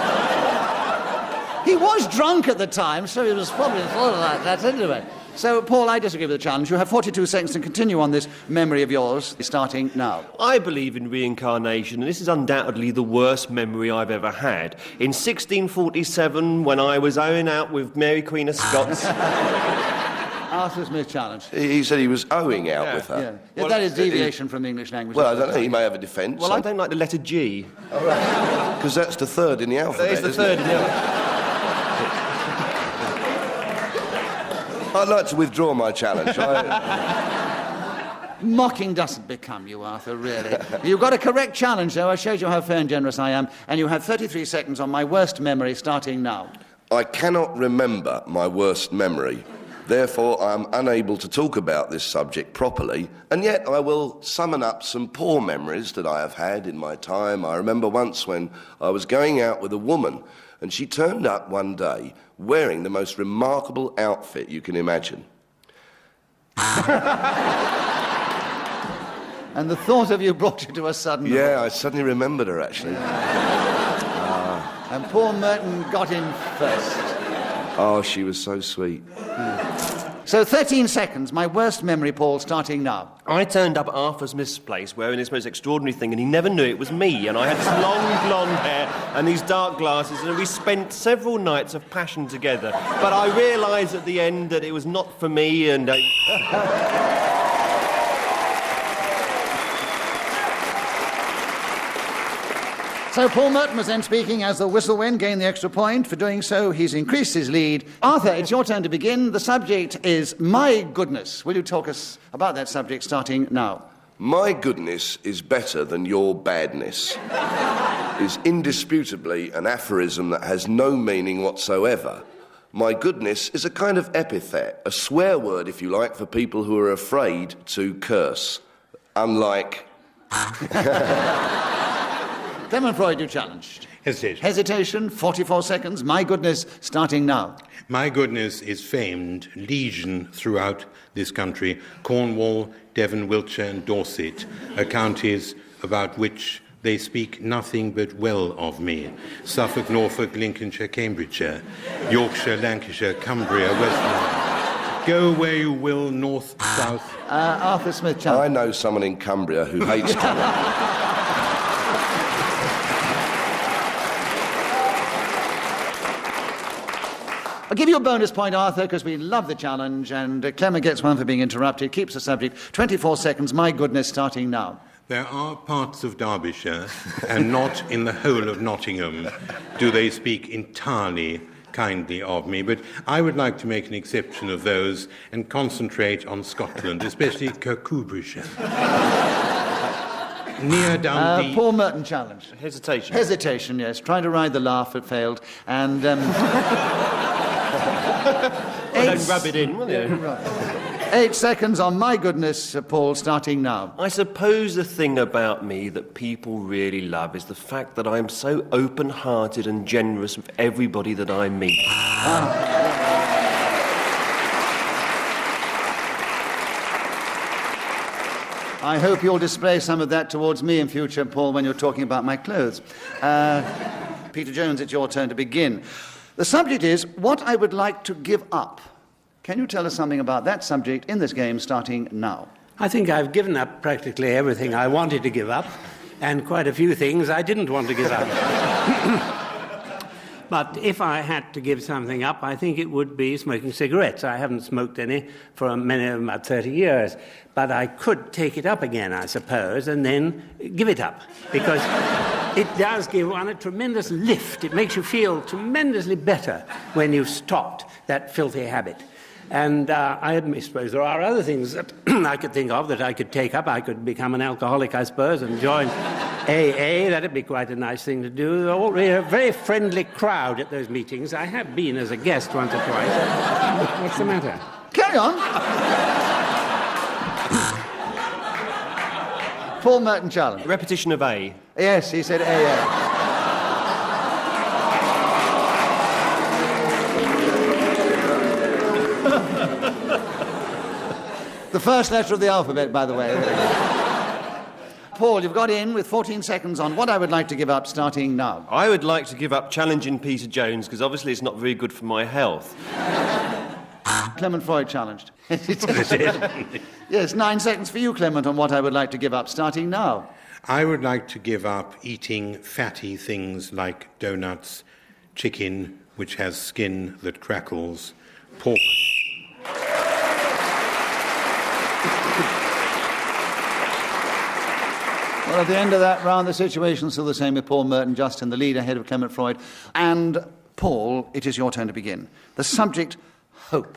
he was drunk at the time, so he was probably thought of that anyway. So, Paul, I disagree with the challenge. You have 42 seconds to continue on this memory of yours, starting now.
I believe in reincarnation, and this is undoubtedly the worst memory I've ever had. In 1647, when I was owing out with Mary Queen of Scots...
Arthur Smith challenge.
He said he was owing out with her.
Yeah. Well, that is deviation from the English language.
Well, I don't know, he may have a defence.
Well, I don't like the letter G.
All right. Because that's the third in the alphabet,
It's the third in the alphabet.
I'd like to withdraw my challenge.
Mocking doesn't become you, Arthur, really. You've got a correct challenge, though. I showed you how fair and generous I am, and you have 33 seconds on my worst memory, starting now.
I cannot remember my worst memory. Therefore, I am unable to talk about this subject properly, and yet I will summon up some poor memories that I have had in my time. I remember once when I was going out with a woman, and she turned up one day wearing the most remarkable outfit you can imagine.
And the thought of you brought you to a sudden...
Yeah, I suddenly remembered her, actually.
And poor Merton got in first.
Oh, she was so sweet.
So 13 seconds, my worst memory, Paul, starting now.
I turned up at Arthur Smith's place wearing this most extraordinary thing, and he never knew it was me. And I had this long blonde hair and these dark glasses, and we spent several nights of passion together. But I realised at the end that it was not for me, and...
So Paul Merton was then speaking as the whistle went, gained the extra point. For doing so, he's increased his lead. Arthur, it's your turn to begin. The subject is my goodness. Will you talk us about that subject starting now?
My goodness is better than your badness is indisputably an aphorism that has no meaning whatsoever. My goodness is a kind of epithet, a swear word, if you like, for people who are afraid to curse. Unlike...
Clement Freud, you challenged.
Hesitation.
Hesitation, 44 seconds. My goodness, starting now.
My goodness is famed, legion throughout this country. Cornwall, Devon, Wiltshire and Dorset are counties about which they speak nothing but well of me. Suffolk, Norfolk, Lincolnshire, Cambridgeshire, Yorkshire, Lancashire, Cumbria, Westmoreland. Go where you will, north, south.
Arthur Smith challenge.
I know someone in Cumbria who hates Cumbria.
I'll give you a bonus point, Arthur, because we love the challenge, and Clement gets one for being interrupted, keeps the subject. 24 seconds, my goodness, starting now.
There are parts of Derbyshire, and not in the whole of Nottingham, do they speak entirely kindly of me, but I would like to make an exception of those and concentrate on Scotland, especially Kirkcudbrightshire. Near Dundee...
Paul Merton challenge.
Hesitation.
Hesitation, yes. Trying to ride the laugh, it failed. And...
don't rub it in, will you?
Right. 8 seconds on my goodness, Paul, starting now.
I suppose the thing about me that people really love is the fact that I'm so open-hearted and generous with everybody that I meet.
I hope you'll display some of that towards me in future, Paul, when you're talking about my clothes. Peter Jones, it's your turn to begin. The subject is what I would like to give up. Can you tell us something about that subject in this game starting now?
I think I've given up practically everything I wanted to give up, and quite a few things I didn't want to give up. But if I had to give something up, I think it would be smoking cigarettes. I haven't smoked any for about 30 years. But I could take it up again, I suppose, and then give it up. Because it does give one a tremendous lift. It makes you feel tremendously better when you've stopped that filthy habit. And I suppose there are other things that I could think of that I could take up. I could become an alcoholic, I suppose, and join AA. That'd be quite a nice thing to do. They're all a very friendly crowd at those meetings. I have been as a guest once or twice. What's the matter?
Carry on. Paul Merton challenge.
Repetition of A.
Yes, he said AA. The first letter of the alphabet, by the way. Paul, you've got in with 14 seconds on what I would like to give up starting now.
I would like to give up challenging Peter Jones, because obviously it's not very good for my health.
Clement Freud challenged. Yes, 9 seconds for you, Clement, on what I would like to give up, starting now.
I would like to give up eating fatty things like donuts, chicken, which has skin that crackles, pork.
Well, at the end of that round, the situation's still the same with Paul Merton, just in the lead ahead of Clement Freud. And, Paul, it is your turn to begin. The subject, hope.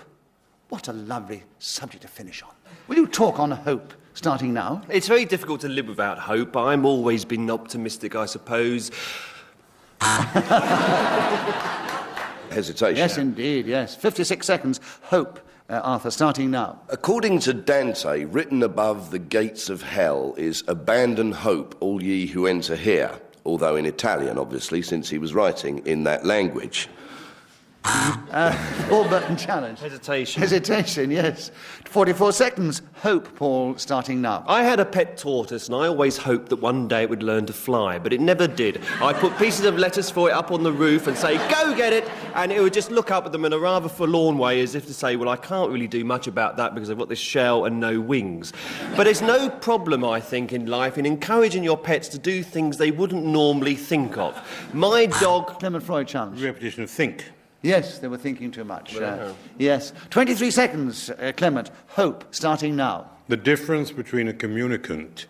What a lovely subject to finish on. Will you talk on hope, starting now?
It's very difficult to live without hope. I'm always been optimistic, I suppose.
Hesitation.
Yes, indeed, yes. 56 seconds. Hope, Arthur, starting now.
According to Dante, written above the gates of hell is "Abandon hope, all ye who enter here," although in Italian, obviously, since he was writing in that language.
Paul Merton challenge.
Hesitation.
Hesitation, yes. 44 seconds. Hope, Paul, starting now.
I had a pet tortoise, and I always hoped that one day it would learn to fly, but it never did. I put pieces of lettuce for it up on the roof and say, "Go get it," and it would just look up at them in a rather forlorn way, as if to say, well, I can't really do much about that because I've got this shell and no wings. But there's no problem, I think, in life in encouraging your pets to do things they wouldn't normally think of. My dog...
Clement Freud challenge.
Repetition of think.
Yes, they were thinking too much. Yes. 23 seconds, Clement. Hope, starting now.
The difference between a communicant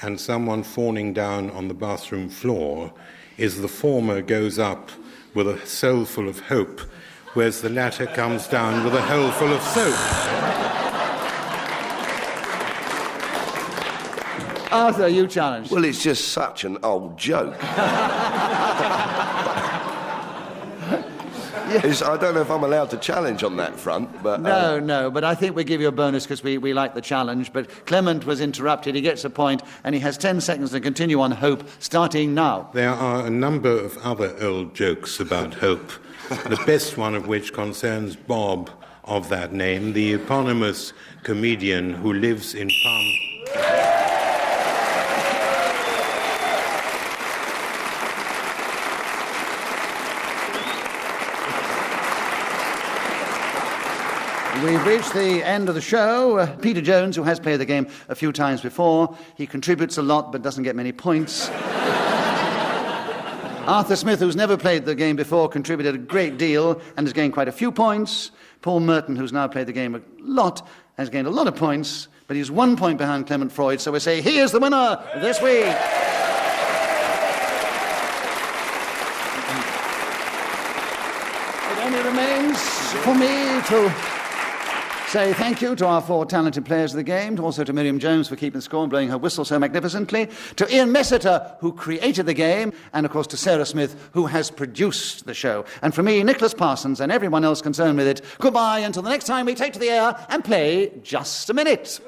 and someone fawning down on the bathroom floor is the former goes up with a soul full of hope, whereas the latter comes down with a hole full of soap.
Arthur, you challenged.
Well, it's just such an old joke. Yes. I don't know if I'm allowed to challenge on that front, but...
No, but I think we give you a bonus because we like the challenge. But Clement was interrupted, he gets a point, and he has 10 seconds to continue on hope, starting now.
There are a number of other old jokes about hope, the best one of which concerns Bob of that name, the eponymous comedian who lives in Palm...
We've reached the end of the show. Peter Jones, who has played the game a few times before, he contributes a lot but doesn't get many points. Arthur Smith, who's never played the game before, contributed a great deal and has gained quite a few points. Paul Merton, who's now played the game a lot, has gained a lot of points, but he's 1 point behind Clement Freud, so we say he is the winner this week. It only remains for me to say thank you to our 4 talented players of the game, also to Miriam Jones for keeping score and blowing her whistle so magnificently, to Ian Messiter, who created the game, and of course to Sarah Smith, who has produced the show. And for me, Nicholas Parsons, and everyone else concerned with it, goodbye until the next time we take to the air and play Just a Minute.